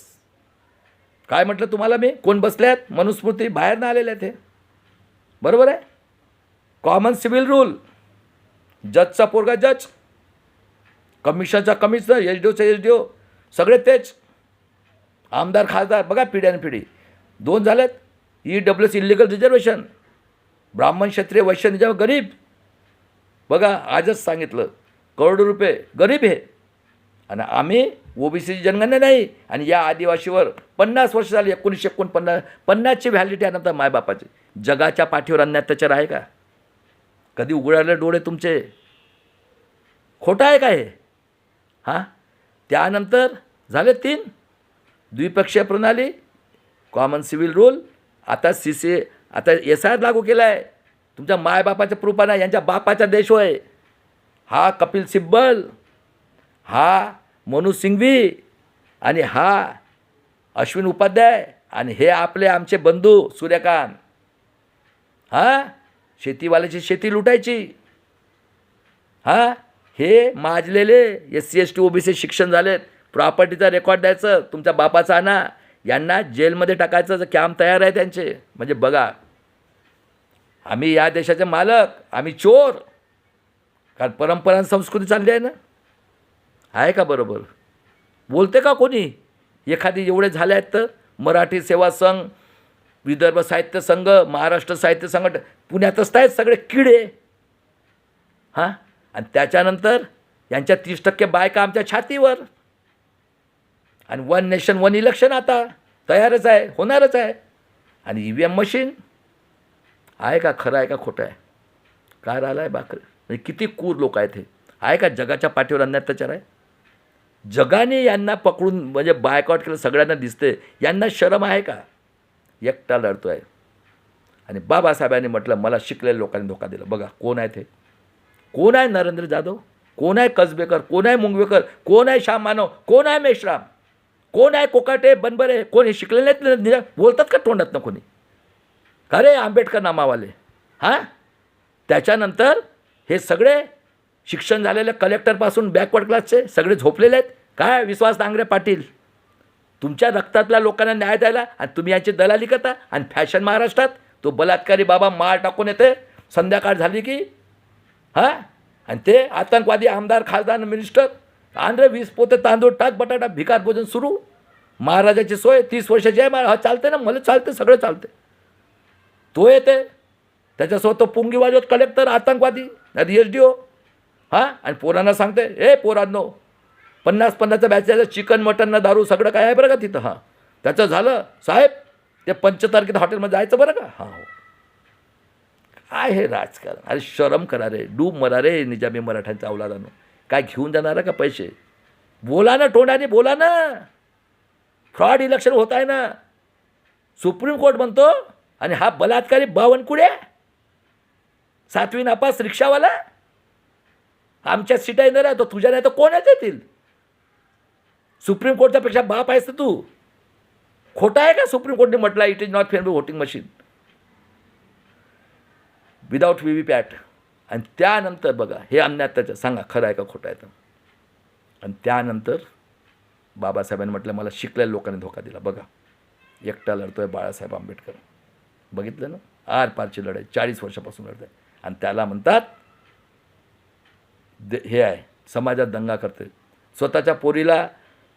काय म्हटलं तुम्हाला मी, कोण बसले आहेत, मनुस्मृती बाहेर ना आलेले आहेत हे, बरोबर आहे. कॉमन सिव्हिल रूल, जजचा पोरगा जज, कमिशनचा कमिशनर, SDOचा SDO, सगळे तेच. आमदार खासदार बघा पिढ्यानपिढी 2 झालेत. EWS इलिगल रिझर्वेशन, ब्राह्मण क्षत्रिय वैश्य निजाम गरीब. बघा आजच सांगितलं करोडो रुपये गरीब आहे. आणि आम्ही OBCची जनगणना नाही. आणि या आदिवासीवर 50 वर्ष झाली, 1949ची व्हॅलिडिटी आहे नंतर मायबापाची. जगाच्या पाठीवर अन्याय अत्याचार आहे का? कधी उघडाले डोळे तुमचे? खोटं आहे का हे? हां त्यानंतर झाले 3 द्विपक्षीय प्रणाली, कॉमन सिव्हिल रूल, आता CCA, आता SIR लागू केला आहे. तुमच्या मायबापाच्या प्रूफाना यांच्या बापाचा देश होय. हा कपिल सिब्बल, हा मनू सिंघवी आणि हा अश्विन उपाध्याय आणि हे आमचे बंधू सूर्यकांत. हां शेतीवाल्याची शेती लुटायची. हां हे माजलेले SC ST OBC शिक्षण झालेत, प्रॉपर्टीचा रेकॉर्ड द्यायचं तुमच्या बापाचा आणा, यांना जेलमध्ये टाकायचं काम तयार आहे त्यांचे. म्हणजे बघा आम्ही या देशाचे मालक, आम्ही चोर. कारण परंपरा संस्कृती चालली आहे ना. आहे का बरोबर? बोलते का कोणी? एखादी एवढे झाले आहेत तर मराठी सेवा संघ, विदर्भ साहित्य संघ, महाराष्ट्र साहित्य संघटना, पुण्यातच आहेत सगळे किडे. हां, आणि त्याच्यानंतर यांच्या 30% बायका आमच्या छातीवर. आणि वन नेशन वन इलेक्शन आता तयारच आहे, होणारच आहे. आणि EVM मशीन आहे का, खरं आहे का खोटं आहे? काय राहिलं आहे बाकर? म्हणजे किती क्रूर लोक आहेत हे. आहे का जगाच्या पाठीवर अन्याय अत्याचार आहे? जगाने यांना पकडून म्हणजे बायकॉट केलं, सगळ्यांना दिसते. यांना शरम आहे का? एकटा लढतो आहे. आणि बाबासाहेबांनी म्हटलं मला शिकलेल्या लोकांनी धोका दिला. बघा कोण आहे ते? कोण आहे नरेंद्र जाधव? कोण आहे कसबेकर? कोण आहे मुंगवेकर? कोण आहे श्याम मानव? कोण आहे मेश्राम? कोण आहे कोकाटे बनबरे? कोण हे शिकलेले आहेत? बोलतात का तोंडात ना कोणी? का रे आंबेडकर नामावाले? हां, त्याच्यानंतर हे सगळे शिक्षण झालेले कलेक्टरपासून बॅकवर्ड क्लासचे सगळे झोपलेले आहेत. काय विश्वास नांगरे पाटील, तुमच्या रक्तातल्या लोकांना न्याय द्यायला आणि तुम्ही यांची दलाली करता. आणि फॅशन महाराष्ट्रात तो बलात्कारी बाबा मार टाकून येते संध्याकाळ झाली की. हां, आणि ते आतंकवादी आमदार खासदार मिनिस्टर आंध्र 20 पोते तांदूळ टाक बटाटा भिकार भोजन सुरू. महाराजाची सोय 30 वर्षाची आहे. हा चालते ना, मला चालते, सगळं चालते. तो येते त्याच्यासोबत तो पुंगी वाजवत कलेक्टर आतंकवादी नाही SDO. हां, आणि पोरांना सांगते ए पोरांनो 50-50चं बॅच आहे, चिकन मटन ना दारू सगळं काय आहे बरं का तिथं. हां, त्याचं झालं साहेब ते 5 तारखेत हॉटेलमध्ये जायचं बरं का. हां हो, काय हे राजकारण? अरे शरम करा रे, डूब मरा रे निजामी मराठ्यांच्या अवलादानं. काय घेऊन जाणार का पैसे? बोला ना तोंडाने, बोला ना. फ्रॉड इलेक्शन होत आहे ना, सुप्रीम कोर्ट म्हणतो. आणि हा बलात्कारी बावनकुळे 7वी नापास रिक्षावाला आमच्या सीटा येणार आहे, तो तुझ्या नाही तर कोणाच येतील? सुप्रीम कोर्टच्या पेक्षा बाप आहेस तर तू. खोटा आहे का? सुप्रीम कोर्टने म्हटलं it is not fair voting machine without VVPAT. आणि त्यानंतर बघा हे अन्याय त्याचं सांगा खरं आहे का खोटं आहे तर. आणि त्यानंतर बाबासाहेबांनी म्हटलं मला शिकलेल्या लोकांनी धोका दिला. बघा एकटा लढतोय बाळासाहेब आंबेडकर. बघितलं ना, आरपारची लढाई 40 वर्षापासून लढत आहे. आणि त्याला म्हणतात हे आहे समाजात दंगा करते. स्वतःच्या पोरीला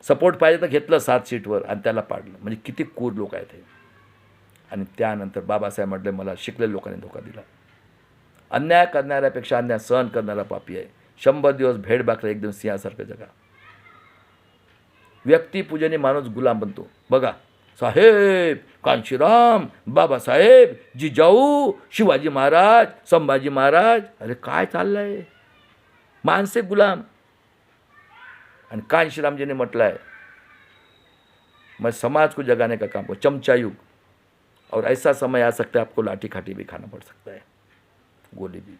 सपोर्ट पाहिजे तर घेतलं 7 सीटवर आणि त्याला पाडलं. म्हणजे किती क्रूर लोक आहेत हे. आणि त्यानंतर बाबासाहेब म्हटले मला शिकलेल्या लोकांनी धोका दिला. अन्याय करणाऱ्यापेक्षा अन्याय सहन करणारा पापी आहे. 100 दिवस भेड बाकलं एकदम सिंहासारखं जगा. व्यक्तिपूजने माणूस गुलाम बनतो. बघा साहेब, कांशीराम, बाबासाहेब, जिजाऊ, शिवाजी महाराज, संभाजी महाराज. अरे काय चाललं आहे? मानसिक गुलाम. आणि कांशीरामजीने म्हटलं आहे मैं समाज को जगाने का काम को चमचा युग और ऐसा समय आ सकता है आपको लाठी खाटी भी खाना पड़ सकता है, गोली भी.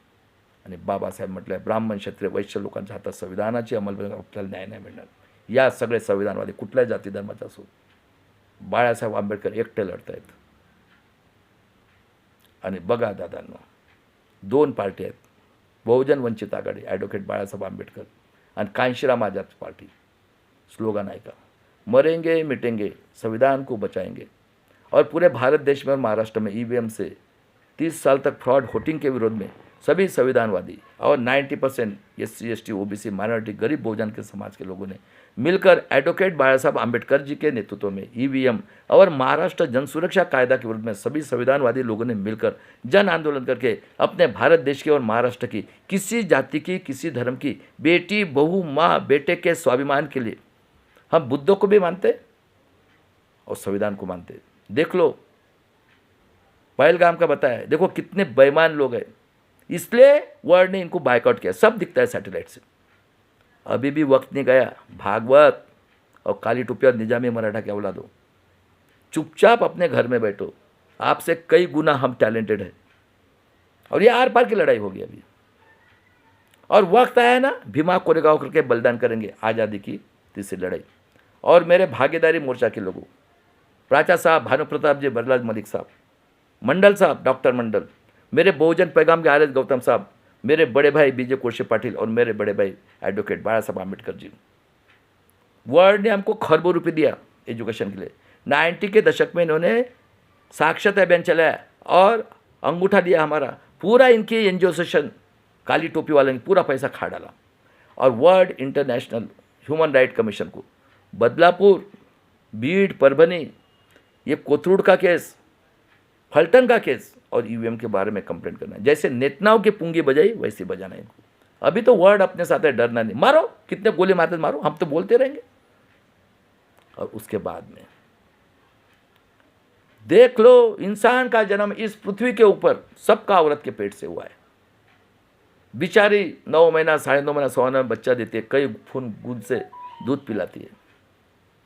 आणि बाबासाहेब म्हटलं आहे ब्राह्मण क्षत्रिय वैश्य लोकांच्या हातात संविधानाची अंमलबजावणी आपल्याला न्याय नाही मिळणार. या सगळे संविधानवादी कुठल्याही जाती धर्माचा असो बाळासाहेब आंबेडकर एकटे लढत आहेत. आणि बघा दादांनो 2 पार्टी आहेत, बहुजन वंचित आघाडी ॲडव्होकेट बाळासाहेब आंबेडकर आणि कांशीराम आझाद पार्टी. स्लोगन आहे का मरेंगे मिटेंगे संविधान को बचाएंगे. और पूरे भारत देश में और महाराष्ट्र में EVM से 30 साल तक फ्रॉड वोटिंग के विरोध में सभी संविधानवादी और 90% SC ST OBC माइनॉरिटी गरीब बहुजन के समाज के लोगों ने मिलकर एडवोकेट बाला साहब आम्बेडकर जी के नेतृत्व में EVM और महाराष्ट्र जन सुरक्षा कायदा के विरुद्ध में सभी संविधानवादी लोगों ने मिलकर जन आंदोलन करके अपने भारत देश की और महाराष्ट्र की किसी जाति की किसी धर्म की बेटी बहू माँ बेटे के स्वाभिमान के लिए हम बुद्धों को भी मानते और संविधान को मानते. देख लो पहलगाम का बताया, देखो कितने बेईमान लोग हैं. इसलिए वर्ल्ड ने इनको बायकॉट किया. सब दिखता है सैटेलाइट से. अभी भी वक्त नहीं गया. भागवत और काली टोपी और निजामी मराठा के औलादो, चुपचाप अपने घर में बैठो. आपसे कई गुना हम टैलेंटेड है और ये आर पार की लड़ाई होगी अभी. और वक्त आया ना भीमा कोरेगांव करके बलिदान करेंगे आज़ादी की तीसरी लड़ाई. और मेरे भागीदारी मोर्चा के लोगों प्राचा साहब, भानु प्रताप जी, बरलाल मलिक साहब, मंडल साहब, डॉक्टर मंडल, मेरे बहुजन पैगाम के RS गौतम साहब, मेरे बड़े भाई BJ कोशे पाटिल और मेरे बड़े भाई एडवोकेट बाला साहब आम्बेडकर जी. वर्ल्ड ने हमको खरबों रुपये दिया एजुकेशन के लिए. 90 के दशक में इन्होंने साक्षरता अभियान चलाया और अंगूठा दिया हमारा. पूरा इनकी NGO सेशन काली टोपी वाले ने पूरा पैसा खा डाला. और world international human right commission को। बदलापुर, बीड, परभनी, ये कोथरूड का केस, फलटन का केस और ईवीएम के बारे में कंप्लेंट करना है। जैसे नेतनाओं की पुंगी बजाई वैसे बजाना है इनको। अभी तो वर्ड अपने साथ है, डरना नहीं, मारो, कितने गोली मारते मारो, हम तो बोलते रहेंगे। और उसके बाद में देख लो, इंसान का जन्म इस पृथ्वी के ऊपर सबका औरत के पेट से हुआ है। बिचारी 9 महीना, 9.5 महीना, 1.25 महीना बच्चा देती है, कई खून दूध से दूध पिलाती है।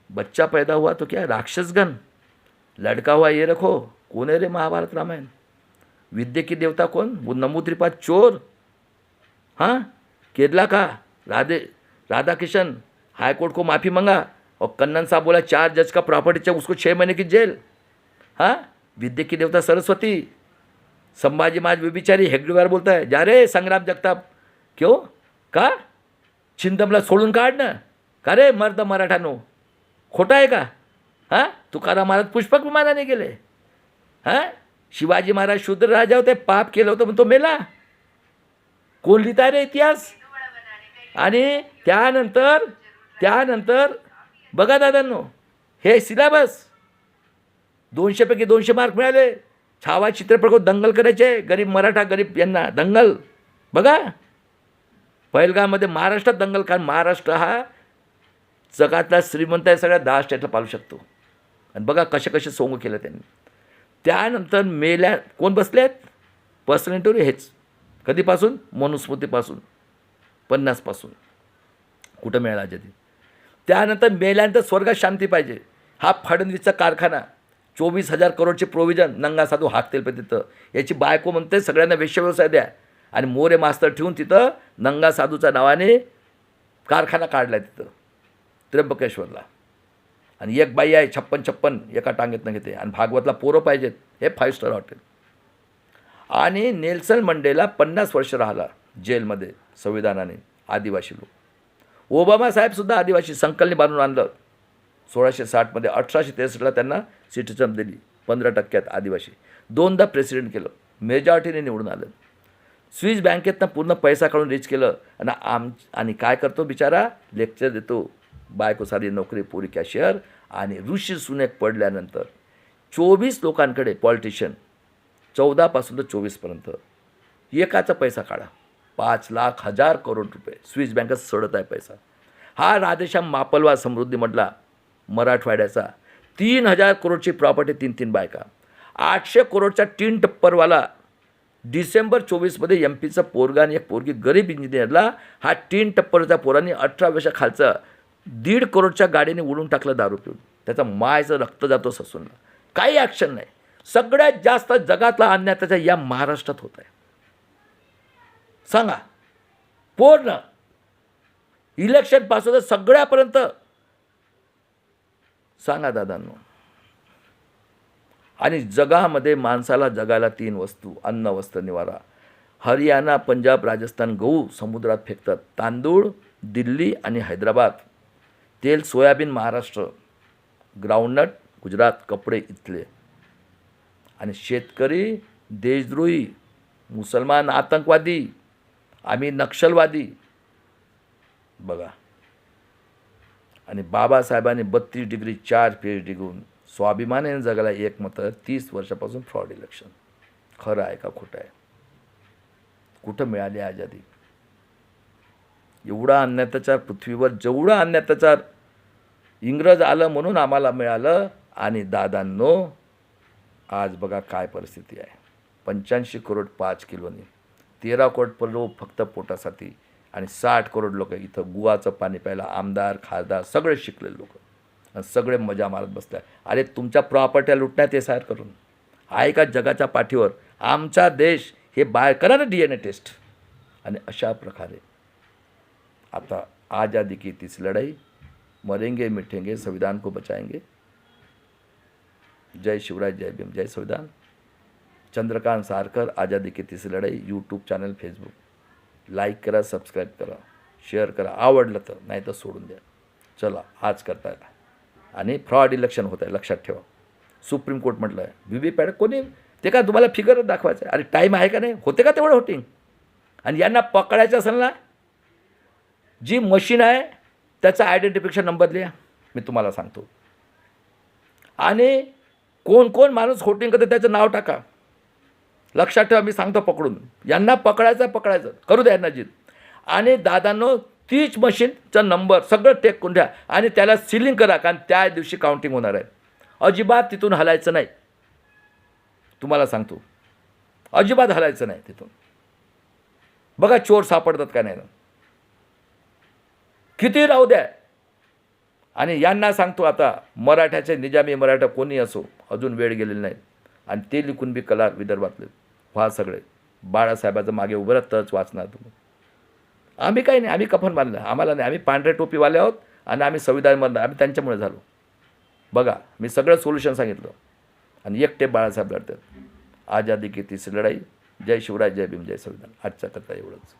बच्चा पैदा हुआ तो क्या राक्षसगण, लड़का हुआ ये रखो, कौन है रे महाभारत रामायण? विद्या की देवता कौन? वो नमूद्रिपाद चोर। हाँ, केरला का राधा किशन हाईकोर्ट को माफ़ी मंगा और कन्नन साहब बोला 4 जज का प्रॉपर्टी चेक, उसको 6 महीने की जेल। हाँ, विद्या की देवता सरस्वती। संभाजी महाराज व्यभिचारी, हेगडेवार बोलता है जा रे संग्राम जगताप, क्यों का छिंदमला सोडून काढ ना, का रे मर्द मराठानो, खोटा आहे का? हां, तुकाराम महाराज पुष्पक विमानाने गेले। हां, शिवाजी महाराज शूद्र राजा होते, पाप केलं होतं पण तो मेला। कोण लिहिताय रे इतिहास? आणि त्यानंतर बघा दादांनो, हे सिलेबस 200 पैकी 200 मार्क मिळाले। छावा चित्रपट दंगल करायचे, गरीब मराठा गरीब यांना दंगल बघा। पहिलगावमध्ये महाराष्ट्रात दंगल, कारण महाराष्ट्र हा जगातला श्रीमंत आहे, सगळ्या 10 स्टेटला पालू शकतो। आणि बघा कसे कसे सोंग केलं त्यांनी। त्यानंतर मेल्या कोण बसलेत? पर्सनल इंटरव्ह्यू हेच कधीपासून? मनुस्मृतीपासून 50 पासून कुठं मिळाला आजादी। त्यानंतर मेल्यानंतर स्वर्गात शांती पाहिजे, हा फडणवीसचा कारखाना, 24,000 करोडची प्रोव्हिजन, नंगा साधू हाकतील पण तिथं। याची बायको म्हणते सगळ्यांना वेश्याव्यवसाय द्या, आणि मोरे मास्तर ठेवून तिथं नंगा साधूच्या नावाने कारखाना काढला तिथं त्र्यंबकेश्वरला। आणि एक बाई आहे 56 एका टांगेतनं घेते, आणि भागवतला पोरं पाहिजेत, हे 5 स्टार हॉटेल। आणि नेल्सन मंडेला 50 वर्ष राहिला जेलमध्ये संविधानाने, आदिवासी लोक। ओबामा साहेबसुद्धा आदिवासी, संकलनी बांधून आणलं 1660 मध्ये। 1863ला त्यांना सिटिझन दिली, 15% आदिवासी। 2दा प्रेसिडेंट केलं, मेजॉरिटीने निवडून आलं। स्विस बँकेतनं पूर्ण पैसा काढून रिच केलं। आणि काय करतो बिचारा? लेक्चर देतो, बायको सारी नोकरी पुरी कॅशियर। आणि ऋषी सुनेक पडल्यानंतर 24 लोकांकडे पॉलिटिशियन, 14 पासून तर 24 पर्यंत, एकाचा पैसा काढा, 5 लाख 1000 करोड रुपये स्विस बँकेत सडत आहे पैसा। हा राधेश्याम मापलवा समृद्धीमधला मराठवाड्याचा 3000 करोडची प्रॉपर्टी, 3 बायका, 800 करोडचा टीन टप्परवाला। डिसेंबर 24मध्ये एमपीचा पोरगा आणि एक पोरगी गरीब इंजिनियरला हा टीन टप्परच्या पोरांनी 18 वर्षाखालचा 1.5 करोडच्या गाडीने उडून टाकलं दारू पिऊन। त्याचा मायचं रक्त जातो ससूनला, काही ॲक्शन नाही। सगळ्यात जास्त जगातला अन्याय त्याच्या या महाराष्ट्रात होत आहे। सांगा, पूर्ण इलेक्शनपासून सगळ्यापर्यंत सांगा दादांनो। आणि जगामध्ये माणसाला जगायला 3 वस्तू, अन्न वस्त्र निवारा। हरियाणा, पंजाब, राजस्थान गहू समुद्रात फेकतात, तांदूळ दिल्ली आणि हैदराबाद, तेल सोयाबीन महाराष्ट्र, ग्राउंडनट गुजरात, कपडे इथले। आणि शेतकरी देशद्रोही, मुसलमान आतंकवादी, आम्ही नक्षलवादी बघा। आणि बाबासाहेबांनी 32 डिग्री 4 PhD घेऊन स्वाभिमानाने जगाला एकमत, 30 वर्षापासून फ्रॉड इलेक्शन। खरं आहे का खोटं आहे? कुठं मिळाली आजादी? एवढा अन्यात्याचार पृथ्वीवर, जेवढा अन्यात्याचार इंग्रज आलं म्हणून आम्हाला मिळालं। आणि दादांनो आज बघा काय परिस्थिती आहे। 85 करोड 5 किलोनी, 13 करोड लोक फक्त पोटासाठी, आणि 60 करोड लोक इथं गुवाचं पाणी प्यायला, आमदार खासदार सगळे शिकलेले लोक, आणि सगळे मजा मारत बसले। अरे तुमच्या प्रॉपर्ट्या लुटण्यात SIR करून आहे का जगाच्या पाठीवर? आमचा देश हे बाहेर करा ना DNA टेस्ट। आणि अशा प्रकारे आता आज़ादी की तीस लड़ाई, मरेंगे मिटेंगे, संविधान को बचाएंगे। जय शिवराय, जय भीम, जय संविधान। चंद्रकांत सारकर, आज़ादी की तीस लढाई, यूट्यूब चॅनल, फेसबुक, लाईक करा, सबस्क्राईब करा, शेअर करा, आवडलं तर, नाही तर सोडून द्या। चला आज करता येईल। आणि फ्रॉड इलेक्शन होत आहे, लक्षात ठेवा। सुप्रीम कोर्ट म्हटलं आहे VVPAT कोणी ते का तुम्हाला फिगर दाखवायचं? अरे टाईम आहे का नाही? होते का तेवढं होटिंग? आणि यांना पकडायचं असेल ना, जी मशीन आहे त्याचा आयडेंटिफिकेशन नंबर लिहा, मी तुम्हाला सांगतो. आणि कोण कोण माणूस होल्डिंग करते त्याचं नाव टाका. लक्षात ठेवा, मी सांगतो पकडून. यांना पकडायचं करू द्या यांना जीत. आणि दादांनो तीच मशीनचा नंबर सगळं टेक करून द्या आणि त्याला सिलिंग करा, कारण त्या दिवशी काउंटिंग होणार आहे. अजिबात तिथून हलायचं नाही, तुम्हाला सांगतो. अजिबात हलायचं नाही तिथून. बघा चोर सापडतात का नाही. किती राहू द्या. आणि यांना सांगतो आता, मराठ्याचे निजामी मराठा कोणी असो, अजून वेळ गेलेली नाही. आणि ते लिखून बी कला विदर्भातले व्हा सगळे. बाळासाहेबाचं मागे उभं राहतच वाचणार तुम्ही. आम्ही काही नाही, आम्ही कफन बांधलं, आम्हाला नाही. आम्ही पांढऱ्या टोपीवाले आहोत आणि आम्ही संविधानमधलं, आम्ही त्यांच्यामुळे झालो. बघा मी सगळं सोल्युशन सांगितलं. आणि एकटे बाळासाहेब लढतात. आझादी की तीसरी लढाई. जय शिवराय, जय भीम, जय संविधान. आजच्या करता एवढंच.